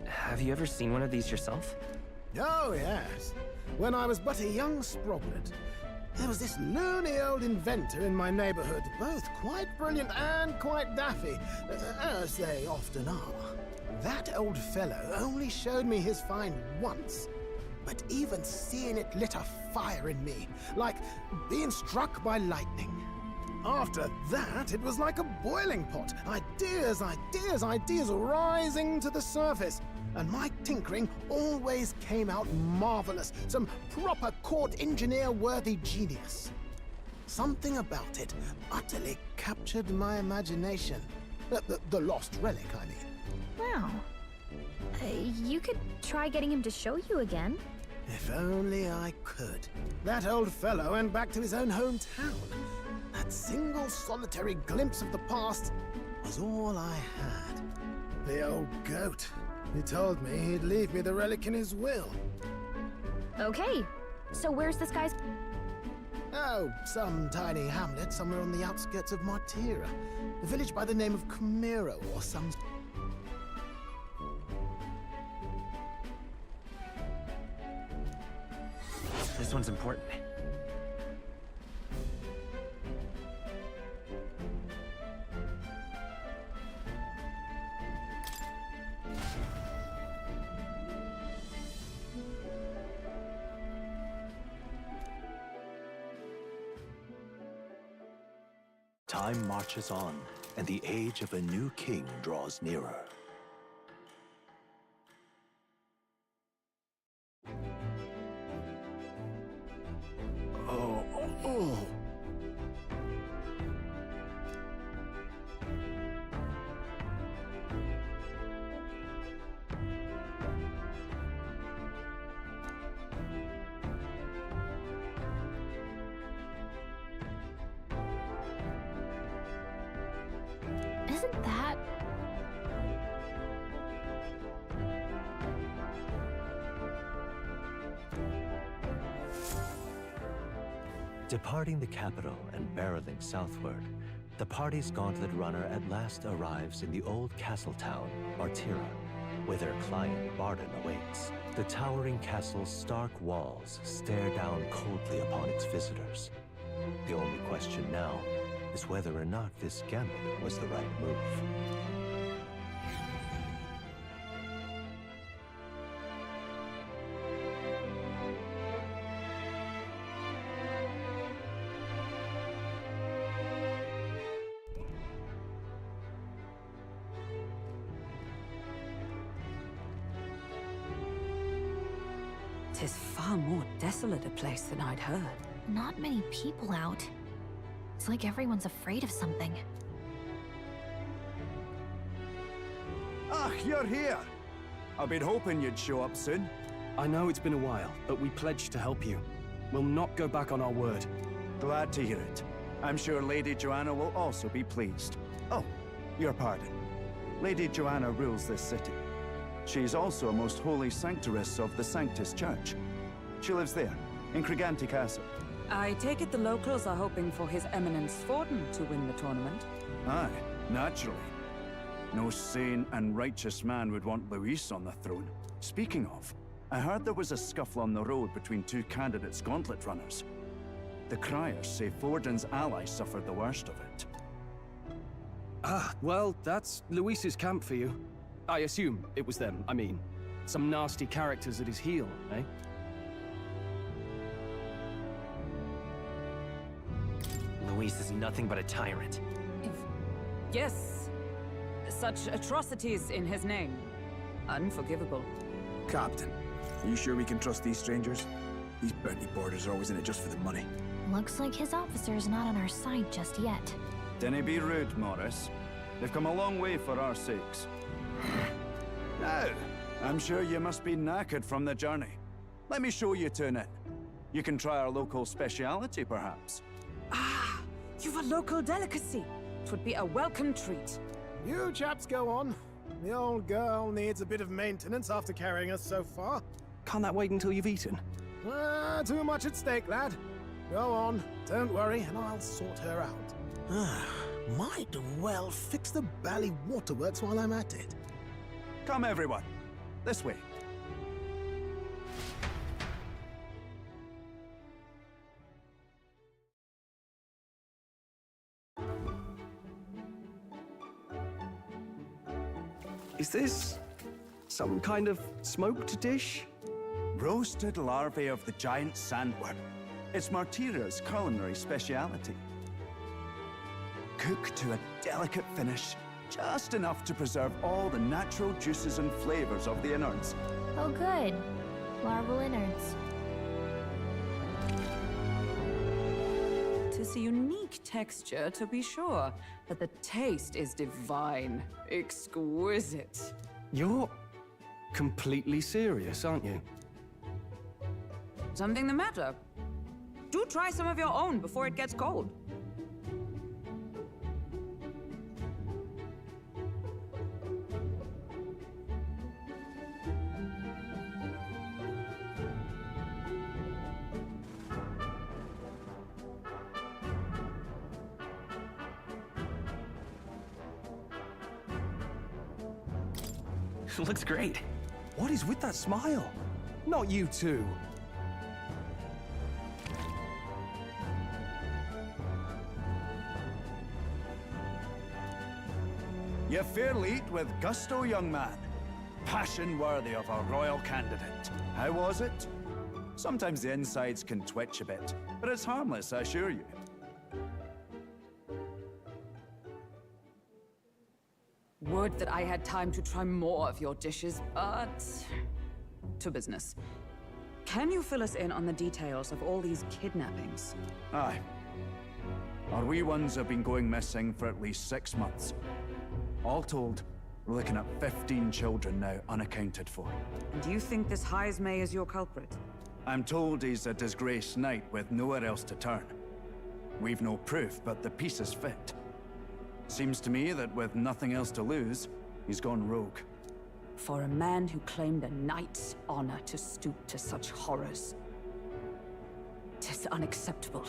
Have you ever seen one of these yourself? Oh, yes. When I was but a young sproglet, there was this loony old inventor in my neighborhood, both quite brilliant and quite daffy, as they often are. That old fellow only showed me his find once, but even seeing it lit a fire in me, like being struck by lightning. After that, it was like a boiling pot. Ideas, ideas, ideas rising to the surface. And my tinkering always came out marvelous. Some proper court engineer-worthy genius. Something about it utterly captured my imagination. The lost relic, I mean. Wow. You could try getting him to show you again. If only I could. That old fellow went back to his own hometown. That single solitary glimpse of the past was all I had. The old goat. He told me he'd leave me the relic in his will. Okay, so where's this guy's... Oh, some tiny hamlet somewhere on the outskirts of Martira. A village by the name of Camiro or some... This one's important. Time marches on, and the age of a new king draws nearer. Oh. Isn't that... Departing the capital and barreling southward, the party's gauntlet runner at last arrives in the old castle town, Martira, where their client Barden awaits. The towering castle's stark walls stare down coldly upon its visitors. The only question now is whether or not this gambit was the right move. Tis far more desolate a place than I'd heard. Not many people out. It's like everyone's afraid of something. Ah, you're here! I've been hoping you'd show up soon. I know it's been a while, but we pledged to help you. We'll not go back on our word. Glad to hear it. I'm sure Lady Joanna will also be pleased. Oh, your pardon. Lady Joanna rules this city. She's also a most holy sanctoress of the Sanctus Church. She lives there, in Criganti Castle. I take it the locals are hoping for His Eminence Forden to win the tournament. Aye, naturally. No sane and righteous man would want Luis on the throne. Speaking of, I heard there was a scuffle on the road between two candidates gauntlet runners. The criers say Forden's ally suffered the worst of it. Ah, well, that's Luis's camp for you. I assume it was them, I mean. Some nasty characters at his heel, eh? Luis is nothing but a tyrant. Yes. Such atrocities in his name. Unforgivable. Captain, are you sure we can trust these strangers? These bounty boarders are always in it just for the money. Looks like his officer's not on our side just yet. Dinna be rude, Morris. They've come a long way for our sakes. Now, I'm sure you must be knackered from the journey. Let me show you to an inn. You can try our local speciality, perhaps. Ah, you've a local delicacy. It would be a welcome treat. You chaps go on. The old girl needs a bit of maintenance after carrying us so far. Can't that wait until you've eaten? Too much at stake, lad. Go on, don't worry, and I'll sort her out. Might well fix the bally waterworks while I'm at it. Come, everyone. This way. Is this some kind of smoked dish? Roasted larvae of the giant sandworm. It's Martira's culinary speciality. Cooked to a delicate finish, just enough to preserve all the natural juices and flavors of the innards. Oh good. Larval innards. Tis a unique texture, to be sure, but the taste is divine. Exquisite. You're completely serious, aren't you? Something the matter? Do try some of your own before it gets cold. Looks great. What is with that smile? Not you two. You fairly eat with gusto, young man. Passion worthy of a royal candidate. How was it? Sometimes the insides can twitch a bit, but it's harmless, I assure you. Would that I had time to try more of your dishes, but... to business. Can you fill us in on the details of all these kidnappings? Aye. Our wee ones have been going missing for at least 6 months. All told, we're looking at 15 children now unaccounted for. And do you think this Heismay is your culprit? I'm told he's a disgraced knight with nowhere else to turn. We've no proof, but the pieces fit. Seems to me that with nothing else to lose, he's gone rogue. For a man who claimed a knight's honor to stoop to such horrors. 'Tis unacceptable.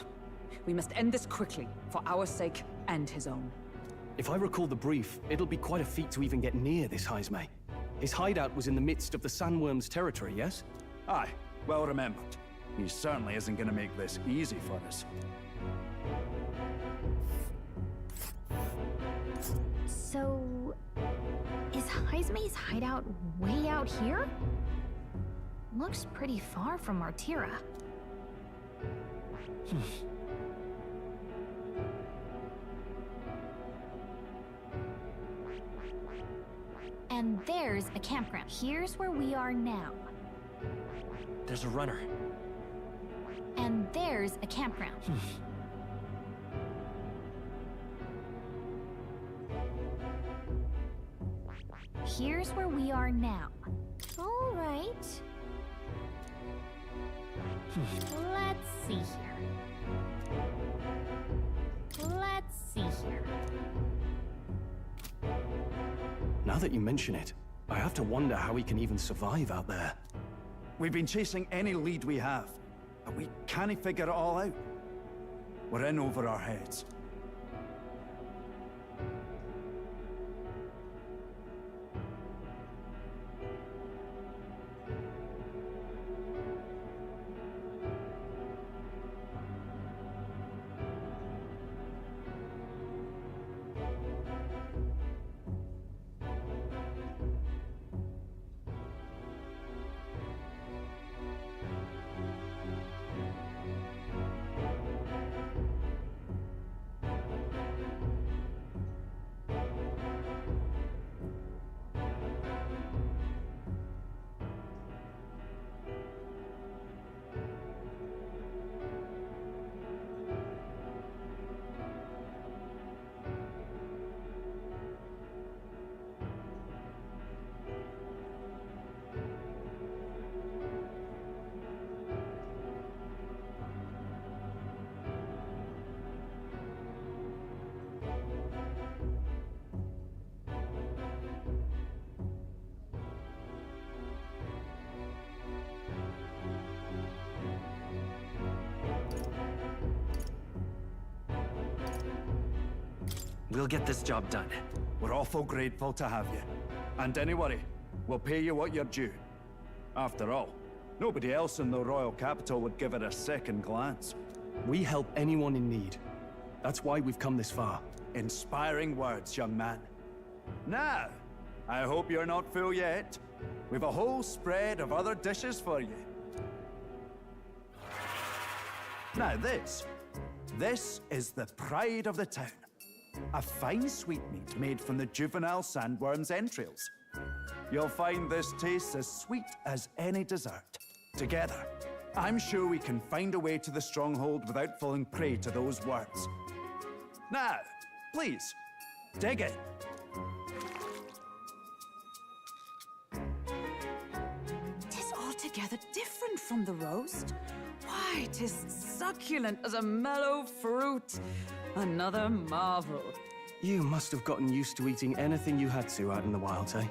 We must end this quickly, for our sake and his own. If I recall the brief, it'll be quite a feat to even get near this Heismay. His hideout was in the midst of the sandworm's territory, yes? Aye, well remembered. He certainly isn't gonna make this easy for us. So... is Heismay's hideout way out here? Looks pretty far from Martira. And there's a campground. Here's where we are now. There's a runner. And there's a campground. Here's where we are now. All right. Let's see here. Let's see here. Now that you mention it, I have to wonder how he can even survive out there. We've been chasing any lead we have, but we can't figure it all out. We're in over our heads. We'll get this job done. We're awful grateful to have you. And don't worry, we'll pay you what you're due. After all, nobody else in the royal capital would give it a second glance. We help anyone in need. That's why we've come this far. Inspiring words, young man. Now, I hope you're not full yet. We've a whole spread of other dishes for you. Now this is the pride of the town. A fine sweetmeat made from the juvenile sandworm's entrails. You'll find this tastes as sweet as any dessert. Together, I'm sure we can find a way to the stronghold without falling prey to those worms. Now, please, dig in. Tis altogether different from the roast. Why, 'tis succulent as a mellow fruit. Another marvel. You must have gotten used to eating anything you had to out in the wilds, eh?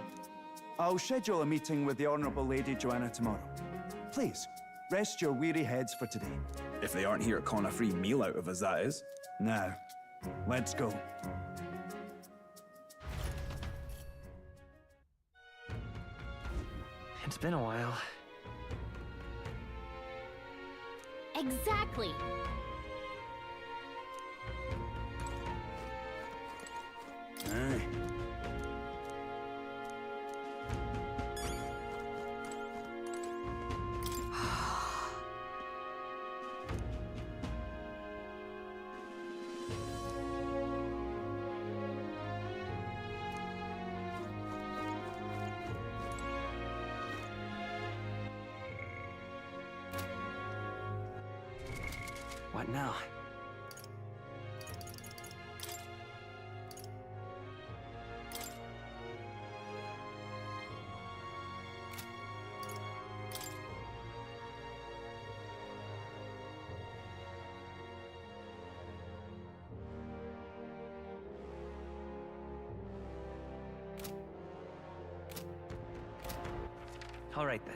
I'll schedule a meeting with the Honourable Lady Joanna tomorrow. Please, rest your weary heads for today. If they aren't here to con a free meal out of us, that is. Now, let's go. It's been a while. Exactly. Aye. What now? All right then.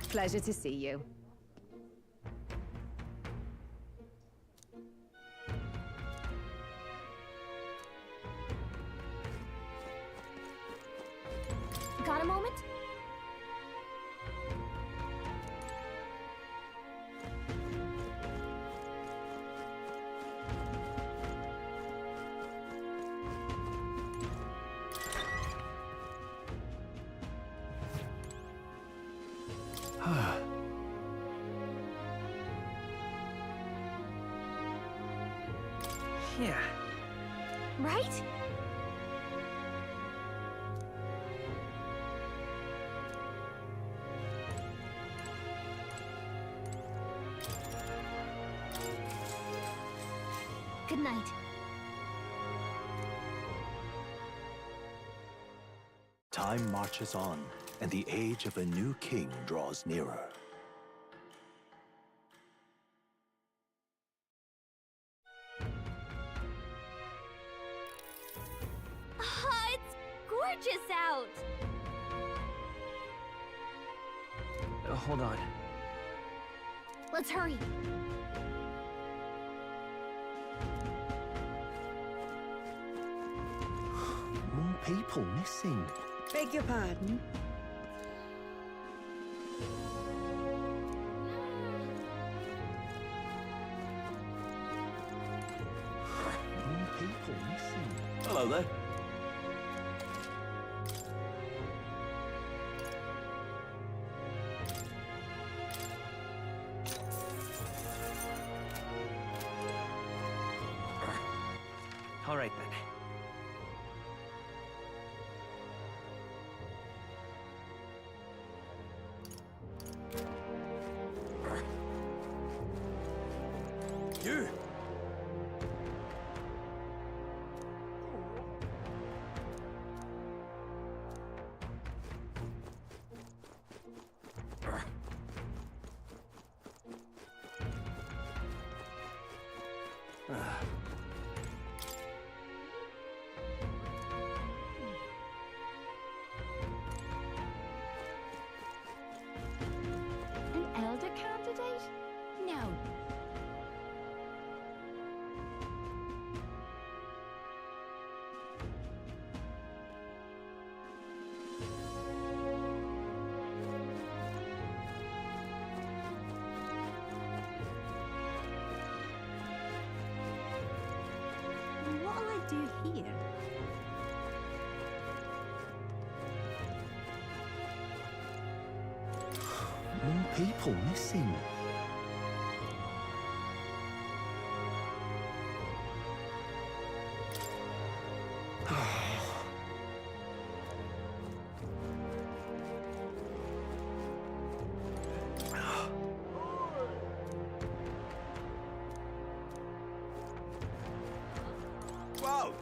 Pleasure to see you. Got a moment? Yeah. Right? Good night. Time marches on, and the age of a new king draws nearer. It's gorgeous out! Hold on. Let's hurry. More people missing. Beg your pardon? More people missing. Hello there. All right then. You! An elder candidate? No. What'll I do here? More people missing. Wow!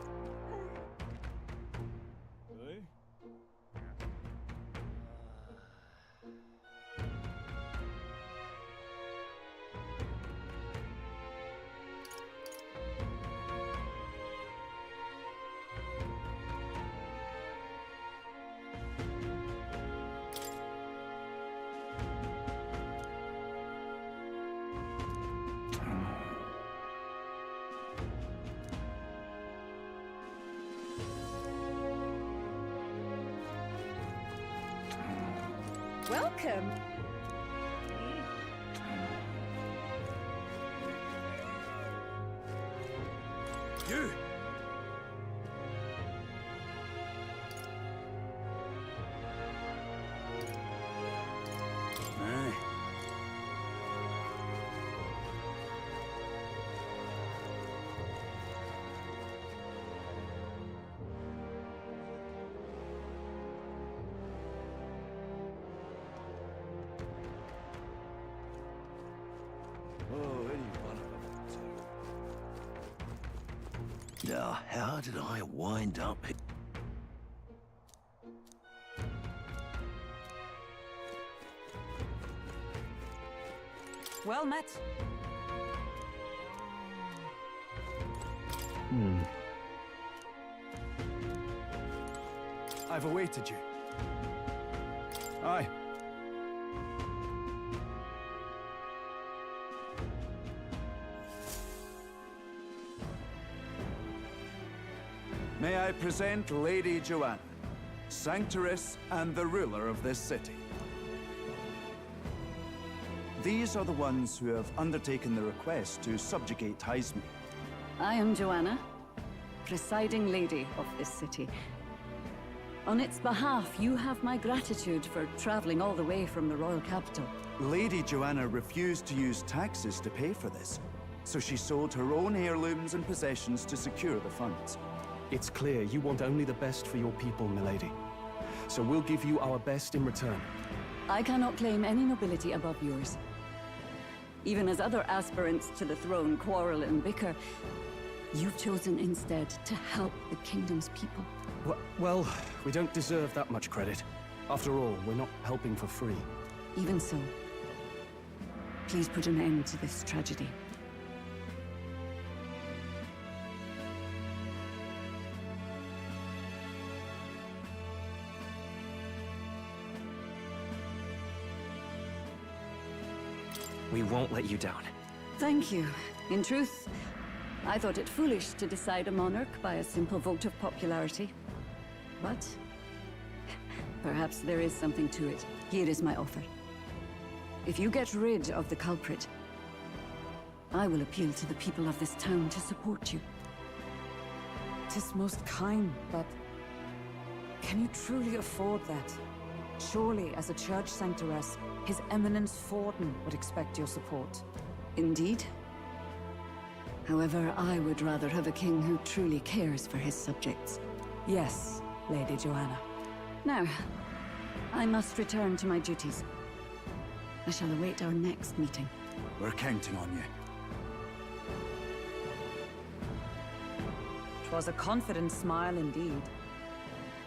Welcome. You! Aye. how did I wind up here? Well met. I've awaited you. Aye. May I present Lady Joanna, Sanctoress and the ruler of this city. These are the ones who have undertaken the request to subjugate Heisme. I am Joanna, presiding lady of this city. On its behalf, you have my gratitude for traveling all the way from the royal capital. Lady Joanna refused to use taxes to pay for this, so she sold her own heirlooms and possessions to secure the funds. It's clear you want only the best for your people, milady. So we'll give you our best in return. I cannot claim any nobility above yours. Even as other aspirants to the throne quarrel and bicker, you've chosen instead to help the kingdom's people. Well, we don't deserve that much credit. After all, we're not helping for free. Even so, please put an end to this tragedy. We won't let you down. Thank you. In truth, I thought it foolish to decide a monarch by a simple vote of popularity. But perhaps there is something to it. Here is my offer. If you get rid of the culprit, I will appeal to the people of this town to support you. 'Tis most kind, but can you truly afford that? Surely, as a church sanctoress, His Eminence Forden would expect your support. Indeed. However, I would rather have a king who truly cares for his subjects. Yes, Lady Joanna. Now, I must return to my duties. I shall await our next meeting. We're counting on you. 'Twas a confident smile indeed,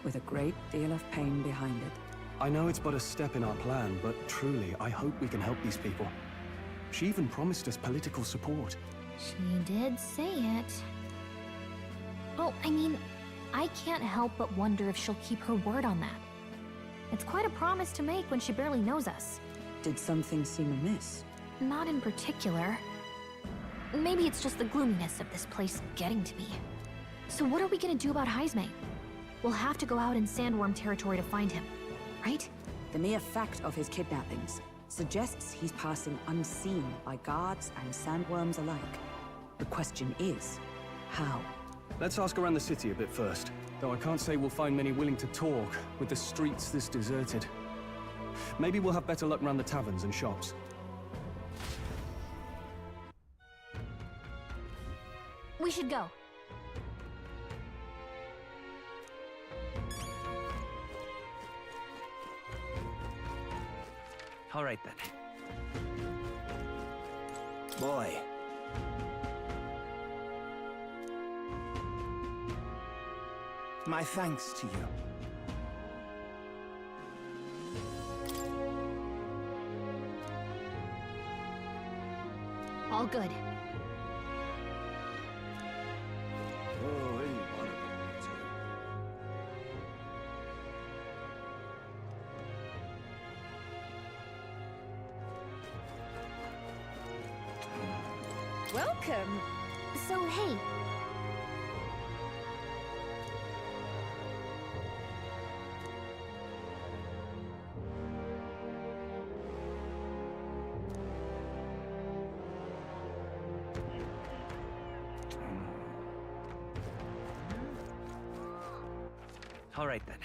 with a great deal of pain behind it. I know it's but a step in our plan, but truly, I hope we can help these people. She even promised us political support. She did say it. Well, I mean, I can't help but wonder if she'll keep her word on that. It's quite a promise to make when she barely knows us. Did something seem amiss? Not in particular. Maybe it's just the gloominess of this place getting to me. So what are we gonna do about Heisme? We'll have to go out in Sandworm territory to find him, right? The mere fact of his kidnappings suggests he's passing unseen by guards and sandworms alike. The question is, how? Let's ask around the city a bit first. Though I can't say we'll find many willing to talk, with the streets this deserted. Maybe we'll have better luck around the taverns and shops. We should go. All right then. Boy. My thanks to you. All good. Oh, any one of them will do. Welcome. So, hey. All right then.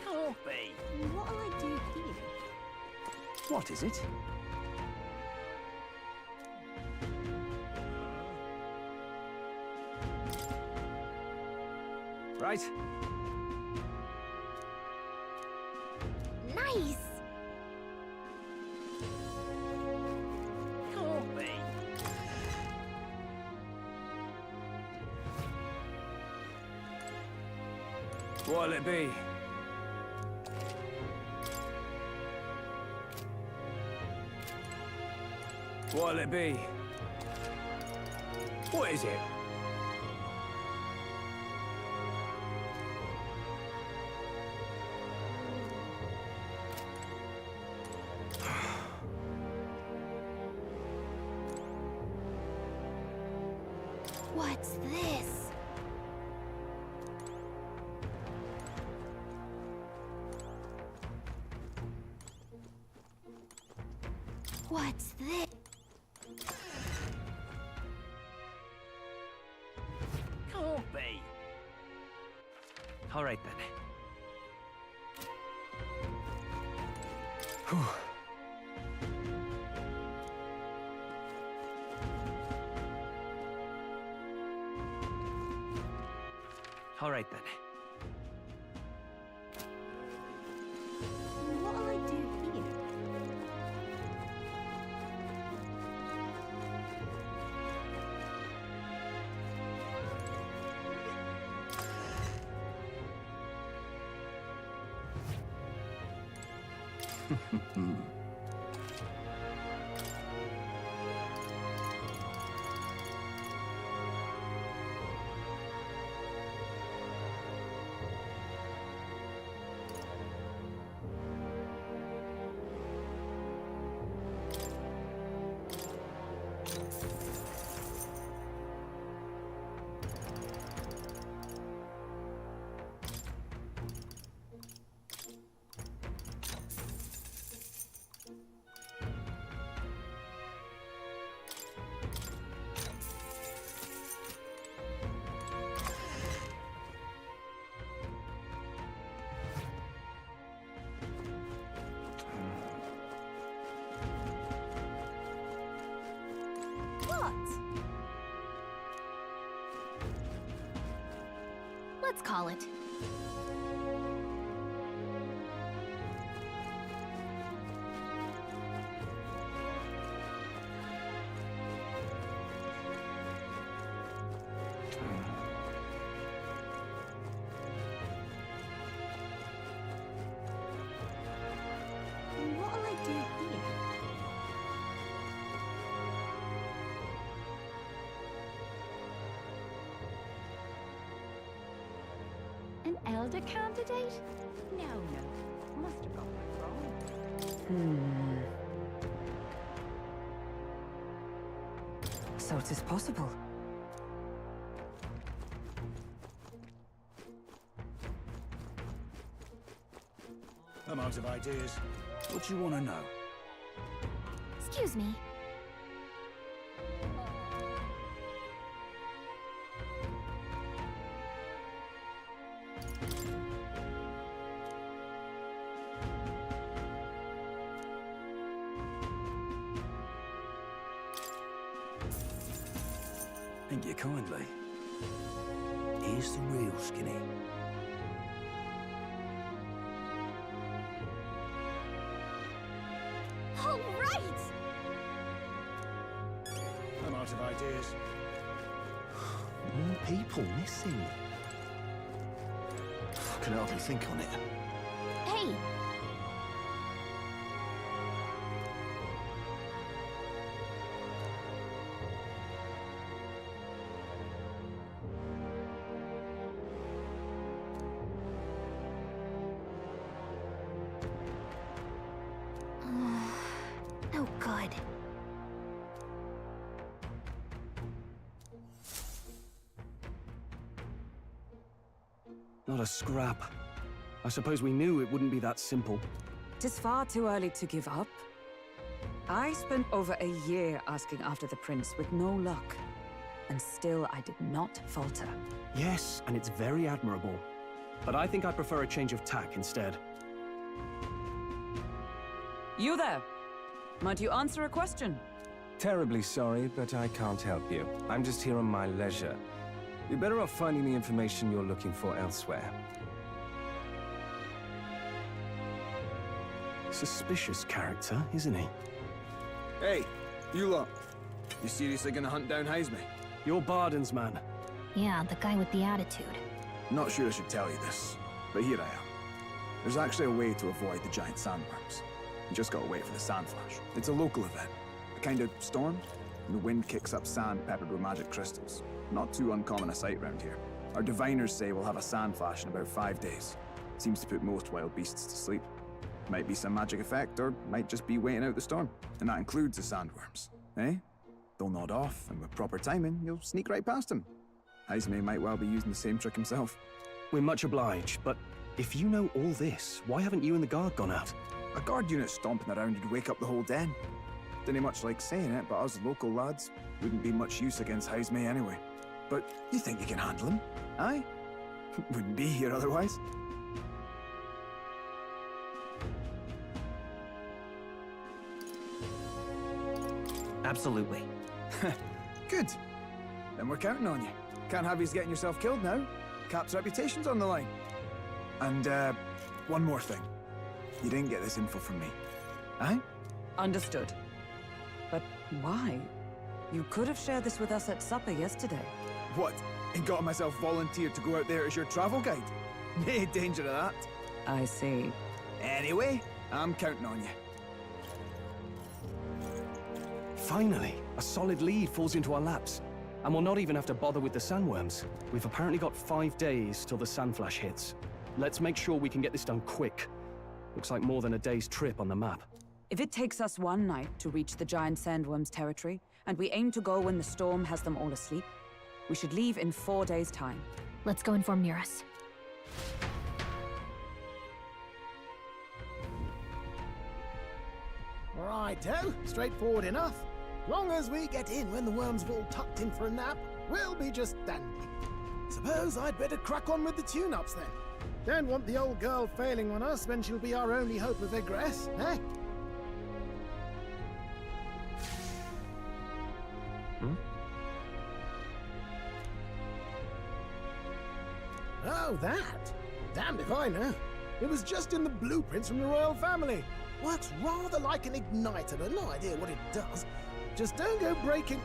Corby, What'll I do here? what is it? Right. What'll it be? What'll it be? What is it? What's this? What's this? Can't be. All right then. All right then. What'll I do here? Let's call it. What'll I do here? An elder candidate? No. Must have got that wrong. So it is possible. I'm out of ideas. What do you want to know? Excuse me. Thank you kindly. Here's the real skinny. All right! I'm out of ideas. More people missing. I can hardly think on it. Hey! No good. Not a scrap. I suppose we knew it wouldn't be that simple. Tis far too early to give up. I spent over a year asking after the prince with no luck. And still I did not falter. Yes, and it's very admirable. But I think I prefer a change of tack instead. You there! Might you answer a question? Terribly sorry, but I can't help you. I'm just here on my leisure. You're better off finding the information you're looking for elsewhere. Suspicious character, isn't he? Hey, you lot. You seriously gonna hunt down Heisme? You're Barden's man. Yeah, the guy with the attitude. Not sure I should tell you this, But here I am. There's actually a way to avoid the giant sandworms. You just gotta wait for the sand flash. It's a local event. A kind of storm. And the wind kicks up sand peppered with magic crystals. Not too uncommon a sight around here. Our diviners say we'll have a sand flash in about 5 days. Seems to put most wild beasts to sleep. Might be some magic effect, or might just be waiting out the storm. And that includes the sandworms. Eh? They'll nod off, and with proper timing, you'll sneak right past them. Heisme might well be using the same trick himself. We're much obliged, but if you know all this, why haven't you and the guard gone out? A guard unit stomping around would wake up the whole den. Didn't much like saying it, but us local lads wouldn't be much use against Heisme anyway. But you think you can handle him? Aye? Wouldn't be here otherwise. Absolutely. Good. Then we're counting on you. Can't have you getting yourself killed now. Cap's reputation's on the line. And, one more thing. You didn't get this info from me. Aye? Understood. But why? You could have shared this with us at supper yesterday. What? And got myself volunteered to go out there as your travel guide? No danger of that. I see. Anyway, I'm counting on you. Finally, a solid lead falls into our laps. And we'll not even have to bother with the sandworms. We've apparently got 5 days till the sandflash hits. Let's make sure we can get this done quick. Looks like more than a day's trip on the map. If it takes us one night to reach the giant sandworms' territory, and we aim to go when the storm has them all asleep, we should leave in 4 days' time. Let's go inform Nearest. Righto, straightforward enough. Long as we get in when the worms have all tucked in for a nap, we'll be just dandy. Suppose I'd better crack on with the tune-ups then. Don't want the old girl failing on us when she'll be our only hope of egress, eh? Oh, that? Damned if I know. It was just in the blueprints from the royal family. Works rather like an igniter, but no idea what it does. Just don't go breaking...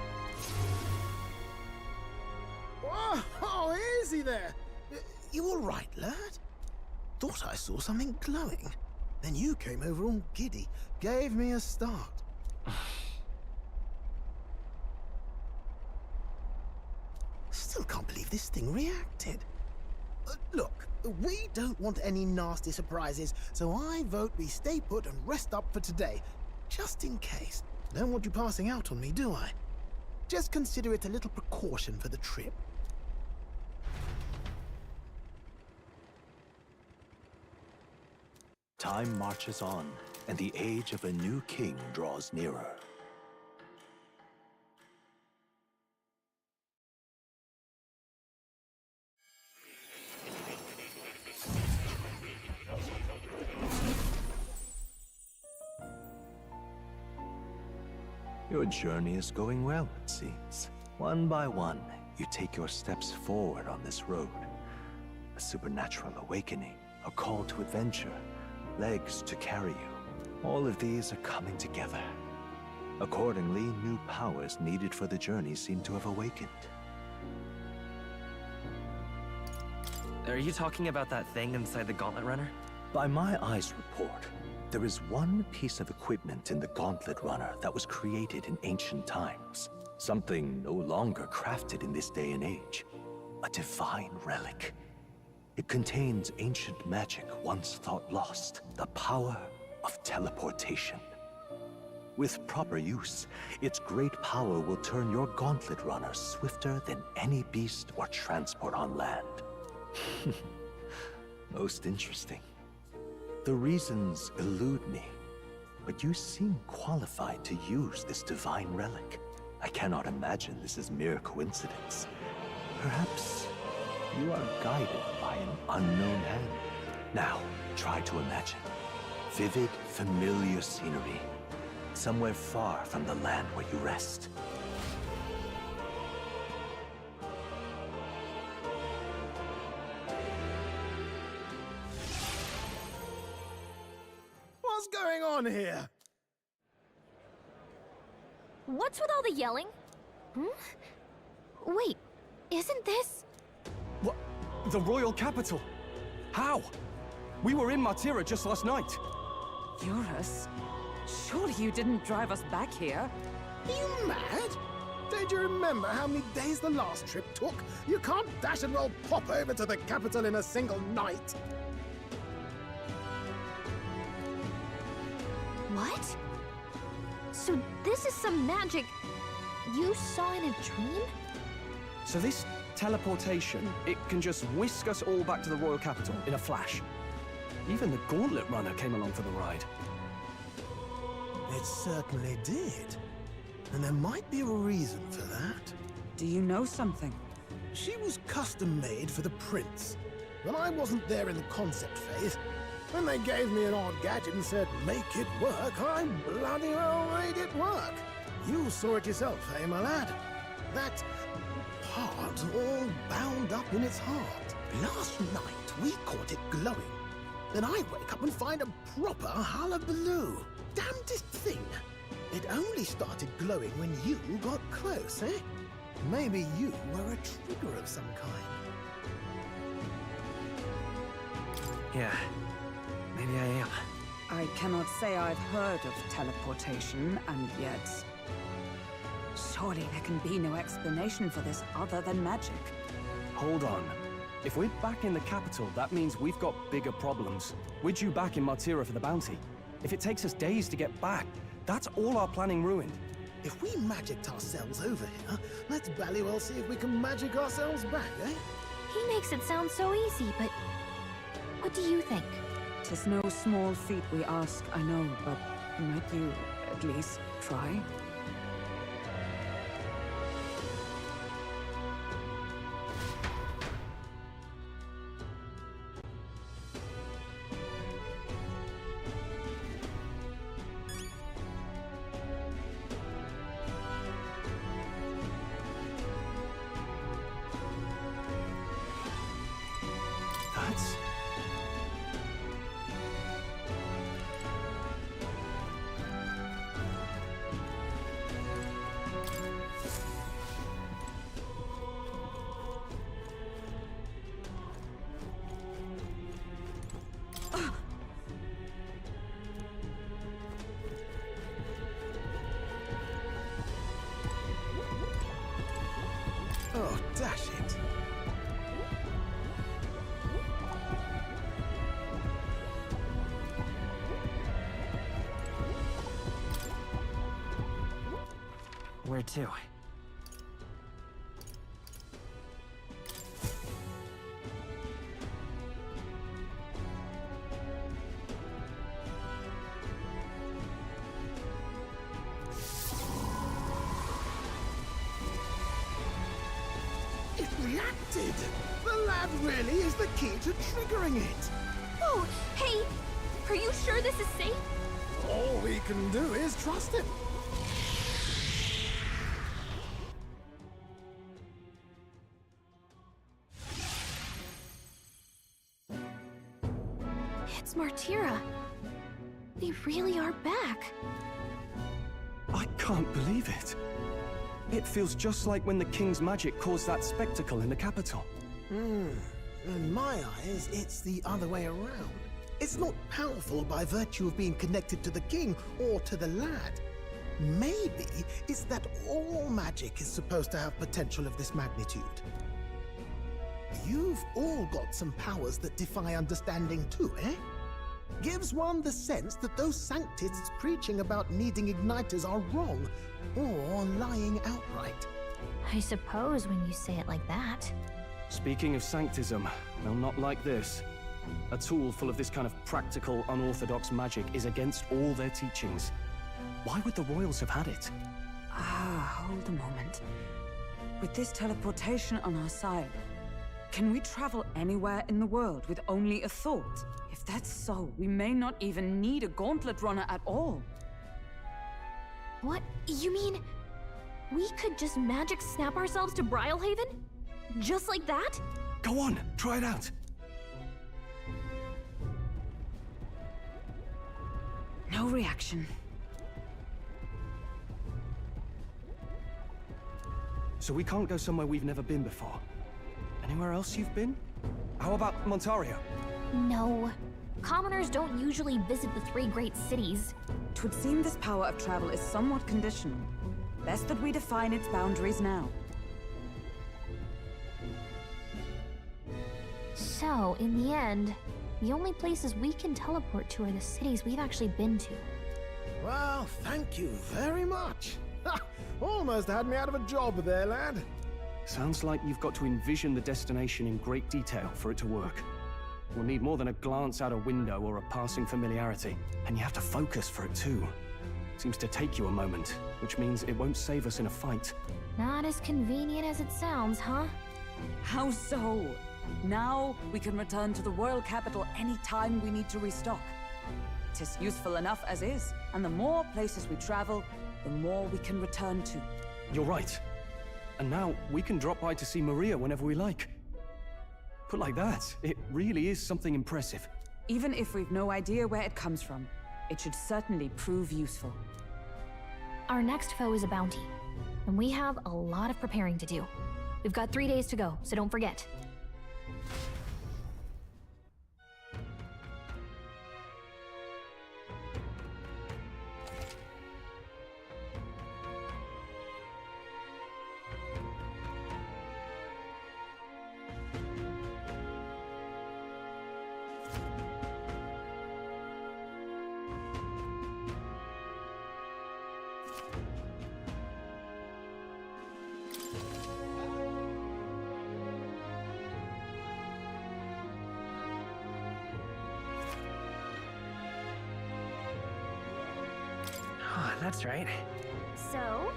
Oh, easy there. You all right, lad? Thought I saw something glowing. Then you came over all giddy, gave me a start. Still can't believe this thing reacted. Look, we don't want any nasty surprises, so I vote we stay put and rest up for today. Just in case. Don't want you passing out on me, do I? Just consider it a little precaution for the trip. Time marches on, and the age of a new king draws nearer. Your journey is going well, it seems. One by one, you take your steps forward on this road. A supernatural awakening, a call to adventure, legs to carry you. All of these are coming together. Accordingly, new powers needed for the journey seem to have awakened. Are you talking about that thing inside the Gauntlet Runner? By my eyes report, there is one piece of equipment in the Gauntlet Runner that was created in ancient times. Something no longer crafted in this day and age. A divine relic. It contains ancient magic once thought lost. The power of teleportation. With proper use, its great power will turn your Gauntlet Runner swifter than any beast or transport on land. Most interesting. The reasons elude me, but you seem qualified to use this divine relic. I cannot imagine this is mere coincidence. Perhaps you are guided by an unknown hand. Now, try to imagine. Vivid, familiar scenery. Somewhere far from the land where you rest. What's going on here? What's with all the yelling? Wait, isn't this... What? The royal capital? How? We were in Martira just last night. Eurus? Surely you didn't drive us back here? Are you mad? Don't you remember how many days the last trip took? You can't dash and roll pop over to the capital in a single night. What? So this is some magic you saw in a dream? So this teleportation, it can just whisk us all back to the royal capital in a flash. Even the Gauntlet Runner came along for the ride. It certainly did. And there might be a reason for that. Do you know something? She was custom-made for the prince. When I wasn't there in the concept phase, when they gave me an odd gadget and said, make it work, I bloody well made it work. You saw it yourself, eh, my lad? That part all bound up in its heart. Last night, we caught it glowing. Then I wake up and find a proper hullabaloo. Damnedest thing. It only started glowing when you got close, eh? Maybe you were a trigger of some kind. Yeah, maybe I am. I cannot say I've heard of teleportation, and yet... surely there can be no explanation for this other than magic. Hold on. If we're back in the capital, that means we've got bigger problems. We're due back in Martira for the bounty. If it takes us days to get back, that's all our planning ruined. If we magicked ourselves over here, let's bally well see if we can magic ourselves back, eh? He makes it sound so easy, but what do you think? 'Tis no small feat we ask, I know, but might you at least try? Oh, dash it. Where to? It reacted! The lad really is the key to triggering it! Oh, hey! Are you sure this is safe? All we can do is trust him. It's Martira. They really are back. I can't believe it. It feels just like when the king's magic caused that spectacle in the capital. In my eyes, it's the other way around. It's not powerful by virtue of being connected to the king or to the lad. Maybe it's that all magic is supposed to have potential of this magnitude. You've all got some powers that defy understanding too, eh? Gives one the sense that those sanctists preaching about needing igniters are wrong, or lying outright. I suppose when you say it like that. Speaking of sanctism, well, not like this. A tool full of this kind of practical, unorthodox magic is against all their teachings. Why would the royals have had it? Hold a moment. With this teleportation on our side, can we travel anywhere in the world with only a thought? If that's so, we may not even need a gauntlet runner at all. What? You mean we could just magic snap ourselves to Brylehaven? Just like that? Go on, try it out. No reaction. So we can't go somewhere we've never been before. Anywhere else you've been? How about Montario? No. Commoners don't usually visit the three great cities. 'Twould seem this power of travel is somewhat conditional. Best that we define its boundaries now. So, in the end, the only places we can teleport to are the cities we've actually been to. Well, thank you very much. Ha! Almost had me out of a job there, lad. Sounds like you've got to envision the destination in great detail for it to work. We'll need more than a glance out a window or a passing familiarity. And you have to focus for it too. Seems to take you a moment, which means it won't save us in a fight. Not as convenient as it sounds, huh? How so? Now we can return to the royal capital any time we need to restock. It is useful enough as is, and the more places we travel, the more we can return to. You're right. And now we can drop by to see Maria whenever we like. Put like that, it really is something impressive. Even if we've no idea where it comes from, it should certainly prove useful. Our next foe is a bounty, and we have a lot of preparing to do. We've got 3 days to go, so don't forget. Oh, that's right. So?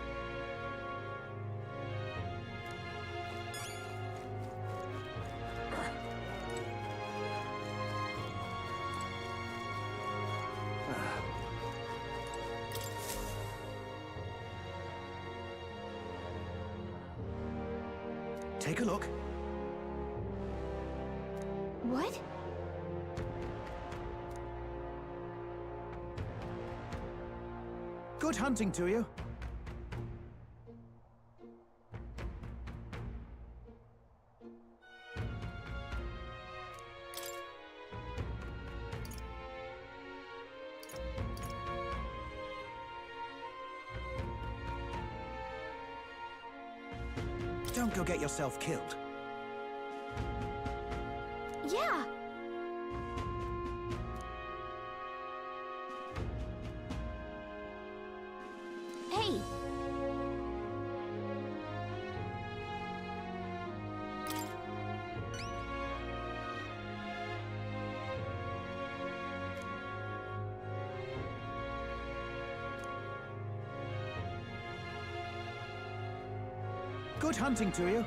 Take a look. What? Good hunting to you. Don't go get yourself killed. Yeah. Hey. Good hunting to you.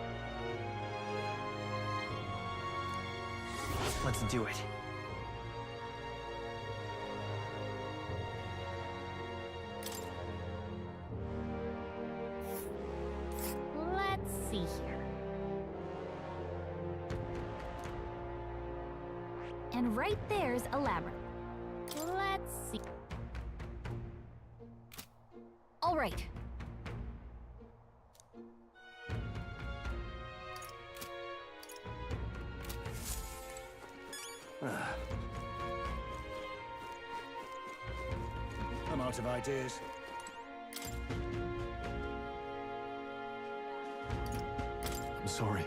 Let's do it. Let's see here. And right there's a labyrinth. Let's see. All right. I'm out of ideas. I'm sorry.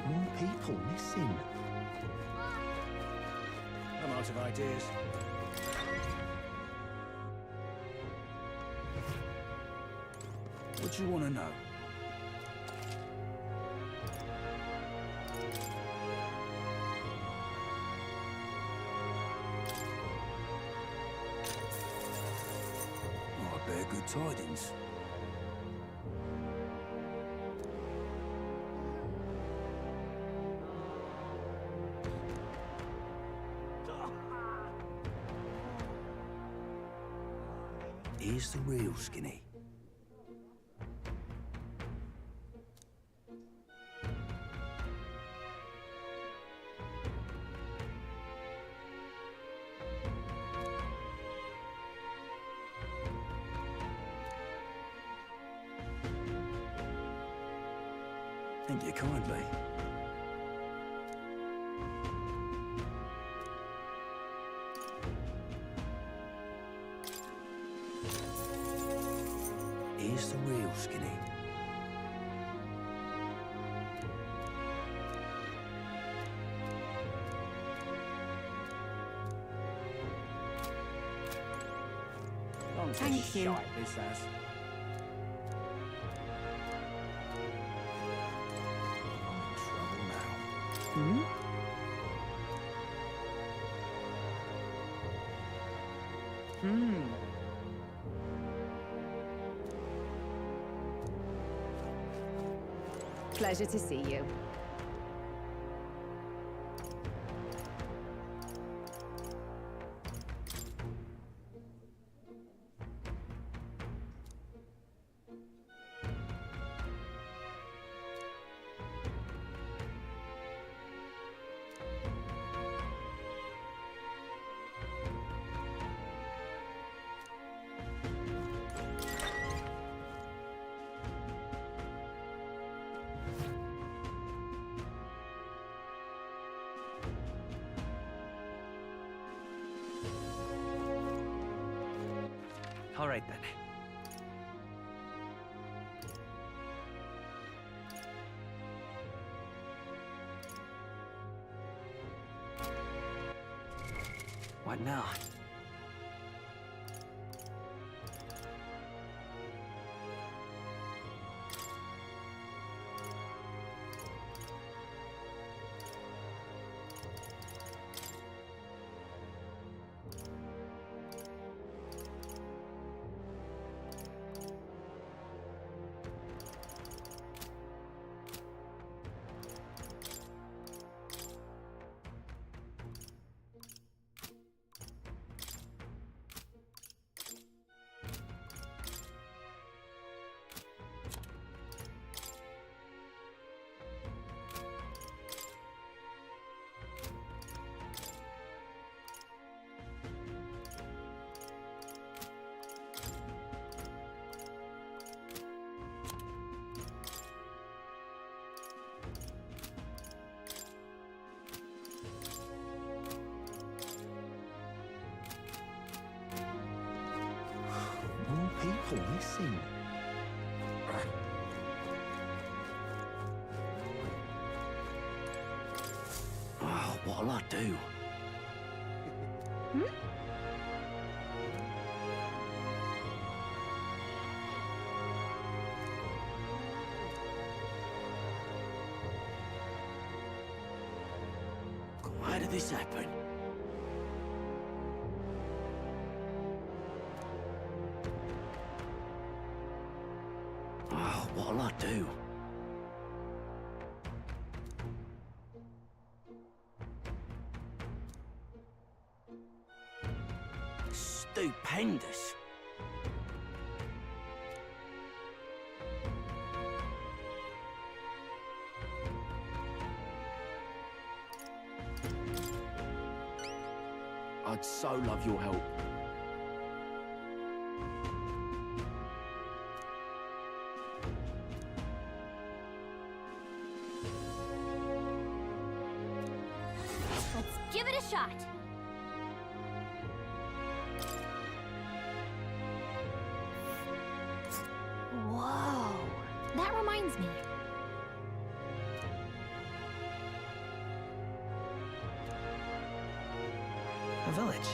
More people missing. I'm out of ideas. What do you want to know? Oh, I bear good tidings. Here's the real skinny. Thank you kindly. Here's the real skinny. Thank you. This ass. Hmm? Pleasure to see you. All right then. What now? More people missing. Oh, what'll I do? Why did this happen? Oh, what'll I do? Stupendous. I'd so love your help. Let's give it a shot. Whoa, that reminds me. A village.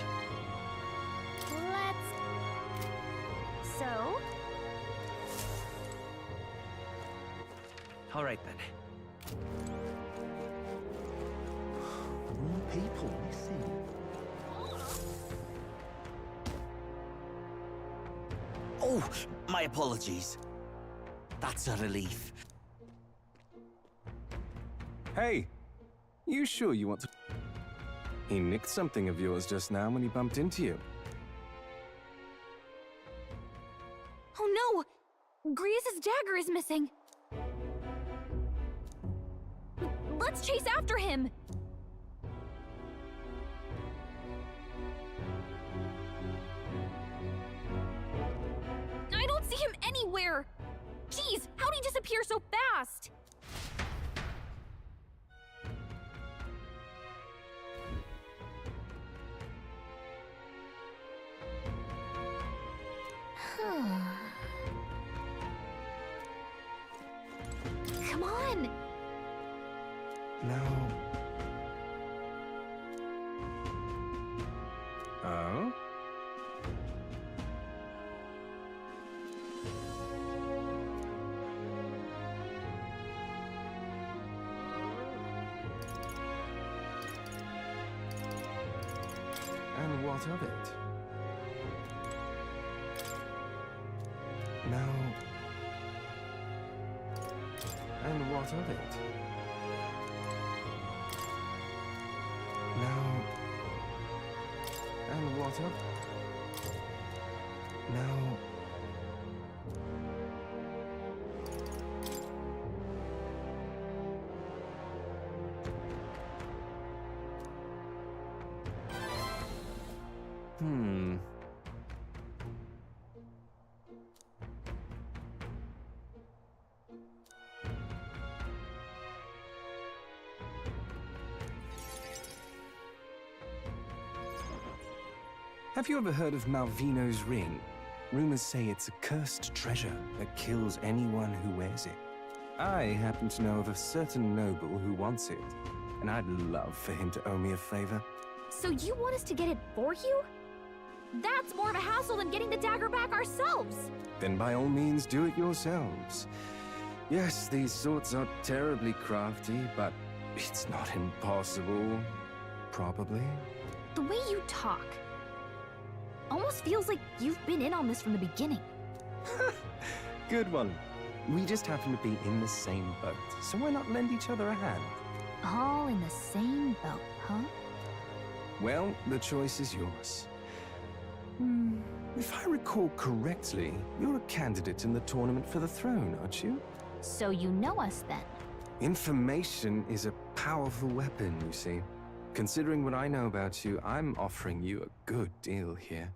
Let's... So? All right then. More people missing. Oh, my apologies. That's a relief. Hey, you sure you want to... He nicked something of yours just now when he bumped into you. Oh no! Griez's dagger is missing! Let's chase after him! I don't see him anywhere! Jeez, how'd he disappear so fast? Come on! Now... Oh? And what of it? Now... And what of it? Now... And what of... Now... Have you ever heard of Malvino's ring? Rumors say it's a cursed treasure that kills anyone who wears it. I happen to know of a certain noble who wants it, and I'd love for him to owe me a favor. So you want us to get it for you? That's more of a hassle than getting the dagger back ourselves! Then by all means do it yourselves. Yes, these sorts are terribly crafty, but it's not impossible. Probably. The way you talk almost feels like you've been in on this from the beginning. Good one. We just happen to be in the same boat, so why not lend each other a hand? All in the same boat, huh? Well, the choice is yours. If I recall correctly, you're a candidate in the tournament for the throne, aren't you? So you know us then? Information is a powerful weapon, you see. Considering what I know about you, I'm offering you a good deal here.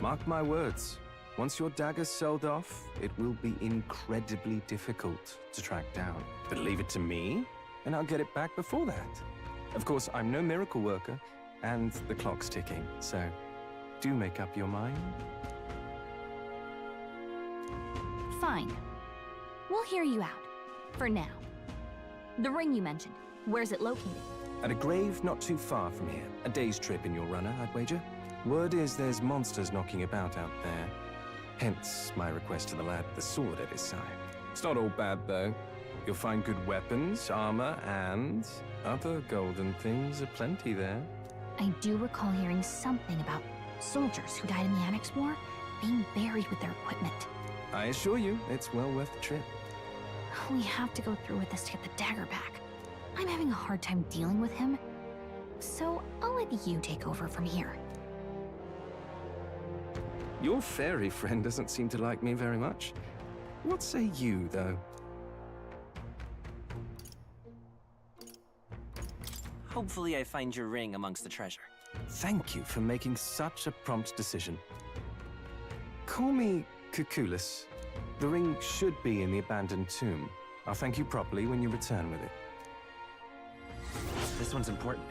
Mark my words, once your dagger's sold off, it will be incredibly difficult to track down. But leave it to me, and I'll get it back before that. Of course, I'm no miracle worker, and the clock's ticking, so do make up your mind. Fine. We'll hear you out. For now. The ring you mentioned, where's it located? At a grave not too far from here. A day's trip in your runner, I'd wager. Word is there's monsters knocking about out there. Hence my request to the lad with the sword at his side. It's not all bad, though. You'll find good weapons, armor, and other golden things aplenty there. I do recall hearing something about soldiers who died in the Annex War being buried with their equipment. I assure you, it's well worth the trip. We have to go through with this to get the dagger back. I'm having a hard time dealing with him, so I'll let you take over from here. Your fairy friend doesn't seem to like me very much. What say you, though? Hopefully I find your ring amongst the treasure. Thank you for making such a prompt decision. Call me Cuculus. The ring should be in the abandoned tomb. I'll thank you properly when you return with it. This one's important.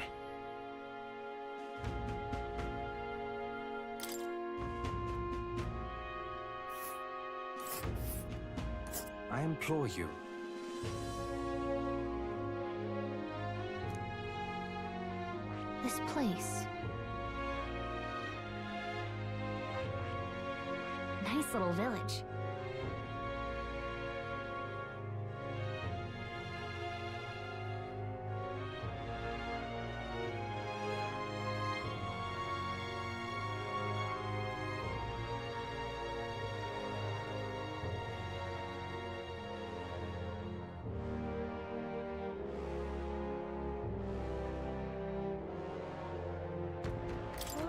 I implore you. This place. Nice little village.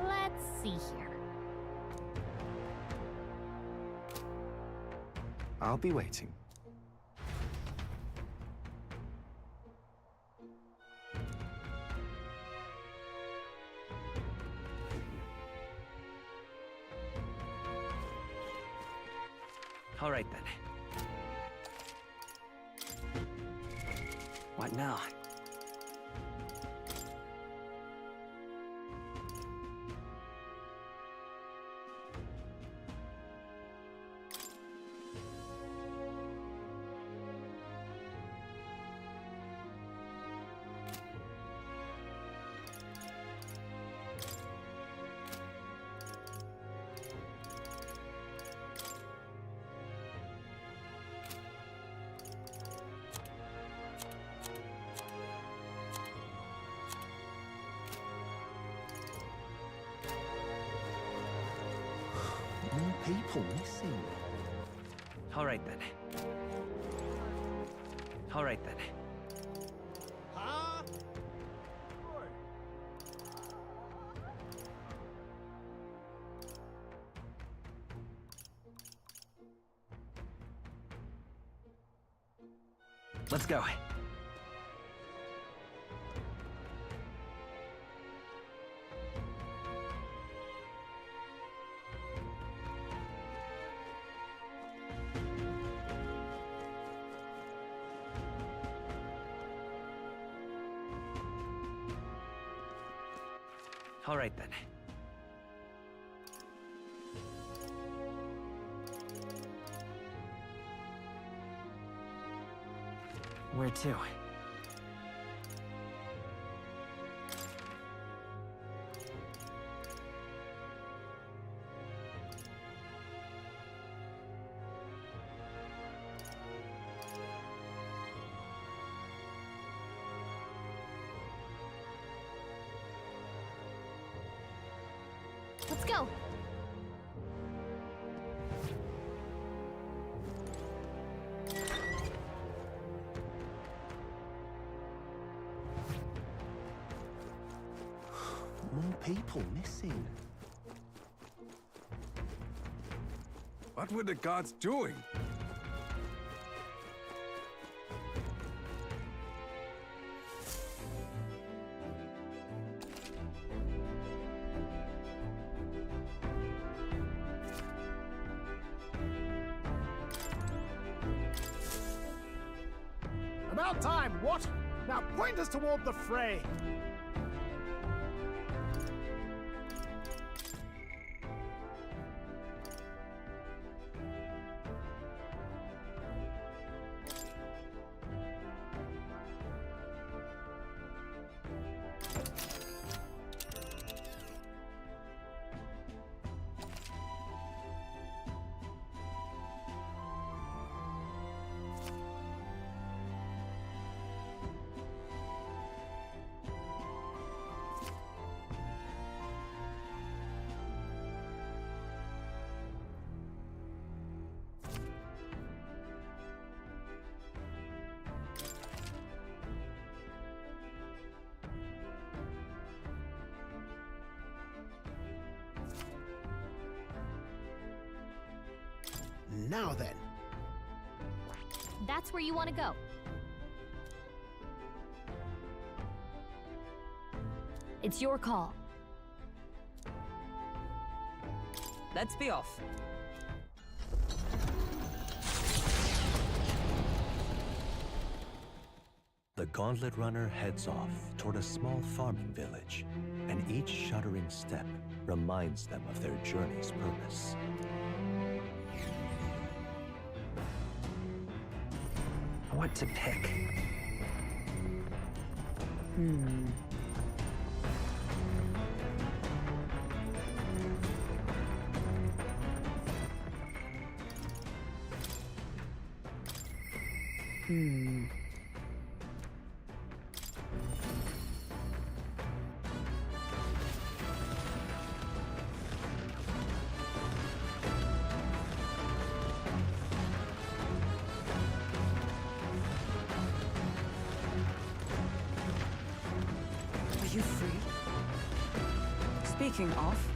Let's see here. I'll be waiting. All right, then. What now? people missing. All right then. All right then. Huh? Let's go. All right then. Where to? Let's go. More people missing. What were the guards doing? About time, what? Now point us toward the fray. Now then. That's where you want to go. It's your call. Let's be off. The Gauntlet Runner heads off toward a small farming village, and each shuddering step reminds them of their journey's purpose. What to pick? Are you free? Speaking of...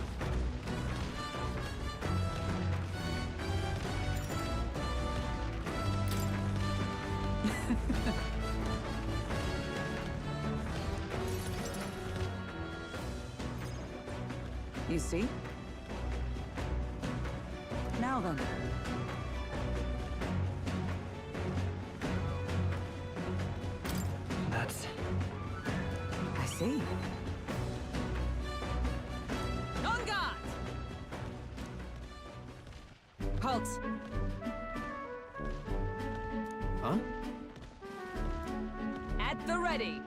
You see? Now then. That's... I see. On guard! Halt! Huh? At the ready!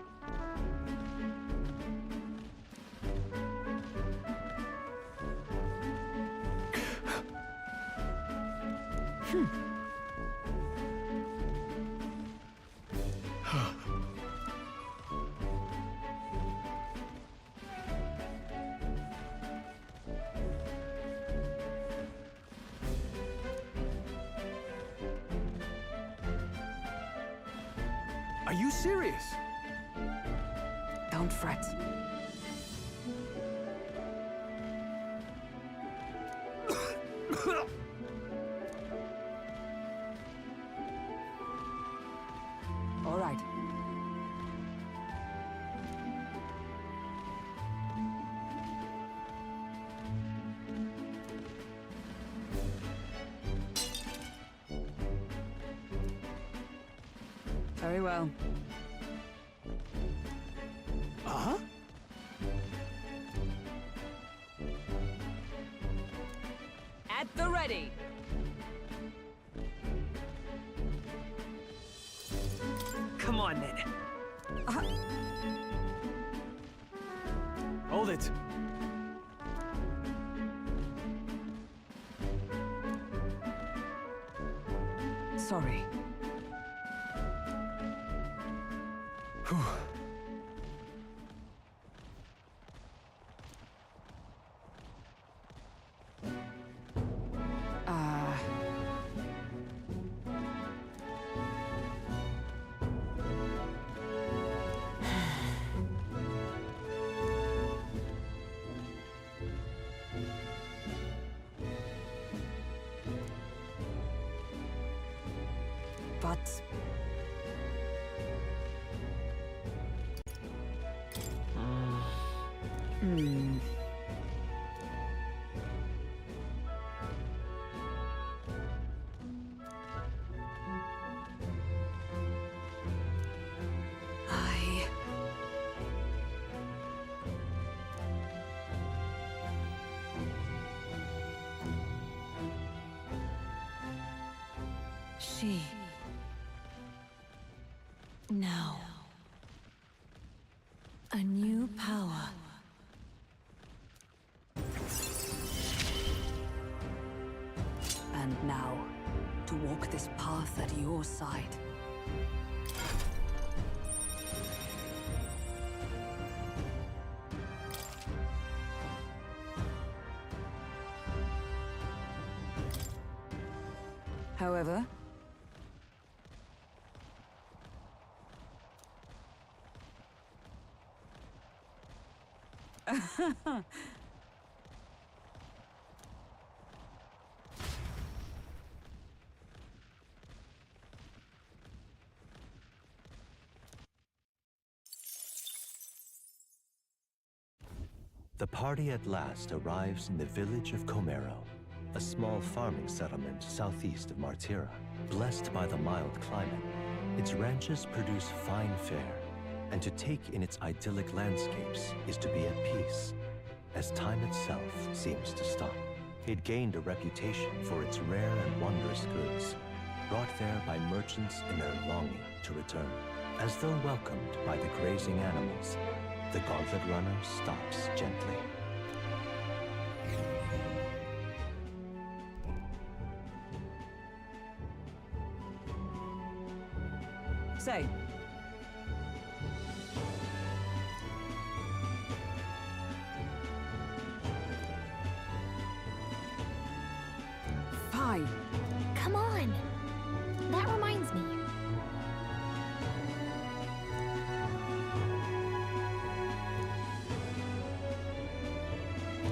you serious? Don't fret. All right. Very well. Uh-huh. At the ready. Come on, then. Hold it. Sorry. Whew. But... She... Now... A new power. And now, to walk this path at your side. However, The party at last arrives in the village of Comero, a small farming settlement southeast of Martira. Blessed by the mild climate, its ranches produce fine fare, and to take in its idyllic landscapes is to be at peace, as time itself seems to stop. It gained a reputation for its rare and wondrous goods, brought there by merchants in their longing to return. As though welcomed by the grazing animals, the gauntlet runner stops gently. say. Fine. Come on. That reminds me.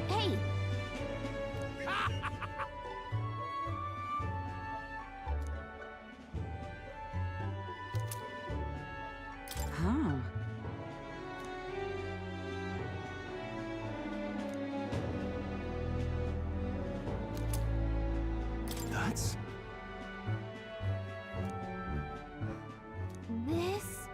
Hey! Huh. That's... This...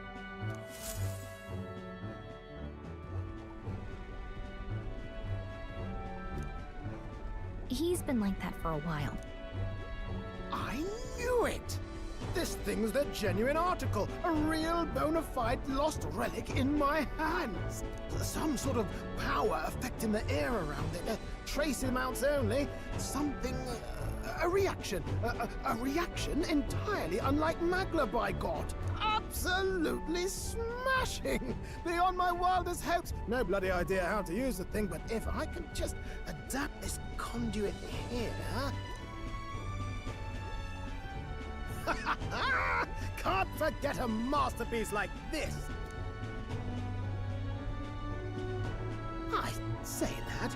He's been like that for a while. I knew it! This thing's the genuine article, a real bona fide lost relic in my hands. Some sort of power affecting the air around it, trace amounts only, something, a reaction. A reaction entirely unlike Magla, by God. Absolutely smashing! Beyond my wildest hopes. No bloody idea how to use the thing, but if I can just adapt this conduit here... Can't forget a masterpiece like this! I say, lad,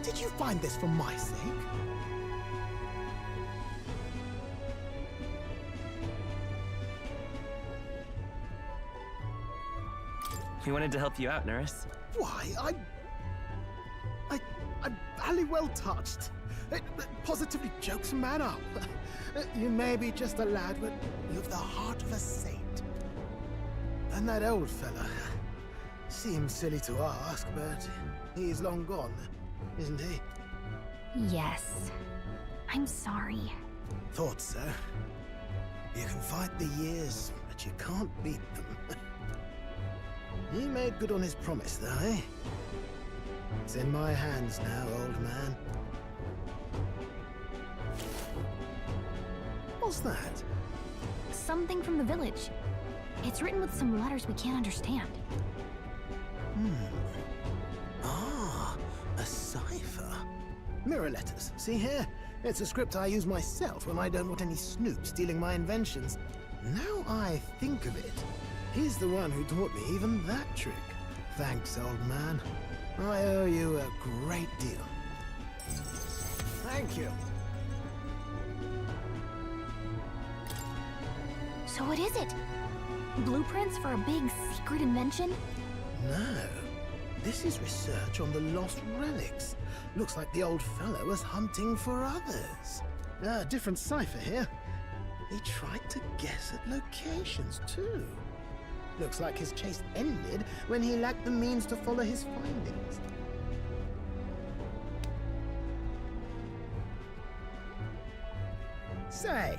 did you find this for my sake? We wanted to help you out, Nurse. Why, I'm very well touched. It positively jokes a man up. You may be just a lad, but you've the heart of a saint. And that old fella seems silly to ask, but he's long gone, isn't he? Yes. I'm sorry. Thought so. You can fight the years, but you can't beat them. He made good on his promise, though, eh? It's in my hands now, old man. What's that? Something from the village. It's written with some letters we can't understand. Ah, a cipher. Mirror letters. See here? It's a script I use myself when I don't want any snoop stealing my inventions. Now I think of it, he's the one who taught me even that trick. Thanks, old man. I owe you a great deal. Thank you. So what is it? Blueprints for a big secret invention? No. This is research on the lost relics. Looks like the old fellow was hunting for others. Different cipher here. He tried to guess at locations, too. Looks like his chase ended when he lacked the means to follow his findings. Say,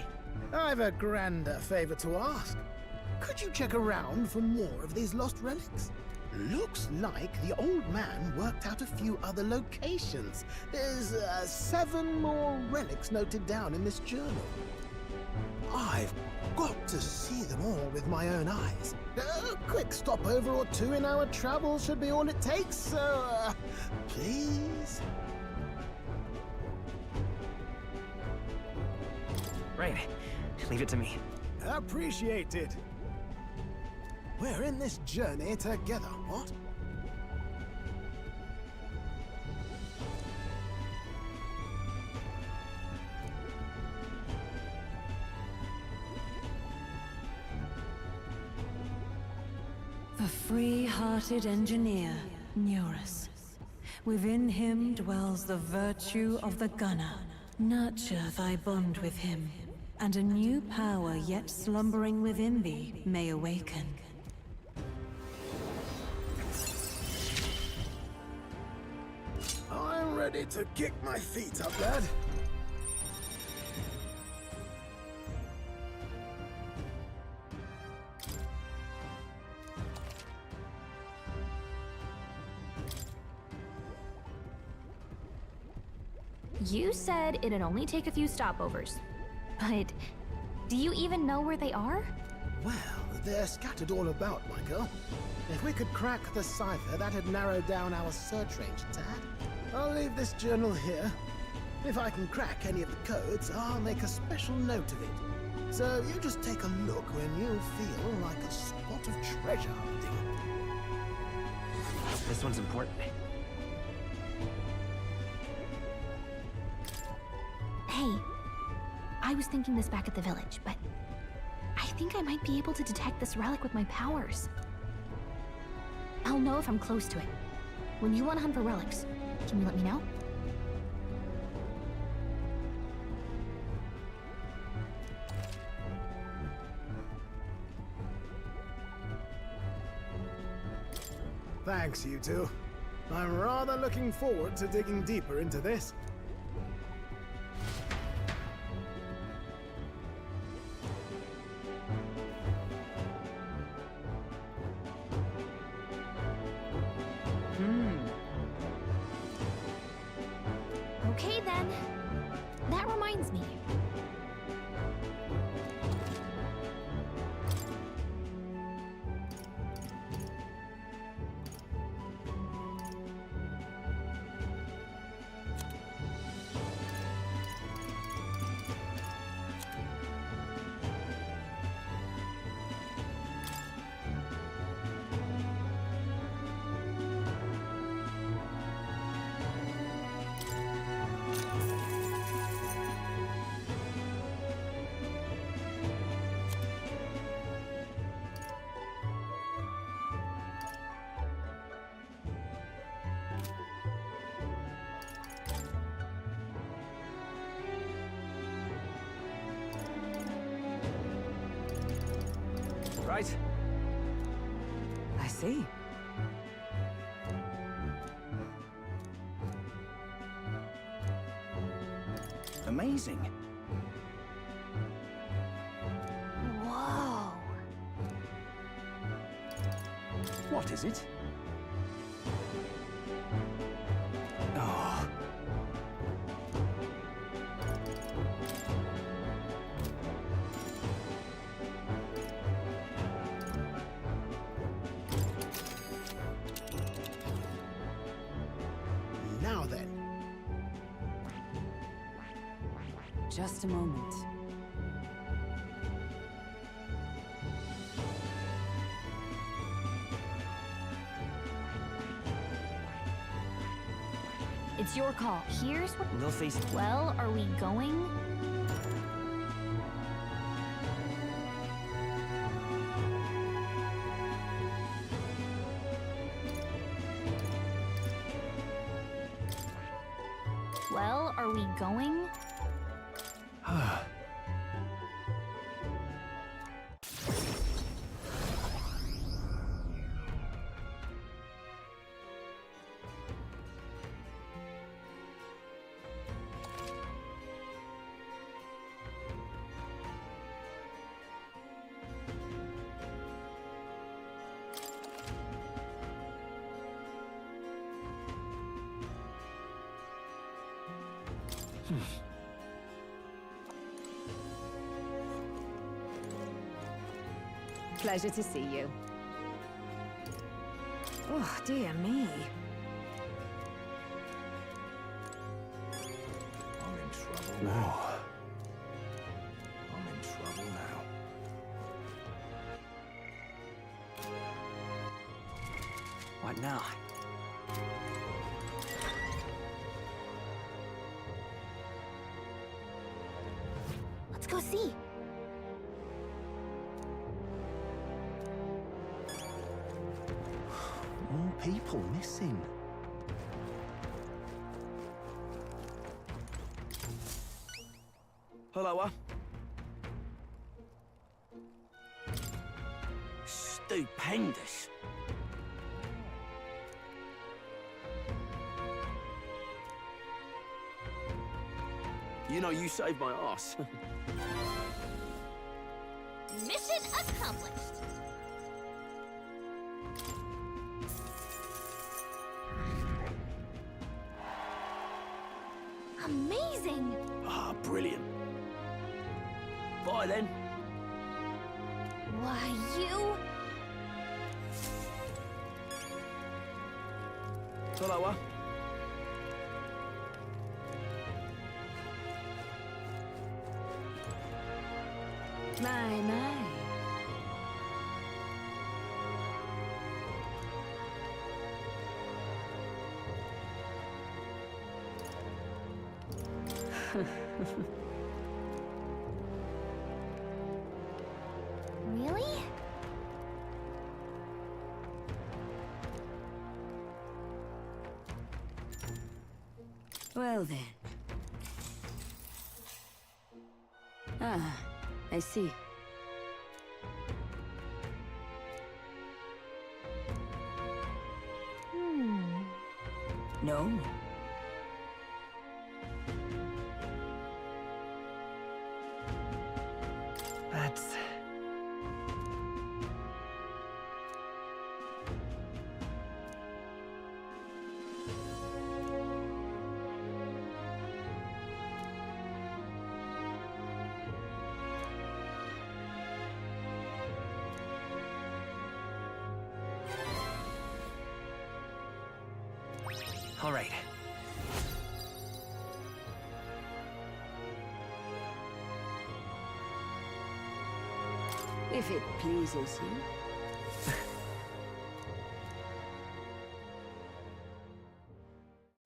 I've a grander favor to ask. Could you check around for more of these lost relics? Looks like the old man worked out a few other locations. There's 7 more relics noted down in this journal. I've got to see them all with my own eyes. A quick stopover or 2 in our travels should be all it takes, so please? Right. Leave it to me. Appreciated. We're in this journey together, what? The free-hearted engineer, Neurus. Within him dwells the virtue of the gunner. Nurture thy bond with him, and a new power yet slumbering within thee may awaken. I'm ready to kick my feet up, lad. You said it'd only take a few stopovers. But do you even know where they are? Well, they're scattered all about, my girl. If we could crack the cipher, that'd narrow down our search range a tad. I'll leave this journal here. If I can crack any of the codes, I'll make a special note of it. So you just take a look when you feel like a spot of treasure hunting. This one's important. Hey, I was thinking this back at the village, but I think I might be able to detect this relic with my powers. I'll know if I'm close to it. When you want to hunt for relics, can you let me know? Thanks, you two. I'm rather looking forward to digging deeper into this. Okay then. That reminds me. right? I see. Amazing. Whoa. What is it? Oh. Now then. Just a moment. It's your call. Here's what... We'll face it. Well, are we going? Well, are we going? Pleasure to see you. Oh, dear me. I'm in trouble now. I'm in trouble now. What now? Let's go see. More people missing. Hello, Stupendous. You know, you saved my ass. Mission accomplished. Amazing. Ah, brilliant. Bye then. Why, you... Hello, My. Really? Well then. Ah, I see. No. That's... All right. If it pleases you.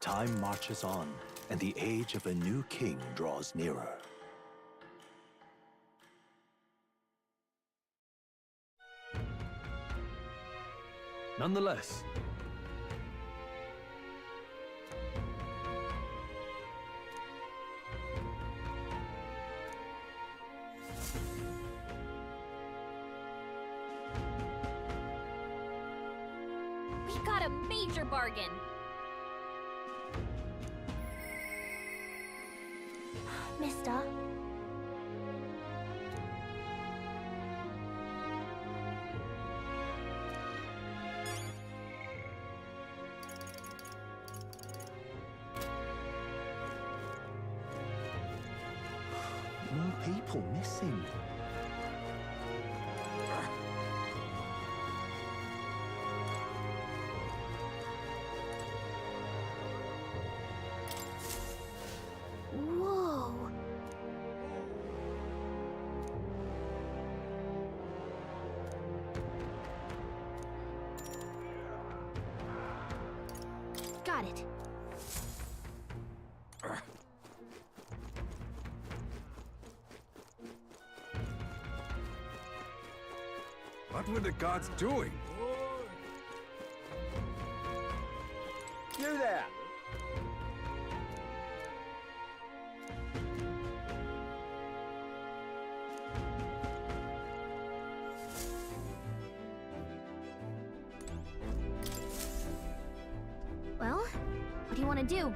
Time marches on, and the age of a new king draws nearer. Nonetheless, a major bargain. Mister. More people missing. Whoa. Got it. What were the guards doing? You there! Well, what do you want to do?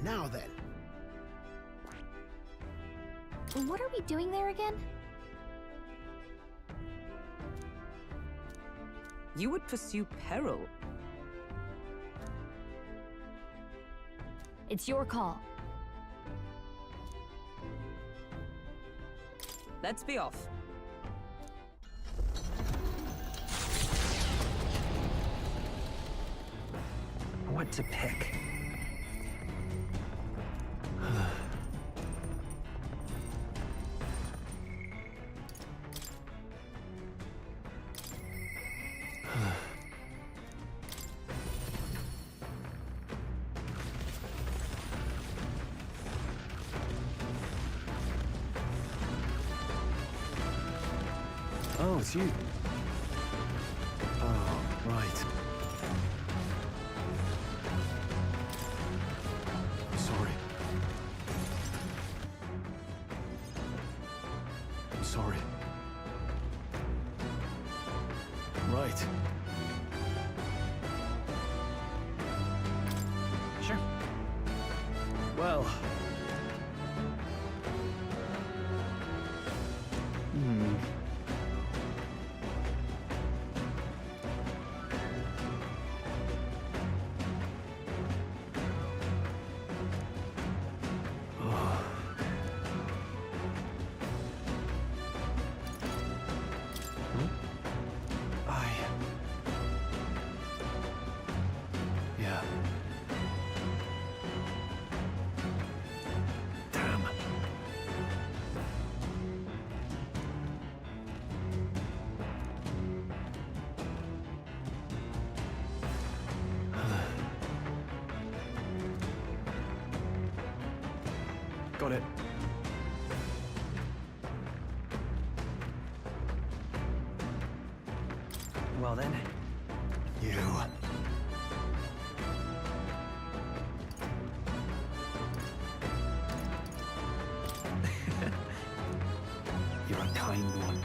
Now then. What are we doing there again? You would pursue peril. It's your call. Let's be off. What to pick? Oh, it's you. Oh, right. I'm sorry. I'm sorry. Right. Sure. Well. Yeah. Damn. Got it. Well then. You. You're a kind one.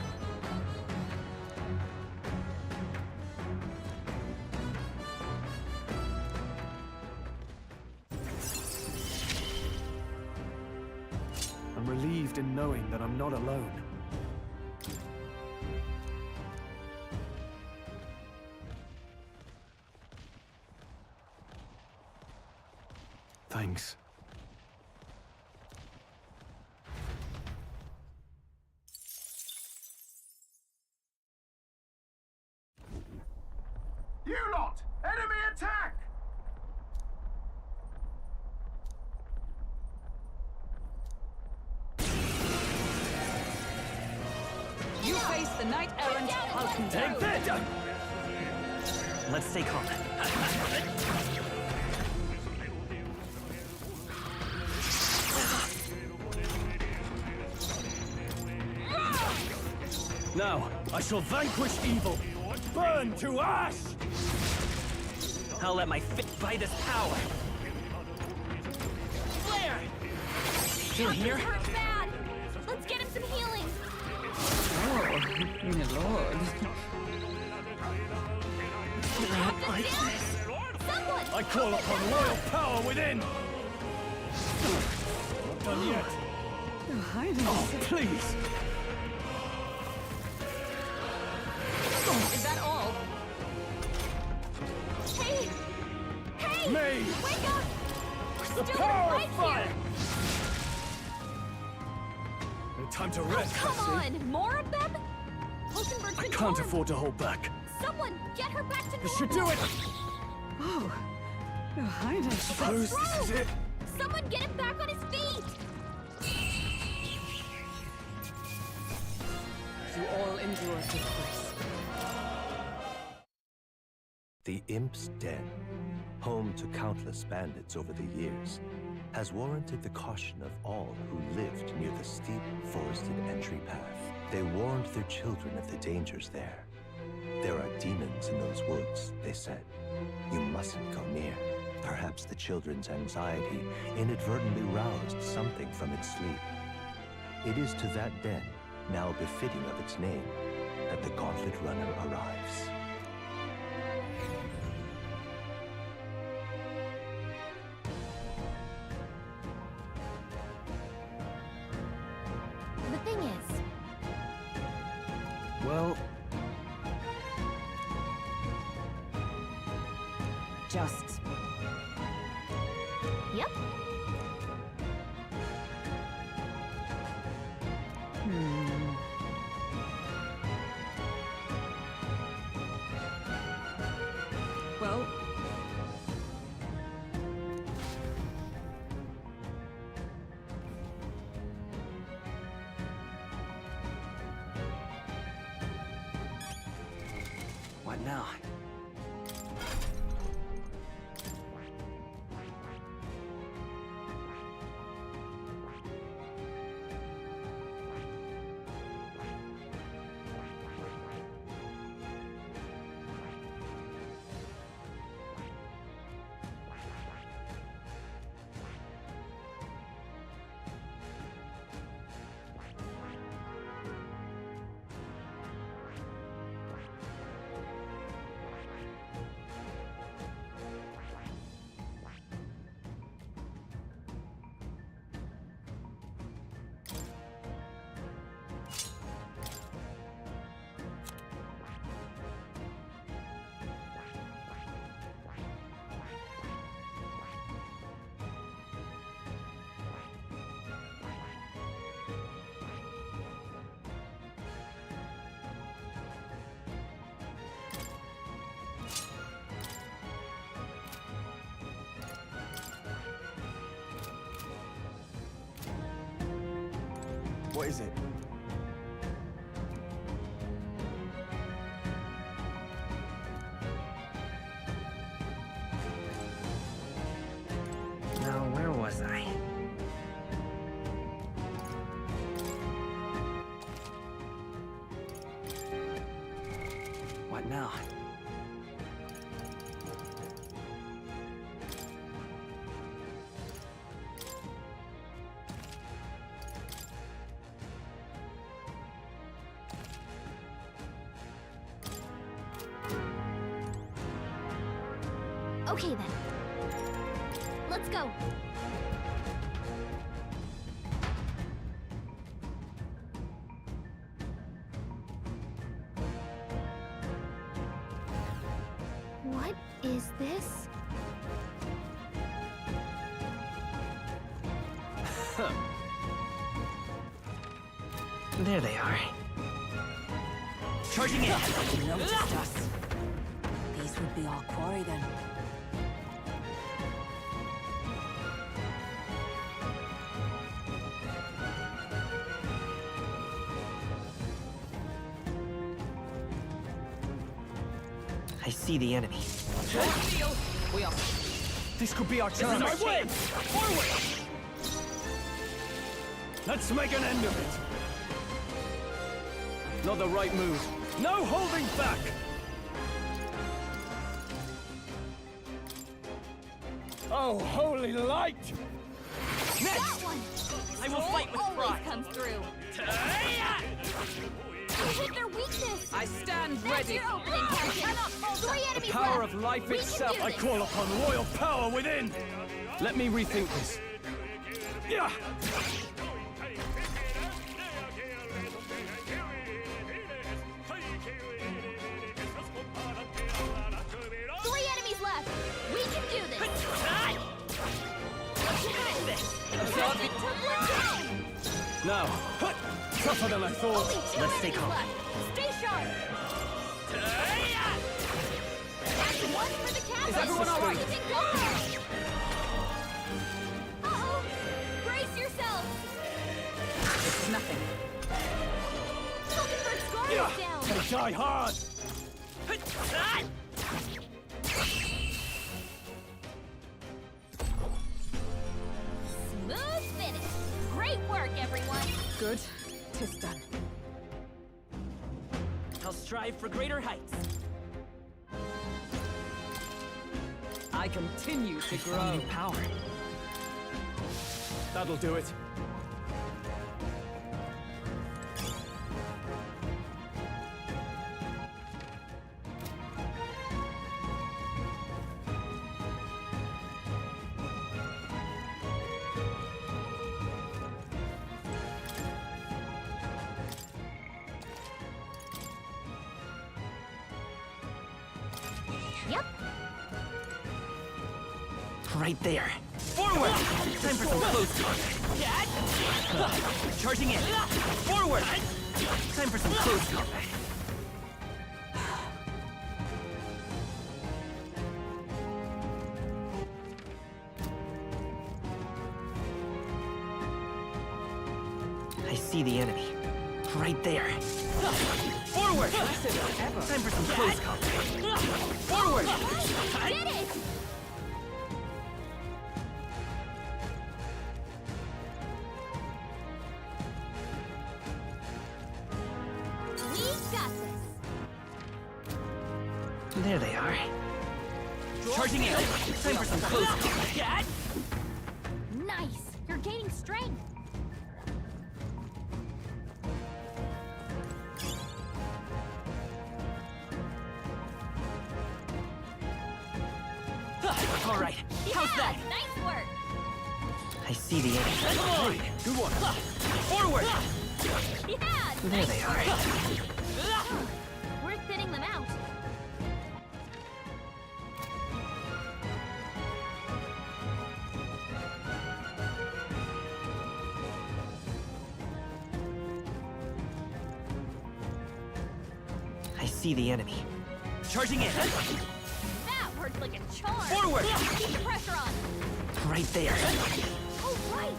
I'm relieved in knowing that I'm not alone. Thanks. You lot! Enemy attack! You face the knight errant Halcyon. Take that! Let's take home. Now, I shall vanquish evil. Burn to ash! I'll let my fit by this power. Flare! Still here? Hurt bad. Let's get him some healing. Oh, my lord. Not like this. Someone! I call upon royal power within! Not done yet. Your Highness. Oh, please! Is that all? Hey! Hey! May! Wake up! We're The still power right of fire! here! No time to rest, Come I see. on! More of them? Hulkenberg's I been can't gone. afford to hold back. Someone, get her back to normal! This should do it! Oh, Your Highness. Suppose this is it. Someone get him back on his feet! You all endure this place. The Imp's Den, home to countless bandits over the years, has warranted the caution of all who lived near the steep, forested entry path. They warned their children of the dangers there. There are demons in those woods, they said. You mustn't go near. Perhaps the children's anxiety inadvertently roused something from its sleep. It is to that den, now befitting of its name, that the Gauntlet Runner arrives. The thing is... Well, Just Yep. Well, What now? what is it? Now, where was I? What now? Okay then. Let's go. What is this? There they are. Charging in! noticed us. These Could be our quarry then. I see the enemy. We are. This could be our chance. This is our chance. Forward! Let's make an end of it. Not the right move. No holding back! Oh, holy light! That one! I will fight with always pride. comes through. You hit their weakness. I stand That's ready. your opening, Captain. 3 enemies The power left. of life We can itself. do I this. call upon royal power within. Let me rethink this. Yeah. 3 enemies left. We can do this. Captain took one down. Now, tougher than I thought. Only 2 Let's stay enemies calm. left. Stay sharp. That's one for the captain. Is everyone all right? Keeping guard. Uh-oh. Brace yourself. It's nothing. Mockingbird Scar Yeah. is down. Gotta die hard. Smooth finish. Great work, everyone. Good. 'Tis done. I'll strive for greater heights. I continue to grow. New power. That'll do it. Yep. Right there. Forward! Time for some close combat. Charging in. Forward! Time for some close combat. I see the enemy. Right there. Forward! Time for some close combat. Forward! Did it! We got this. There they are. Charging in. Time for some close combat. Nice. You're gaining strength. All right. How's that? Nice work. I see the enemy. Good one. Forward! Yeah. There they are. We're thinning them out. I see the enemy. Charging in. That worked like a charm. Forward! Keep the pressure on. Right there. Oh, right.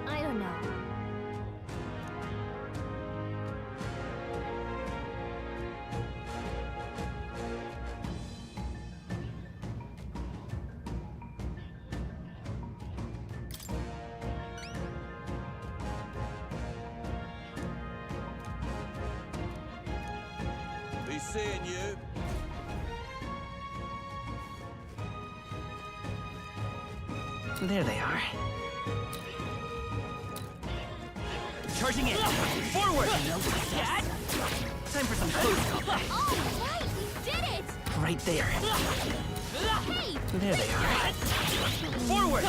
I don't know. Be seeing you. There they are. Charging in. Forward! Time for some close combat. All right, you did it. Right there. Hey, There they are. Forward!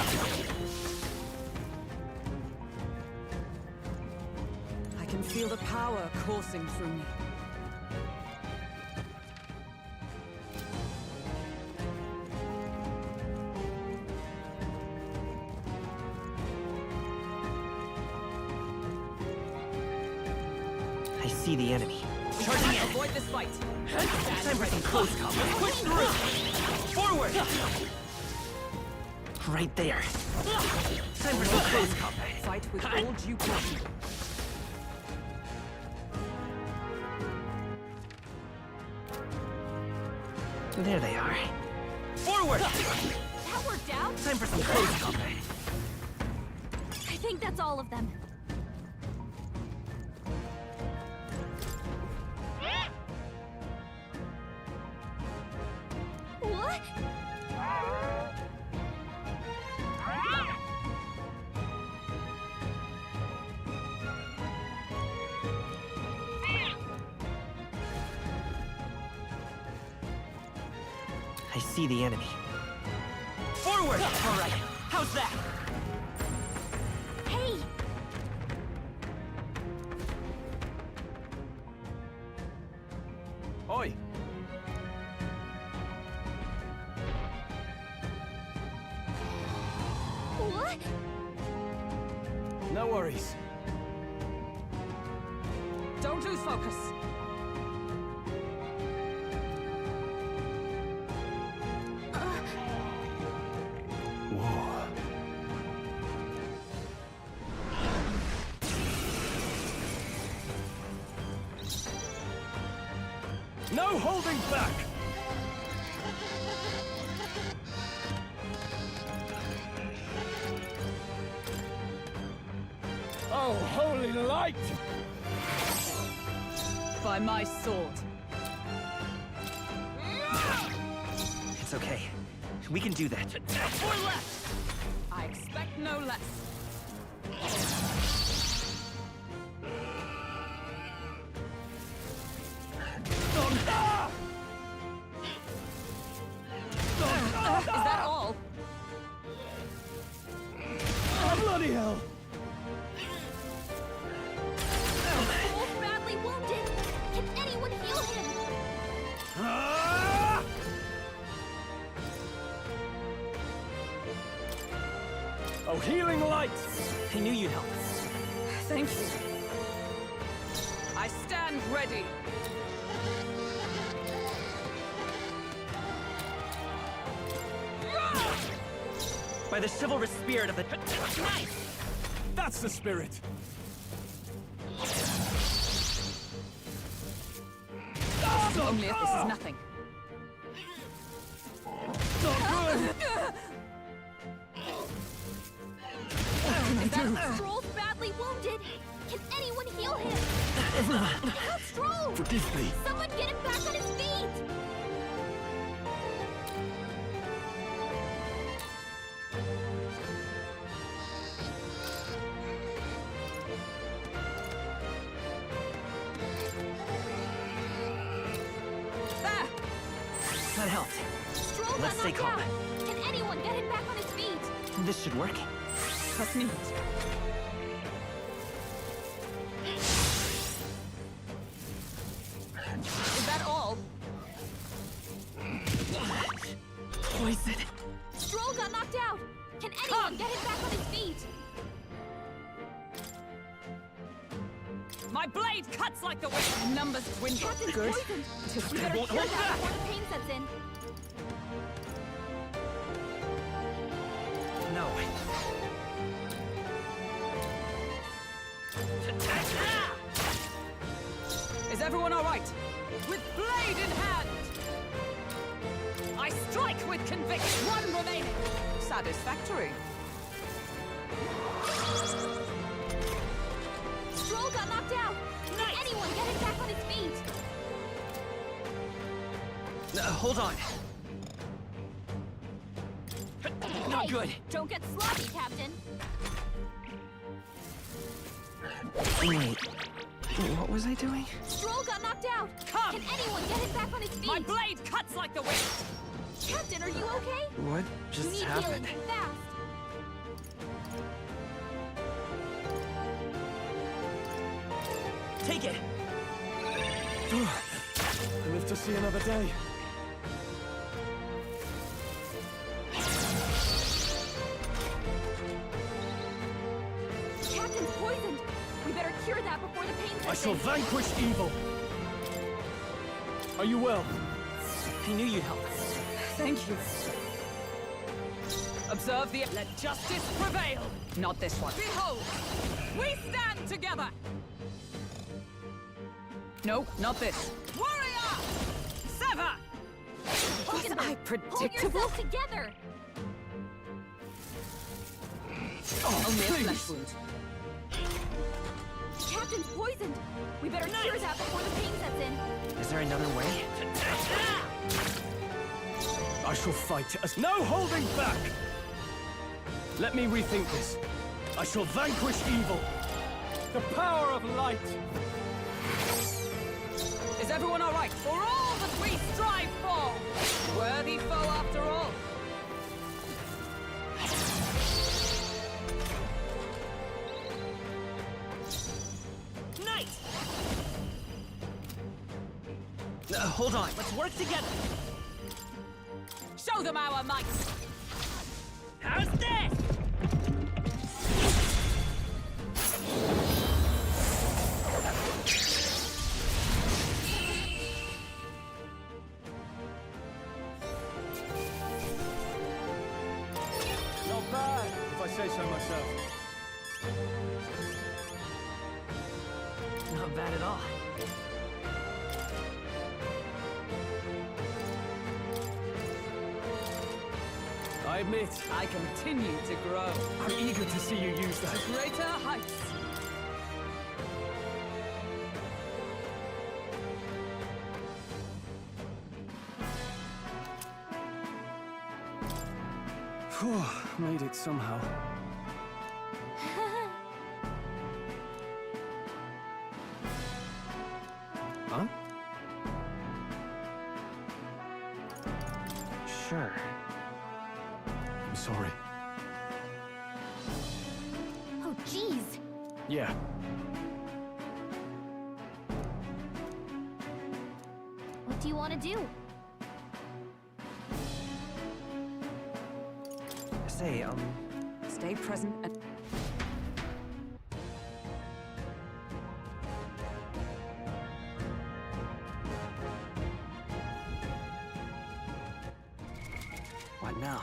feel the power coursing through me. I see the enemy. Charging in! Avoid this fight! Time for some close combat. Push through! Forward! Right there. Time for some close combat. Fight with all due caution. There they are. Forward! That worked out. Time for some close combat. I think that's all of them. What? I see the enemy. Forward! All right. How's that? Hey! Oi! What? No worries. Don't lose focus. Whoa. No holding back! Oh, holy light! By my sword. It's okay. We can do that. Or less! I expect no less. Is that all? Oh, bloody hell! Wolf badly wounded. Can anyone heal him? Ah! Oh, healing light! I knew you'd help. Thank you. I stand ready. By the chivalrous spirit of the... Nice! That's the spirit! Only if this is nothing. That Stroll's badly wounded. Can anyone heal him? Help Stroll! Forgive me. Someone get him back on his feet! There! That helped. Stroll Let's got stay knocked calm. out. Can anyone get him back on his feet? This should work. That's neat. Is that all? Poison. Stroll got knocked out. Can anyone get him back on his feet? My blade cuts like the wind. Numbers dwindle. Captain's Good. poisoned. Just We better won't cure hold that back. before the pain sets in. No. Is everyone all right? With blade in hand! I strike with conviction. One remaining. Satisfactory. Stroll got knocked out. Can anyone get him back on his feet? Hold on. Not Hey, good. Don't get sloppy, Captain. Wait. What was I doing? Stroll got knocked out. Come! Can anyone get him back on his feet? My blade cuts like the wind. Captain, are you okay? What You just need happened? healing fast. Take it! I live to see another day. Captain's poisoned! We better cure that before the pain sets I shall in. vanquish evil! Are you well? He knew you'd help. Thank you. Observe the... Let justice prevail! Not this one. Behold! We stand together! No, not this. Warrior! Sever! Was I Hold predictable? yourself together! Only a flesh wound. Captain's poisoned! We better cure that before the pain sets in. Is there another way? I shall fight as no holding back! Let me rethink this. I shall vanquish evil. The power of light! Is everyone all right? For all that we strive for! Worthy foe after all. Knight! Hold on, let's work together. Show them our might! How's this? Not bad, if I say so myself. Not bad at all. I admit, I continue to grow. I'm eager to see you use that. To greater heights. Phew, made it somehow. Huh? Sure. I'm sorry. Oh, jeez! Yeah. What do you want to do? Say, Stay present and... what now?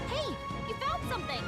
Hey! You found something!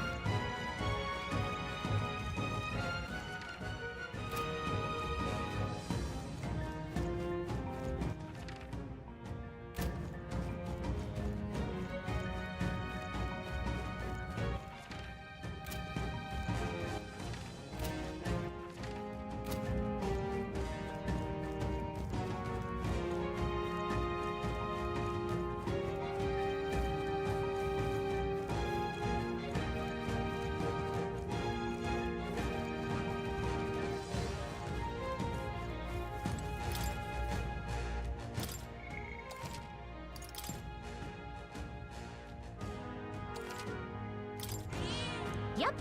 Yep.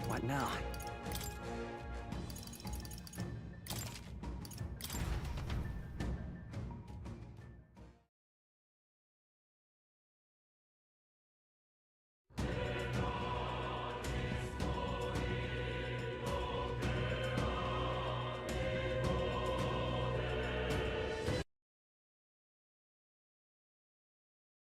What now?